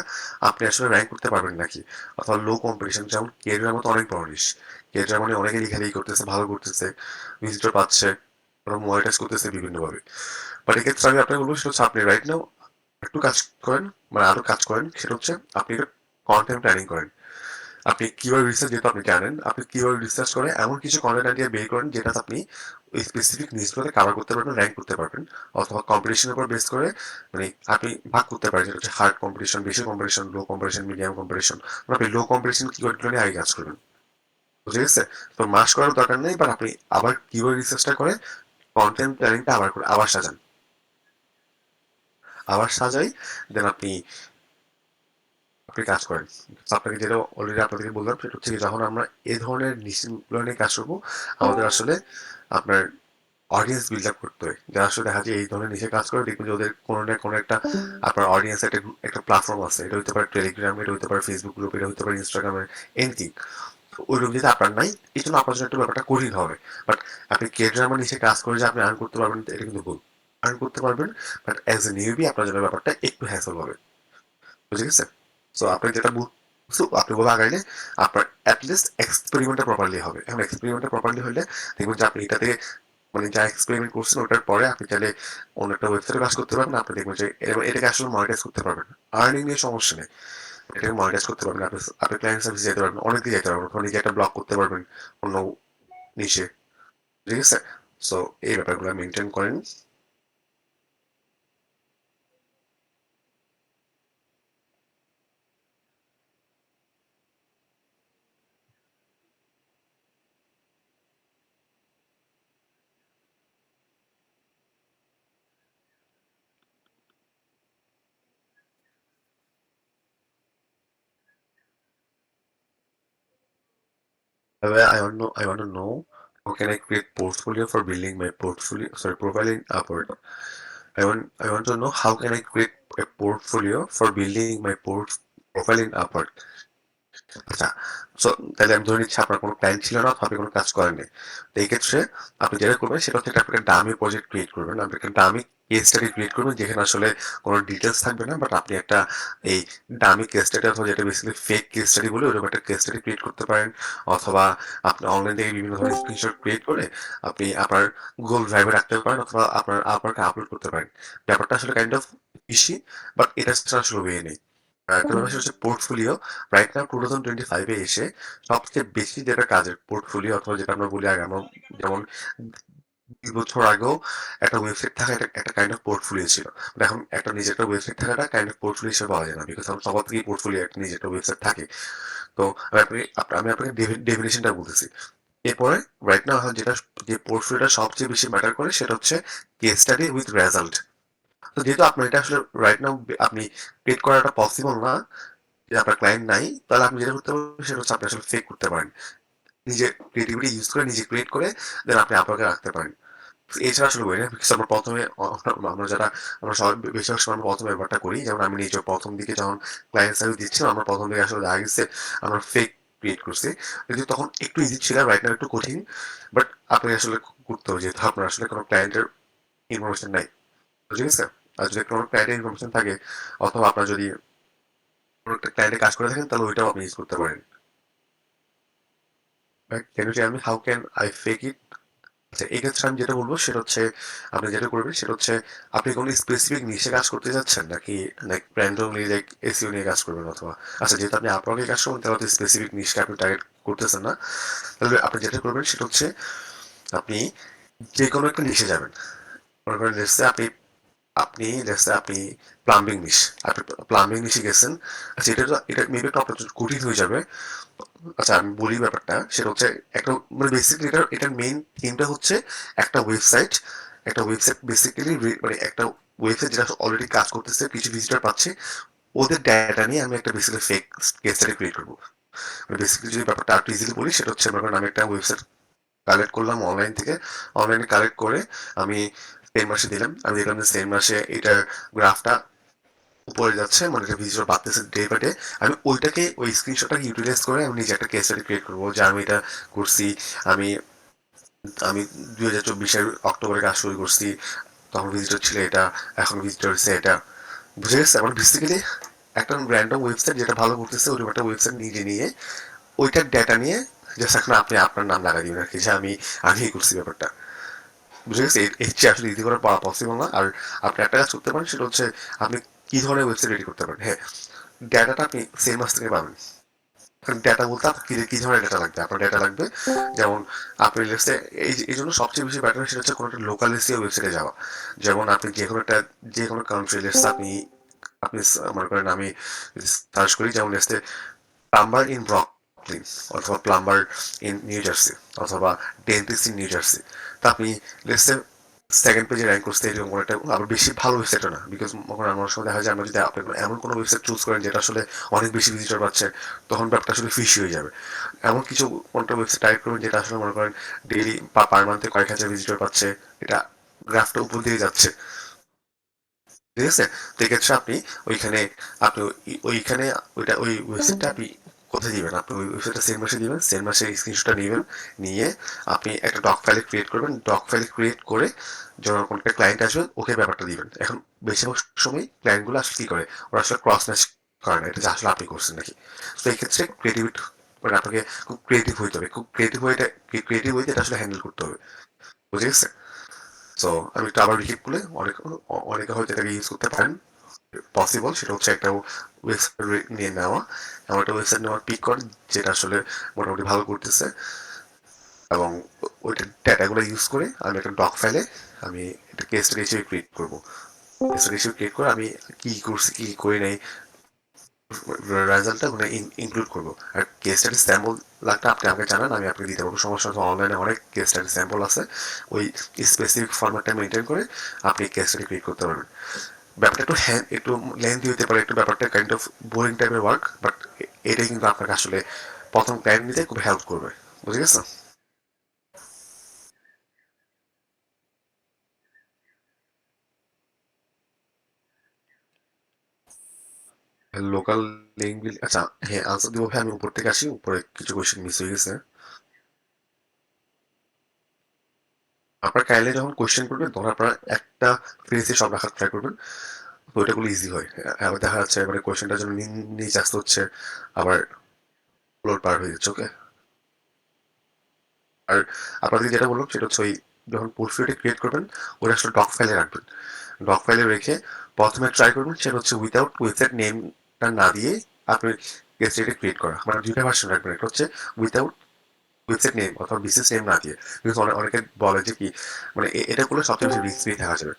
আপনি আসলে র্যাঙ্ক করতে পারবেন নাকি, অথবা লো কম্পিটিশন। যেমন কেরিয়ার মতো অনেক বড় নিশ, কেরিয়ার মানে অনেকে লেখালেখি করতেছে, ভালো করতেছে, ভিজিটর পাচ্ছে, ওরা মনিটাইজ করতেছে বিভিন্নভাবে। বাট এক্ষেত্রে আমি আপনাকে বলবো সেটা হচ্ছে আপনি রাইট নাও একটু কাজ করেন, মানে আরো কাজ করেন, সেটা হচ্ছে আপনি কন্টেন্ট প্ল্যানিং করেন। আপনি কিওয়ার্ড রিসার্চ, যেহেতু আপনি জানেন, আপনি কিওয়ার্ড রিসার্চ করে এমন কিছু কন্টেন্ট আইডিয়া বের করেন যেটা আপনি ওই স্পেসিফিক নিউজগুলোতে কাভার করতে পারবেন, র্যাঙ্ক করতে পারবেন, অথবা কম্পিটিশনের উপর বেস করে মানে আপনি ভাগ করতে পারেন, যেটা হচ্ছে হার্ড কম্পিটিশন, বেশি কম্পিটিশন, লো কম্পিটিশন, মিডিয়াম কম্পিটিশন। আপনি লো কম্পিটিশন কিওয়ার্ডগুলো নিয়ে আগে কাজ করবেন। বুঝে গেছে? তো মাস করার দরকার নেই, বাট আপনি আবার কিওয়ার্ড রিসার্চটা করে কন্টেন্ট প্ল্যানিংটা আবার সাজান, আবার সাজাই, দেন আপনি আপনি কাজ করেন। আপনাকে যেটা অলরেডি আপনাদেরকে বললাম সেটা হচ্ছে কি, যখন আমরা এই ধরনের নিশ্চিতগুলো নিয়ে কাজ করবো, আমাদের আসলে আপনার অডিয়েন্স বিল্ড আপ করতে হয়। যারা আসলে দেখা যায় এই ধরনের নিচে কাজ করে, দেখবেন যে ওদের কোনো না কোনো একটা আপনার অডিয়েন্স একটা প্ল্যাটফর্ম আছে। এটা হতে পারে টেলিগ্রাম, এটা হতে পারে ফেসবুক গ্রুপ, এটা হতে পারে ইনস্টাগ্রামের এনিথিং। ওইরকম যদি আপনার নাই, এই জন্য আপনার জন্য একটু ব্যাপারটা কঠিন হবে। বাট আপনি কে ড্রামার নিচে কাজ করে যে আপনি আর্ন করতে পারবেন, এটা কিন্তু ভুল। আর্ন করতে পারবেন, বাট অ্যাজ এ নিউবি আপনার জন্য ব্যাপারটা একটু হ্যাসল হবে। বুঝে গেছে? সো আপনি যেটা আপনি বলে আগাইলে আপনার অ্যাটলিস্ট এক্সপেরিমেন্টটা প্রপারলি হবে। এখন এক্সপেরিমেন্টটা প্রপারলি হলে দেখবেন যে আপনি এটাতে মানে যা এক্সপেরিমেন্ট করছেন ওটার পরে আপনি চাইলে অন্য একটা ওয়েবসাইটে কাজ করতে পারবেন। আপনি দেখবেন যে এটাকে আসলে মনিটাইজ করতে পারবেন। আর্নিং নিয়ে সমস্যা নেই, এটাকে মনিটাইজ করতে পারবেন। আপনি ক্লায়েন্ট সার্ভিস যেতে পারবেন, অনেক দিকে যেতে পারবেন, অথবা নিজে একটা ব্লগ করতে পারবেন অন্য নিশে। ঠিক আছে? সো এই ব্যাপারগুলো মেনটেন করেন। I want to know how can I create portfolio for building my portfolio, sorry, profile in Upwork. I want to know how can I create a portfolio for building my profile in Upwork. আচ্ছা, সো তাহলে আমি ধরে নিচ্ছি আপনার কোনো ক্লায়েন্ট ছিল না, আপনি কোনো কাজ করেননি। তো এই ক্ষেত্রে আপনি যেটা করবেন সেটা হচ্ছে একটা ডামি প্রজেক্ট ক্রিয়েট করবেন। আপনি একটা ডামি কেস স্টাডি ক্রিয়েট করবেন যেখানে আসলে কোনো ডিটেলস থাকবে না, বাট আপনি একটা এই ডামি কেস স্টাডি অথবা যেটা বেসিক্যালি ফেক কেস স্টাডি বলে ওরকম একটা কেস স্টাডি ক্রিয়েট করতে পারেন। অথবা আপনি অনলাইন থেকে বিভিন্ন ধরনের স্ক্রিনশট ক্রিয়েট করে আপনি আপনার গুগল ড্রাইভে রাখতে পারেন, অথবা আপনার আপনাকে আপলোড করতে পারেন। ব্যাপারটা আসলে কাইন্ড অফ ইসি, বাট এটা ছাড়া আসলে ওয়ে নেই। একটা ব্যাপার হচ্ছে পোর্টফোলিও। রাইট নাও 2025 এ এসে সবচেয়ে বেশি যেটা কাজের পোর্টফোলিও, অথবা যেটা আমরা বলি আগে আমরা যেমন 2 বছর আগেও একটা ওয়েবসাইট থাকা একটা কাইন্ড অফ পোর্টফোলিও ছিল। But এখন একটা নিজের একটা ওয়েবসাইট থাকাটা কাইন্ড অফ পোর্টফোলিও হিসেবে পাওয়া যায় না, বিকজ এখন সবার থেকেই পোর্টফোলিও একটা নিজের একটা ওয়েবসাইট থাকে। তো আমি আপনাকে ডেফিনেশনটা বলতেছি। এরপরে রাইট নাও যেটা যে পোর্টফোলিওটা সবচেয়ে বেশি ম্যাটার করে সেটা হচ্ছে কেস স্টাডি উইথ রেজাল্ট। তো যেহেতু আপনার এটা আসলে রাইট নাও আপনি ক্রিয়েট করাটা পসিবল না, যে আপনার ক্লায়েন্ট নাই, তাহলে আপনি যেটা করতে পারবেন সেটা হচ্ছে আপনি আসলে ফেক করতে পারেন। নিজে ক্রিয়েটিভিটি ইউজ করে নিজে ক্রিয়েট করে দেন আপনি আপনাকে রাখতে পারেন। এছাড়া আসলে ওই না, বিকজ আমরা প্রথমে আমরা যারা আমরা সবাই বেশিরভাগ সময় আমরা প্রথমে ব্যাপারটা করি, যেমন আমি নিজে প্রথম দিকে যখন ক্লায়েন্ট সার্ভিস দিচ্ছিলাম আমরা প্রথম দিকে আসলে দেখা গেছে আমরা ফেক ক্রিয়েট করছি। যদি তখন একটু ইজি ছিল, রাইট নাও একটু কঠিন, বাট আপনি আসলে করতে হবে যেহেতু আপনার আসলে কোনো ক্লায়েন্টের ইনফরমেশন নাই। ঠিক আছে? আর যদি কোনো ক্লায়েন্টের ইনফরমেশন থাকে, অথবা আপনার যদি কোনো একটা ক্লায়েন্টে কাজ করে থাকেন, তাহলে ওইটাও আপনি ইউজ করতে পারেন। Can you tell me how can I fake it? আচ্ছা, এই ক্ষেত্রে আমি যেটা বলবো সেটা হচ্ছে আপনি যেটা করবেন সেটা হচ্ছে আপনি কোনো স্পেসিফিক নিশে কাজ করতে যাচ্ছেন নাকি লাইক র্যান্ডমলি লাইক এসইও নিয়ে কাজ করবেন, অথবা আচ্ছা যেহেতু আপনি আপওয়ার্কে কাজ করবেন তাহলে তো স্পেসিফিক নিশকে আপনি টার্গেট করতেছেন না। তাহলে আপনি যেটা করবেন সেটা হচ্ছে আপনি যে কোনো একটা নিশে যাবেন। মনে করেন লেটস সে আপনি প্লাম্বিং নিশ, আপনি প্লাম্বিং নিশে গেছেন। আচ্ছা, এটা মেবি একটু আপনার জন্য কঠিন হয়ে যাবে। আচ্ছা, আমি বলি ব্যাপারটা সেটা হচ্ছে একটা মানে বেসিক্যালি এটার মেইন থিমটা হচ্ছে একটা ওয়েবসাইট। একটা ওয়েবসাইট বেসিক্যালি মানে একটা ওয়েবসাইট যেটা অলরেডি কাজ করতেছে, কিছু ভিজিটর পাচ্ছে, ওদের ডাটা নিয়ে আমি একটা basically fake case study create করবো। মানে বেসিক্যালি যদি ব্যাপারটা একটু ইজিলি বলি সেটা হচ্ছে মনে করেন আমি একটা ওয়েবসাইট কালেক্ট করলাম অনলাইন থেকে। অনলাইনে কালেক্ট করে আমি সেম মাসে দিলাম, আমি দেখলাম যে সেম মাসে এটার গ্রাফটা উপরে যাচ্ছে, মানে এটা ভিজিটর বাড়তেছে ডে বাই ডে। আমি ওইটাকে ওই স্ক্রিনশটটাকে ইউটিলাইজ করে আমি নিজে একটা কেস স্টাডি ক্রিয়েট করবো যে আমি এটা করছি। আমি আমি 2024-এর অক্টোবরে কাজ শুরু করছি, তখন ভিজিটর ছিল এটা, এখন ভিজিটর হচ্ছে এটা। বুঝে গেছে? আমার বেসিক্যালি একটা র্যান্ডম ওয়েবসাইট যেটা ভালো করতেছে ওই একটা ওয়েবসাইট নিজে নিয়ে ওইটার ডেটা নিয়ে জাস্ট এখন আপনি আপনার নাম লাগাই দিবেন আর কি, যে আমি করছি ব্যাপারটা। বুঝে গেছে? এর চেয়ে আসলে ইজি করে পাওয়া পসিবল না। আর আপনি একটা কাজ করতে পারেন সেটা হচ্ছে আপনি কি ধরনের ওয়েবসাইট রেডি করতে পারেন। হ্যাঁ, ডেটাটা আপনি সেম মাস থেকে পাবেন। ডেটা বলতে আপনার কি ধরনের ডেটা লাগবে? আপনার ডেটা লাগবে যেমন আপনি লেটস সে এই জন্য সবচেয়ে বেশি বেটার সেটা হচ্ছে কোনো একটা লোকাল এসিও ওয়েবসাইটে যাওয়া। যেমন আপনি যে কোনো কান্ট্রি লেটস আপনি আপনি মনে করেন আমি সার্চ করি যেমন let's say plumber in broccoli, Brooklyn অথবা প্লাম্বার ইন নিউ জার্সি অথবা ডেন্টিস্ট ইন নিউ জার্সি, তা আপনি লেটস সে সেকেন্ড পেজে র্যাঙ্ক করতে এরকম কোনো একটা আবার বেশি ভালো ওয়েবসাইটও না, বিকজ আমার সময় দেখা যায় আমরা যদি আপনি এমন কোনো ওয়েবসাইট চুজ করেন যেটা আসলে অনেক বেশি ভিজিটর পাচ্ছে, তখন ব্যাপারটা আসলে ফিশি হয়ে যাবে। এমন কিছু কোনটা ওয়েবসাইট টাইপ করবেন যেটা আসলে মনে করেন ডেইলি বা পার মান্থে কয়েক হাজার ভিজিটর পাচ্ছে, এটা গ্রাফটা উপর দিয়ে যাচ্ছে, ঠিক আছে? তো এক্ষেত্রে ওইখানে আপনি ওইখানে ওই ওয়েবসাইটটা আপনি কোথায় দিবেন, আপনি ওই ওয়েবসাইটটা সেম মাসে দিবেন, সেম মাসে স্ক্রিনশটটা নেবেন, নিয়ে আপনি একটা ডক ফাইলে ক্রিয়েট করবেন, ডক ফাইলে ক্রিয়েট করে যখন কোনো একটা ক্লায়েন্ট আসবে ওকে ব্যাপারটা দিবেন। এখন বেশিরভাগ সময় ক্লায়েন্টগুলো আসলে কি করে, ওরা আসলে ক্রস ম্যাচ করে না এটা যে আসলে আপনি করছেন নাকি। তো এই ক্ষেত্রে ক্রিয়েটিভিটি মানে আপনাকে খুব ক্রিয়েটিভ হইতে হবে, খুব ক্রিয়েটিভ হইতে এটা আসলে হ্যান্ডেল করতে হবে, বুঝে গেছে? সো আমি একটু আবার রিপিট করলে অনেকে হয়তো এটাকে ইউজ করতে পারেন, পসিবল। সেটা হচ্ছে একটা ওয়েবসাইট নিয়ে নেওয়া, এমন একটা ওয়েবসাইট নেওয়ার পিক কর যেটা আসলে মোটামুটি ভালো করতেছে, এবং ওইটা ডেটাগুলো ইউজ করে আমি একটা ডক ফাইলে আমি একটা কেস স্টাডি হিসেবে ক্রিয়েট করবো। কেস স্টাডি হিসেবে ক্রিয়েট করে আমি কি করছি কি করি নাই রেজাল্টটা ওখানে ইনক্লুড করবো। আর কেস স্টাডি স্যাম্পল লাগটা আপনি আমাকে জানান, আমি আপনাকে দিতে পারবো, সমস্যা হচ্ছে। অনলাইনে অনেক কেস স্টাডি স্যাম্পল আছে, ওই স্পেসিফিক ফরম্যাটটা মেনটেন করে আপনি কেস স্টাডি ক্রিয়েট করতে পারবেন। ব্যাপারটা একটু লেন্থি হতে পারে, একটু ব্যাপারটা কাইন্ড অফ বোরিং টাইপের ওয়ার্ক, বাট এটাই কিন্তু আপনাকে আসলে প্রথম ক্লায়েন্ট নিতে খুব হেল্প করবে, বুঝে গেছে? লোকাল লিঙ্ক বিল, আচ্ছা হ্যাঁ আনসার দিব ভাই, আমি উপর থেকে আসি, উপরে কিছু কোয়েশ্চেন মিস হয়ে গেছে। আপনার কাইন্ডলি যখন কোয়েশ্চেন করবেন তখন আপনারা একটা ফ্রেজে সব রাখার ট্রাই করবেন, তো ওইটাগুলো ইজি হয়। আবার দেখা যাচ্ছে মানে কোয়েশ্চেনটার জন্য নিচে আসতে হচ্ছে, আবার ফ্লোর পার হয়ে যাচ্ছে, ওকে? আর আপনাদের যেটা বললাম সেটা হচ্ছে ওই যখন পোর্টফোলিওটা ক্রিয়েট করবেন ওটা আসলে ডক ফাইলে রাখবেন, ডক ফাইলে রেখে প্রথমে ট্রাই করবেন সেটা হচ্ছে উইদাউট ওয়েবসাইট নেমটা না দিয়ে আপনি ওয়েবসাইটে ক্রিয়েট করা, মানে দুইটা ভার্সন রাখবেন, একটা হচ্ছে উইদাউট ওয়েবসাইট নেম অথবা বিজনেস নেম না দিয়ে। বিকজ অনেকে বলে যে কি মানে এটা করলে সবচেয়ে বেশি রিস্ক ফ্রি থাকা যাবে।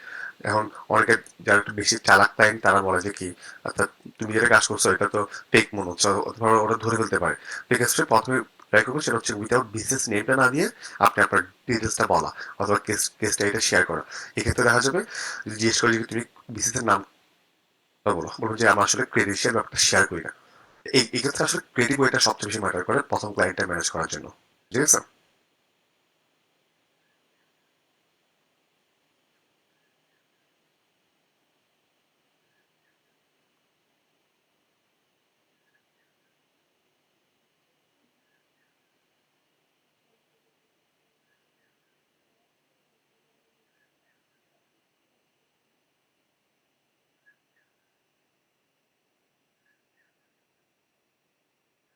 এখন অনেকে যারা একটু বেশি চালাক ক্লায়েন্ট তারা বলে যে কি অর্থাৎ তুমি যেটা কাজ করছো এটা তো ফেক মনে হচ্ছে, অথবা ওরা ধরে ফেলতে পারে। সেক্ষেত্রে প্রথমে ট্রাই করবো সেটা হচ্ছে উইদাউট বিজনেস নেমটা না দিয়ে আপনি আপনার ডিটেলসটা বলা অথবা কেসটা এটা শেয়ার করা। এক্ষেত্রে দেখা যাবে যদি জিজ্ঞেস করি যে তুমি বিজনেসের নামটা বলো, বলবো যে আমার আসলে ক্রেডেনশিয়াল ব্যাপারটা শেয়ার করি না। এই ক্ষেত্রে আসলে ক্রেডিট বইটা সবচেয়ে বেশি ম্যাটার করে প্রথম ক্লায়েন্টটা ম্যানেজ করার জন্য, ঠিক আছে?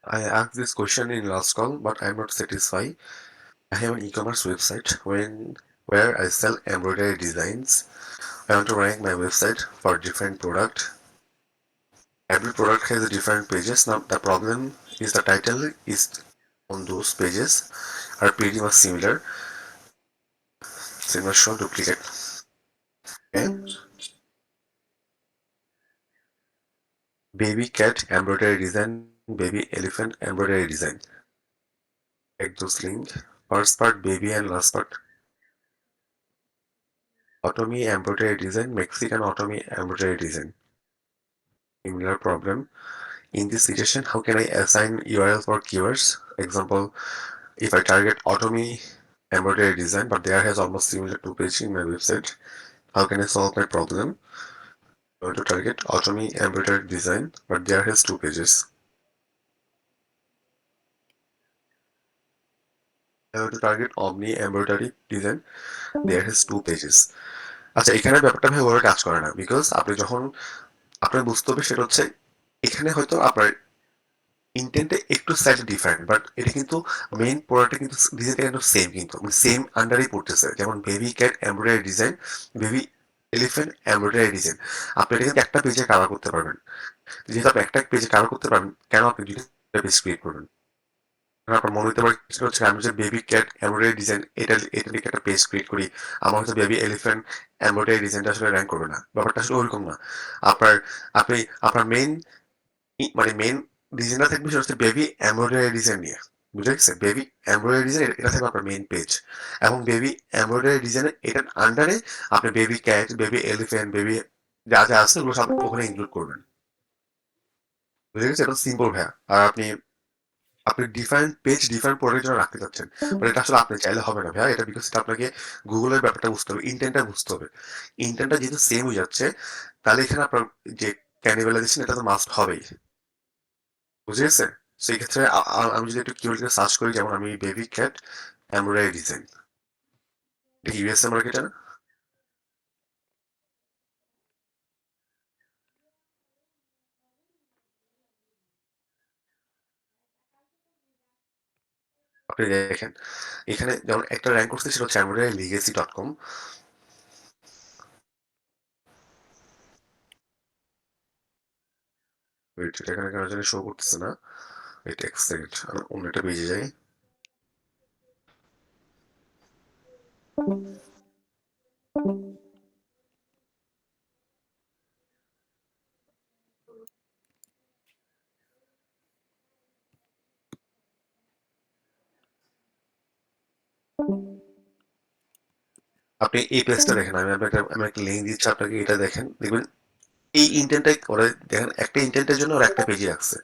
I asked this question in last call, but I'm not satisfied. I have an e-commerce website where I sell embroidery designs. I want to rank my website for different product. Every product has different pages. Now the problem is the title is on those pages are pretty much similar show duplicate. Okay. Baby cat embroidery design, baby elephant embroidery design. Take those link. First part baby and last part Automi embroidery design, Mexican Automi embroidery design. Similar problem. In this situation, how can I assign URL for keywords? Example, if I target Automi embroidery design, but there has almost similar two pages in my website, how can I solve my problem? I want to target Automi embroidery design, but there has two pages. I want to target Omni embroidery design, there has two pages. আচ্ছা এখানে ব্যাপারটা ভাই ওরা কাজ করে না, বিকজ আপনি যখন আপনার বুঝতে হবে সেটা হচ্ছে এখানে হয়তো আপনার ইন্টেন্টে একটু স্লাইটলি ডিফারেন্ট, বাট এটা কিন্তু মেইন প্রোডাক্টটা কিন্তু ডিজাইনটা কিন্তু সেম, কিন্তু সেম আন্ডারেই পড়তেছে। যেমন baby cat embroidery design, baby elephant embroidery design, আপনি এটা কিন্তু একটা পেজে কাভার করতে পারবেন। যেহেতু আপনি একটা পেজে কাভার করতে পারবেন, কেন আপনি দুইটা পেজ ক্রিয়েট করবেন? আপনার মনে হতে পারে সেটা হচ্ছে আমি যে বেবি ক্যাট এমব্রয়ডারি ডিজাইন এটা লিখে একটা পেজ ক্রিয়েট করি, আমার হচ্ছে বেবি এলিফ্যান্ট এমব্রয়ডারি ডিজাইনটা আসলে র্যাঙ্ক করবে না। ব্যাপারটা আসলে ওরকম না। আপনার আপনি আপনার মেইন ডিজাইনটা থাকবে সেটা হচ্ছে বেবি এমব্রয়ডারি ডিজাইন নিয়ে, বুঝে গেছে? বেবি এমব্রয়ডারি ডিজাইন এটা থাকবে আপনার মেইন পেজ, এবং বেবি এমব্রয়ডারি ডিজাইনের এটার আন্ডারে আপনি baby cat, baby elephant, baby যা যা আছে ওগুলো সব ওখানে ইনক্লুড করবেন, বুঝে গেছে? এটা সিম্পল ভাইয়া। আর আপনি আপনি ডিফারেন্ট পেজ ডিফারেন্ট প্রোডাক্টের জন্য রাখতে চাচ্ছেন, বাট এটা আসলে আপনি চাইলে হবে না ভাইয়া, এটা বিকজ এটা আপনাকে গুগলের ব্যাপারটা বুঝতে হবে, ইন্টেন্টটা বুঝতে হবে। ইন্টেন্টটা যেহেতু সেম হয়ে যাচ্ছে, তাহলে এখানে আপনার যে ক্যানিবালাইজেশন এটা তো মাস্ট হবেই, বুঝে গেছে? সেই ক্ষেত্রে আমি যদি একটু কিওয়ার্ড সার্চ করি, যেমন আমি বেবি ক্যাট এমব্রয়ডারি ডিজাইন, এটা ইউএসএ মার্কেটে না? আপনি দেখেন এখানে যেমন একটা র্যাঙ্ক করছে সেটা হচ্ছে এমব্রয়ডারি লিগেসি .com। ওয়েট, এটা এখানে কেন জানি শো করতেছে না, এটা এক সেকেন্ড, আমি অন্য একটা পেজে যাই। আপনি এই পেজটা দেখেন, আমি একটা লিঙ্ক দিচ্ছি আপনাকে, এটা দেখেন, দেখবেন এই ইন্টেন্টটাই ওরা দেখেন, একটা ইন্টেন্টের জন্য ওরা একটা পেজে রাখছে।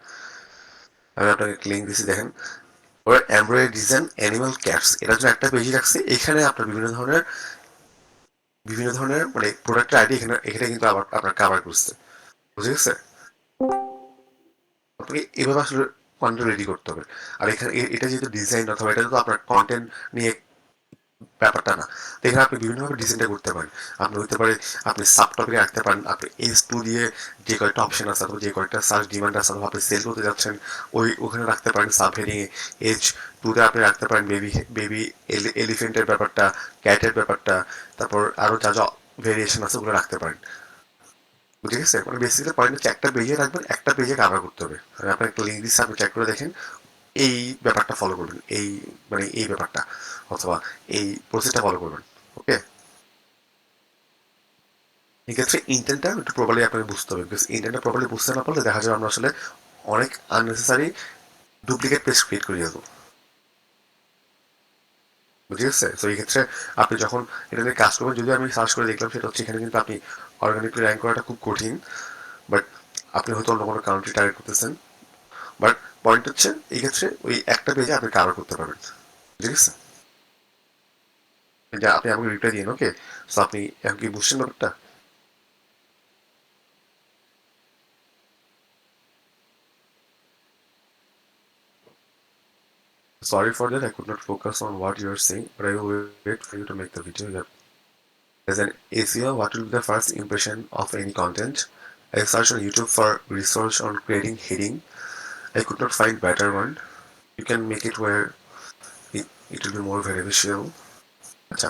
আমি আপনাকে লিঙ্ক দিচ্ছি, দেখেন ওরা এমব্রয়ডারি ডিজাইন অ্যানিমাল ক্যাটস এটার জন্য একটা পেজে রাখছে। এখানে আপনার বিভিন্ন ধরনের মানে প্রোডাক্টের আইডি এখানে এখানে কিন্তু আবার আপনার কাভার করছে, বুঝে গেছে? আপনাকে এভাবে আসলে কন্টেন্ট রেডি করতে হবে। আর এখানে এটা যেহেতু ডিজাইন অথবা এটা তো আপনার কন্টেন্ট নিয়ে ব্যাপারটা না, তো এখানে আপনি বিভিন্নভাবে ডিজাইনটা করতে পারেন। আপনি হতে পারে আপনি সাব টপিকে রাখতে পারেন, আপনি S2 দিয়ে যে কয়েকটা অপশন আছে অথবা যে কয়েকটা সার্চ ডিমান্ড আছে অথবা আপনি সেল করতে যাচ্ছেন ওখানে রাখতে পারেন। সাব হেডিংয়ে H2-তে আপনি রাখতে পারেন বেবি বেবি এলিফেন্টের ব্যাপারটা, ক্যাটের ব্যাপারটা, তারপর আরও যা যা ভেরিয়েশন আছে ওগুলো রাখতে পারেন, বুঝে গেছে? মানে বেসিক্যালি পয়েন্ট হচ্ছে একটা পেজে রাখবেন, একটা পেজে কাভার করতে হবে। আমি আপনার একটা লিঙ্ক দিচ্ছি, আপনি চেক করে দেখেন, এই ব্যাপারটা ফলো করবেন, এই মানে এই ব্যাপারটা অথবা এই প্রসেসটা ফলো করবেন, ওকে? এক্ষেত্রে ইন্টেন্টটা একটু প্রপারলি আপনাকে বুঝতে হবে, বিকজ ইন্টেন্টটা প্রপারলি বুঝতে না পারলে দেখা যাবে আমরা আসলে অনেক আননেসেসারি ডুপ্লিকেট পেজ ক্রিয়েট করে যাবো, বুঝে গেছে? তো এই ক্ষেত্রে আপনি যখন এটা নিয়ে কাজ করবেন, যদিও আমি সার্চ করে দেখলাম সেটা হচ্ছে এখানে কিন্তু আপনি অর্গানিকলি র্যাঙ্ক করাটা খুব কঠিন, বাট আপনি হয়তো অন্য কোনো কান্ট্রি টার্গেট করতেছেন, বাট পয়েন্ট হচ্ছে এই ক্ষেত্রে ওই একটা পেজে আপনি কাভার করতে পারবেন, বুঝে গেছে? যা আপনি আমাকে রিপ্লাই দিন, ওকে? সো আপনি এখন কি বুঝছেন ব্যাপারটা? Sorry for that, I could not focus on what you are saying, but I will wait for you to make the video. Yeah. As an SEO, what will be the first impression of any content? I searched on YouTube for research on creating heading. I could not find better one. You can make it where it will be more beneficial. আচ্ছা,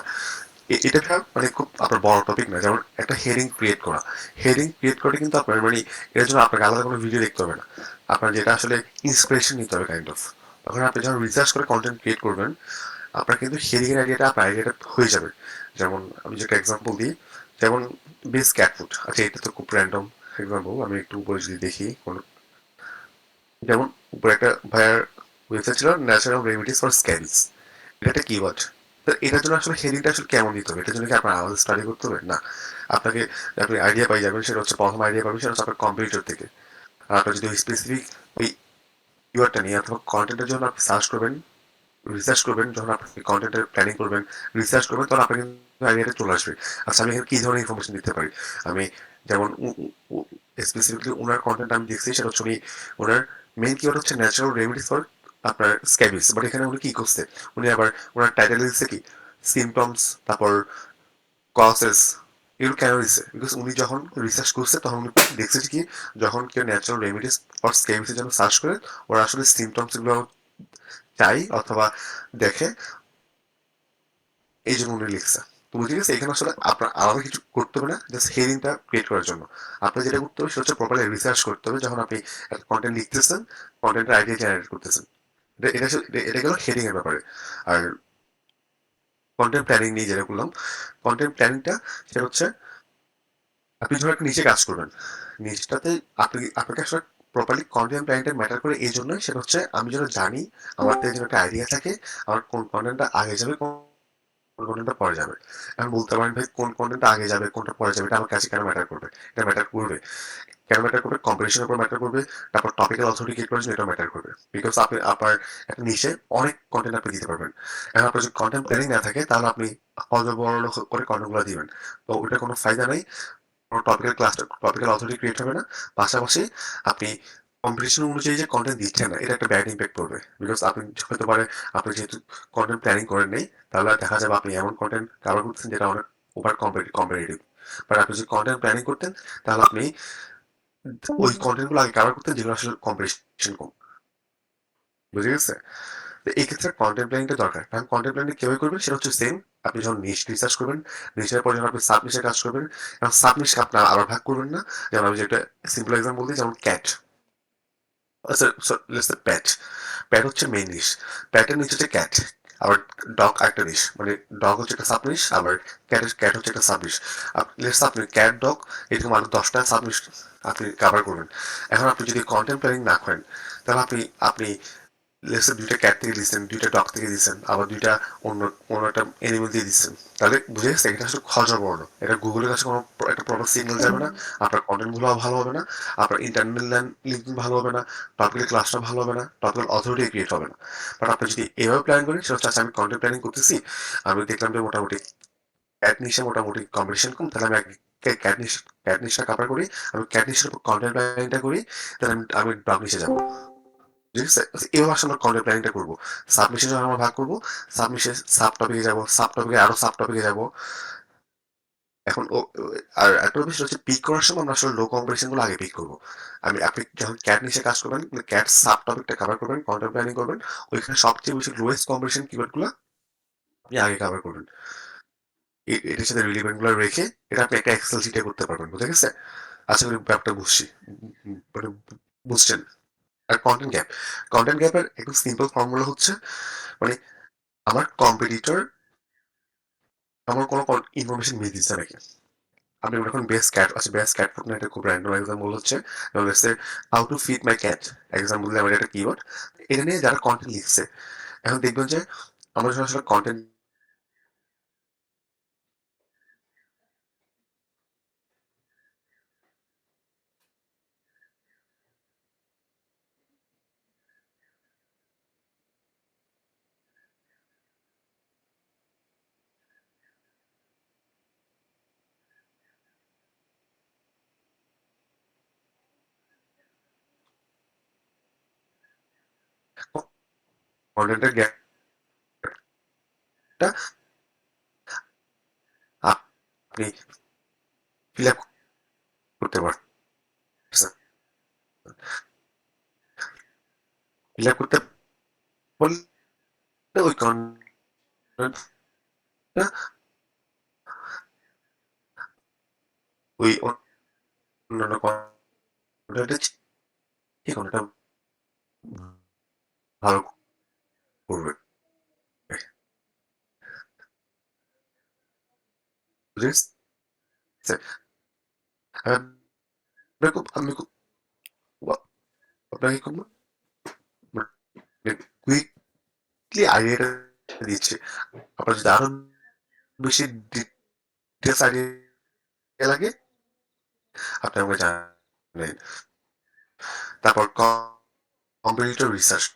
এটা মানে খুব আপনার বড় টপিক না, যেমন একটা হেডিং ক্রিয়েট করা। হেডিং ক্রিয়েট করে কিন্তু আপনার মানে এর জন্য আপনাকে আলাদা কোনো ভিডিও দেখতে হবে না, আপনার যেটা আসলে ইন্সপিরেশন নিতে হবে কাইন্ড অফ। তখন আপনি যখন রিসার্চ করে কন্টেন্ট ক্রিয়েট করবেন, আপনার কিন্তু হেডিং এর আইডিয়াটা আপনার আইডিয়াটা হয়ে যাবে। যেমন আমি যেটা এক্সাম্পল দিই, যেমন বেস ক্যাট ফুড, আচ্ছা এটা তো খুব র্যান্ডম এক্সাম্পল, আমি একটু উপরে যদি দেখি কোনো, যেমন উপরে একটা ভাইয়ার ওয়েবসাইট ছিল ন্যাচারাল রেমিডিস ফর স্ক্যাবিস, এটা একটা কিওয়ার্ড। তো এটার জন্য আসলে হেডিংটা আসলে কেমন দিতে হবে, এটার জন্য কি আপনার আলাদা স্টাডি করতে হবে না, আপনাকে আপনি আইডিয়া পাই যাবেন, সেটা হচ্ছে প্রথম আইডিয়া পাবেন সেটা হচ্ছে আপনার কম্পিউটার থেকে। আর আপনার যদি স্পেসিফিক ওই কিওয়ার্ডটা নিয়ে অথবা কন্টেন্টের জন্য আপনি সার্চ করবেন, রিসার্চ করবেন, যখন আপনি কন্টেন্টের প্ল্যানিং করবেন, রিসার্চ করবেন, তখন আপনার কিন্তু আইডিয়াটা চলে আসবে। আচ্ছা আমি এখানে কী ধরনের ইনফরমেশন দিতে পারি, আমি যেমন স্পেসিফিকলি ওনার কন্টেন্ট আমি দেখছি সেটা হচ্ছে উনি ওনার মেইন কিওয়ার্ড হচ্ছে ন্যাচারাল রেমেডিস ফর আপনার স্ক্যাবিস, বাট এখানে উনি কী করছে, উনি আবার ওনার টাইটেল দিচ্ছে কি সিমটমস, তারপর কজেস, এগুলো কেন দিচ্ছে, বিকজ উনি যখন রিসার্চ করছে তখন উনি দেখছে কি যখন কেউ ন্যাচারাল রেমেডিস ফর স্ক্যাবিসের জন্য সার্চ করে ওরা আসলে সিমটমস এগুলো চাই অথবা দেখে, এই জন্য উনি লিখছে। তো বুঝে গেছে, এখানে আসলে আপনার আলাদা কিছু করতে হবে না, জাস্ট হেডিংটা ক্রিয়েট করার জন্য আপনার যেটা করতে হবে সেটা হচ্ছে প্রপারলি রিসার্চ করতে হবে। যখন আপনি একটা কন্টেন্ট লিখতেছেন, কন্টেন্টের আইডিয়া জেনারেট করতেছেন, এটা গেল হেডিং এর ব্যাপারে। আর কন্টেন্ট প্ল্যানিং নিয়ে যেটা বললাম, কন্টেন্ট প্ল্যানিংটা সেটা হচ্ছে আপনি যখন একটা নিচে কাজ করবেন, নিচটাতে আপনাকে আসলে প্রপারলি কন্টেন্ট প্ল্যানটা ম্যাটার করে এই জন্যই, সেটা হচ্ছে আমি যেন জানি, আমার যেন একটা আইডিয়া থাকে আমার কোন কন্টেন্টটা আগে যাবে, কোন কন্টেন্টটা পরে যাবে। এখন বলতে পারেন ভাই কোন কন্টেন্টটা আগে যাবে কোনটা পরে যাবে এটা আমার কাছে কেন ম্যাটার করবে? এটা ম্যাটার করবে, কেন ম্যাটার করবে? কম্পিটিশনের উপর ম্যাটার করবে, তারপর টপিক্যাল অথরিটি ক্রিয়েট করার জন্য এটা ম্যাটার করবে। বিকজ আপনি আপনার একটা নিশে অনেক কন্টেন্ট আপনি দিতে পারবেন। এখন আপনার যদি কন্টেন্ট প্ল্যানিং না থাকে তাহলে আপনি অজবরল করে কন্টেন্টগুলো দিবেন, তো ওটা কোনো ফায়দা নাই। কোনো টপিক্যাল অথরিটি ক্রিয়েট হবে না। পাশাপাশি আপনি কম্পিটিশন অনুযায়ী যে কন্টেন্ট দিচ্ছেন না, এটা একটা ব্যাড ইম্প্যাক্ট করবে। বিকজ আপনি হতে পারে আপনি যেহেতু কন্টেন্ট প্ল্যানিং করেন নেই, তাহলে দেখা যাবে আপনি এমন কন্টেন্ট কাভার করতেছেন যেটা অনেক ওভার কম্পিটিটিভ। বাট আপনি যদি কন্টেন্ট প্ল্যানিং করতেন তাহলে আপনি ওই কন্টেন্ট গুলো আগে কাভার করতেন যেগুলো আসলে কম্পিটিশন কম। বুঝে গেছে? তো এই ক্ষেত্রে কন্টেন্ট প্ল্যানিংটা দরকার। কারণ কন্টেন্ট প্ল্যানিং কিভাবে করবেন সেটা হচ্ছে সেম। আপনি যখন নিশ রিসার্চ করবেন, নিশের পর যখন আপনি সাব নিশে কাজ করবেন, এবং সাব নিশকে আপনার আবার ভাগ করবেন না। যেমন আমি যেটা সিম্পল এক্সাম্পল দিই, যেমন ক্যাট, প্যাট। প্যাট হচ্ছে মেইন নিশ, প্যাটের নিচে হচ্ছে ক্যাট, আবার ডগ একটা নিশ, মানে ডগ হচ্ছে একটা সাব নিশ, আবার ক্যাট হচ্ছে একটা সাব নিশ। আপনি ক্যাট ডগ এরকম আরো 10টা সাব নিশ আপনি কাভার করবেন। এখন আপনি যদি কন্টেন্ট প্ল্যানিং না করেন তাহলে আপনি আপনি লেটস দুইটা ক্যাট থেকে দিচ্ছেন, দুইটা ডগ থেকে দিচ্ছেন, আবার দুইটা অন্য কোনো একটা এনিমেল দিয়ে দিচ্ছেন, তাহলে বুঝে গেছে এটা আসলে খরচবর্ণ। এটা গুগলের কাছে কোনো একটা প্রপার সিগন্যাল যাবে না, আপনার কন্টেন্ট গুলো ভালো হবে না, আপনার ইন্টারনাল লিঙ্কিং ভালো হবে না, টপিক্যাল ক্লাসটা ভালো হবে না, টপিক্যাল অথরিটি ক্রিয়েট হবে না। বাট আপনি যদি এভাবে প্ল্যান করেন, সেটা হচ্ছে আচ্ছা আমি কন্টেন্ট প্ল্যানিং করতেছি, আমি দেখলাম যে মোটামুটি ক্যাট নিশে মোটামুটি কম্পিটিশন কম, তাহলে আমি আগে ক্যাট নিশটা কাভার করি, আমি ক্যাট নিশের উপর কন্টেন্ট প্ল্যানিংটা করি, তাহলে আমি ডগ নিশে যাবো। ঠিক আছে? এভাবে আসলে আমরা কন্টেন্ট প্ল্যানিংটা করবো। সাবমিশন যখন আমরা ভাগ করবো, সাবমিশন সাব টপিকে যাবো, সাব টপিকে আরো সাব টপিকে যাবো। এখন আর একটা বিষয় হচ্ছে পিক করার সময় আমরা আসলে লো কম্পিটিশন গুলো আগে পিক করবো। আপনি যখন ক্যাট নিচে কাজ করবেন, ক্যাট সাব টপিকটা কভার করবেন, কন্টেন্ট প্ল্যানিং করবেন, ওইখানে সবচেয়ে বেশি লোয়েস্ট কম্পিটিশন কিওয়ার্ড গুলো আপনি আগে কভার করবেন। এটার সাথে রিলেভেন্ট গুলো রেখে এটা আপনি একটা এক্সেল শিটে করতে পারবেন। বুঝে গেছে? আশা করি ব্যাপারটা মানে বুঝছেন। আর কন্টেন্ট গ্যাপের একদম সিম্পল ফর্মুলা হচ্ছে, মানে আমার কম্পিটিটর আমার কোনো ইনফরমেশন মিস দিচ্ছে নাকি। আপনি এখন বেস্ট ক্যাট ফুড না, এটা খুব র্যান্ডম এক্সাম্পল হচ্ছে, how to feed my cat example দিয়ে আমার একটা কিওয়ার্ড, এটা নিয়ে যারা কন্টেন্ট লিখছে, এখন দেখবেন যে আমরা যখন আসলে কন্টেন্ট কন্টেন্টের গ্যাপটা আপনি ফিল আপ করতে পারছেন, ফিল আপ করতে পারলে ওই কন্টেন্টটা ওই অন্যান্য কন্টেন্টের চেয়ে কোনটা ভালো করবে। বুঝেছেন? আমি খুব আপনাকে খুব কুইকলি আইডিয়াটা দিচ্ছি। আপনার যদি আরো বেশি ডিটেলস আইডিয়া লাগে আপনি আমাকে জানাবেন। তারপর কম্পিটিটর রিসার্চ,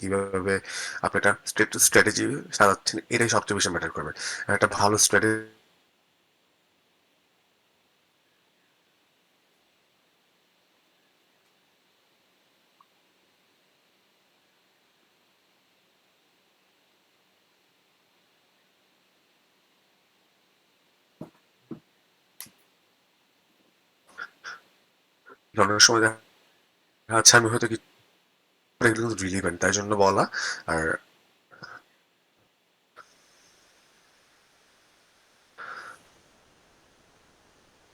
কিভাবে আপনি একটা স্ট্র্যাটেজি সাজাচ্ছেন, এটাই সবচেয়ে বেশি ম্যাটার করবে। আর একটা ভালো স্ট্র্যাটেজি অনেক সময় দেখা যাচ্ছে আমি হয়তো কিছু রিলিভেন্ট তাই জন্য বলা। আর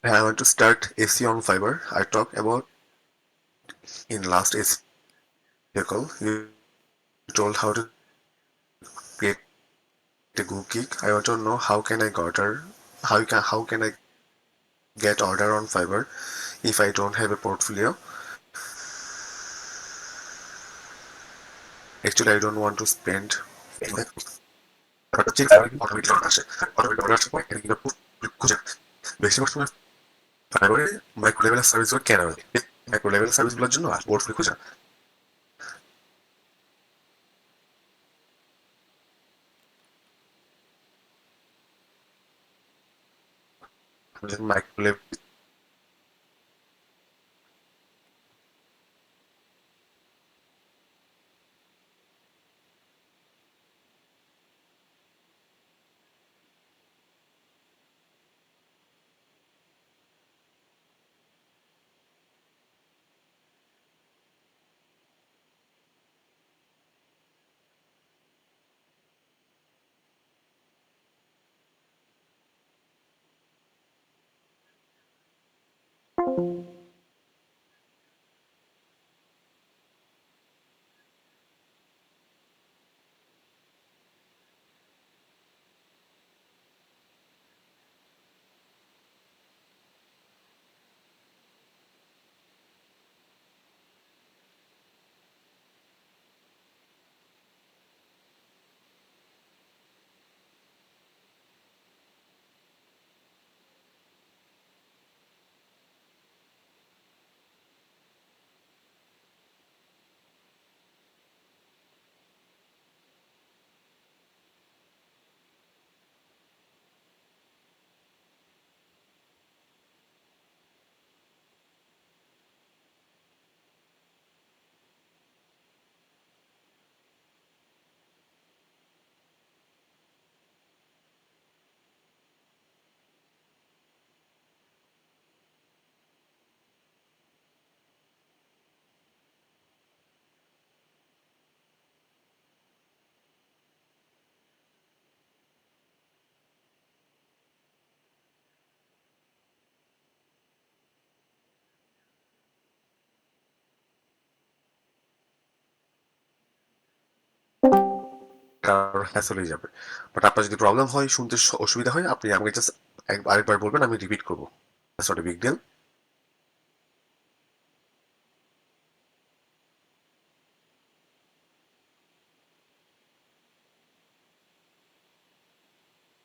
I want to start SEO on Fiverr. I talk about in last SEO call. You told how to create a Google Geek. I want to know how can I order, how can I get order on Fiverr if I don't have a portfolio. Actually, I don't want to spend. Automatic order আসে, অটোমেটিক অর্ডার আসার পর এখানে কিন্তু খুঁজে বেশিরভাগ সময় ফাইবারে মাইক্রো লেভেলের সার্ভিসগুলো কেন মাইক্রো লেভেলের সার্ভিসগুলোর জন্য আর পোর্টফোলিও খুঁজে মাইক্রো লেভেল হ্যাসল হয়ে যাবে। বাট আপনার যদি প্রবলেম হয়, শুনতে অসুবিধা হয়, আপনি আমাকে জাস্ট আরেকবার বলবেন, আমি রিপিট করবো। That's not a big deal.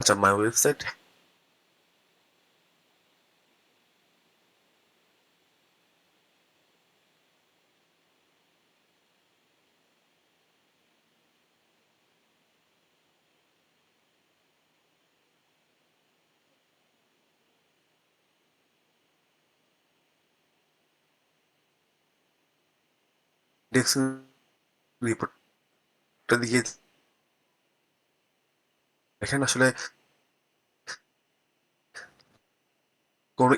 আচ্ছা, মাই ওয়েবসাইট ডেস্ক রিপোর্টটা দিয়ে দেখেন আসলে কোনো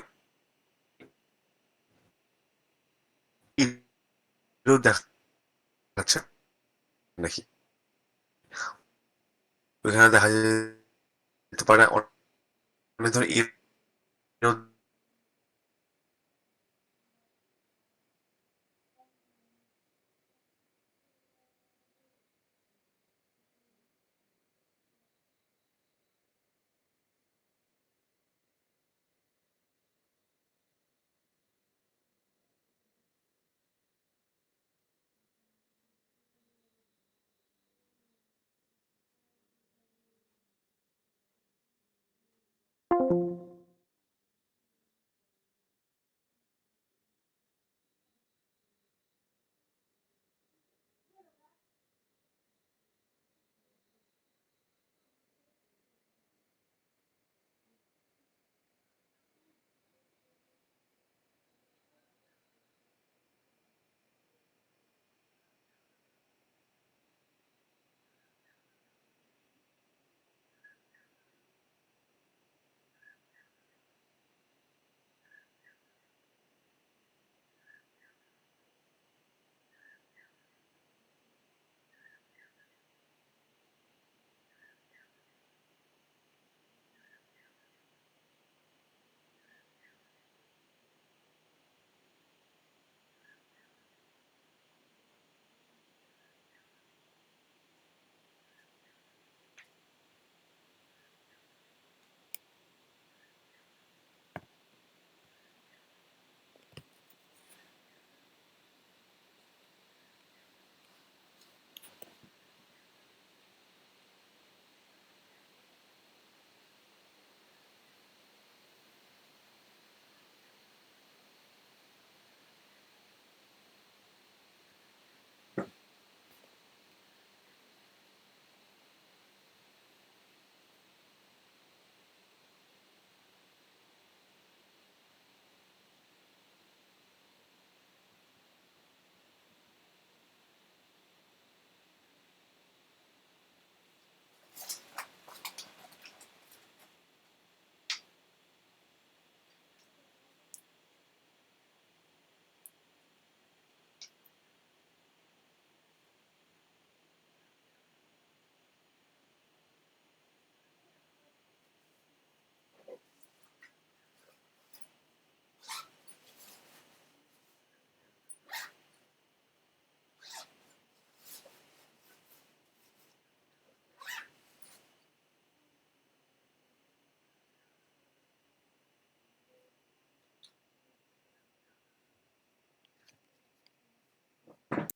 ইরো দেখা যাচ্ছে নাকি? ওইখানে দেখা যেতে পারে অনেক ধরনের ইরো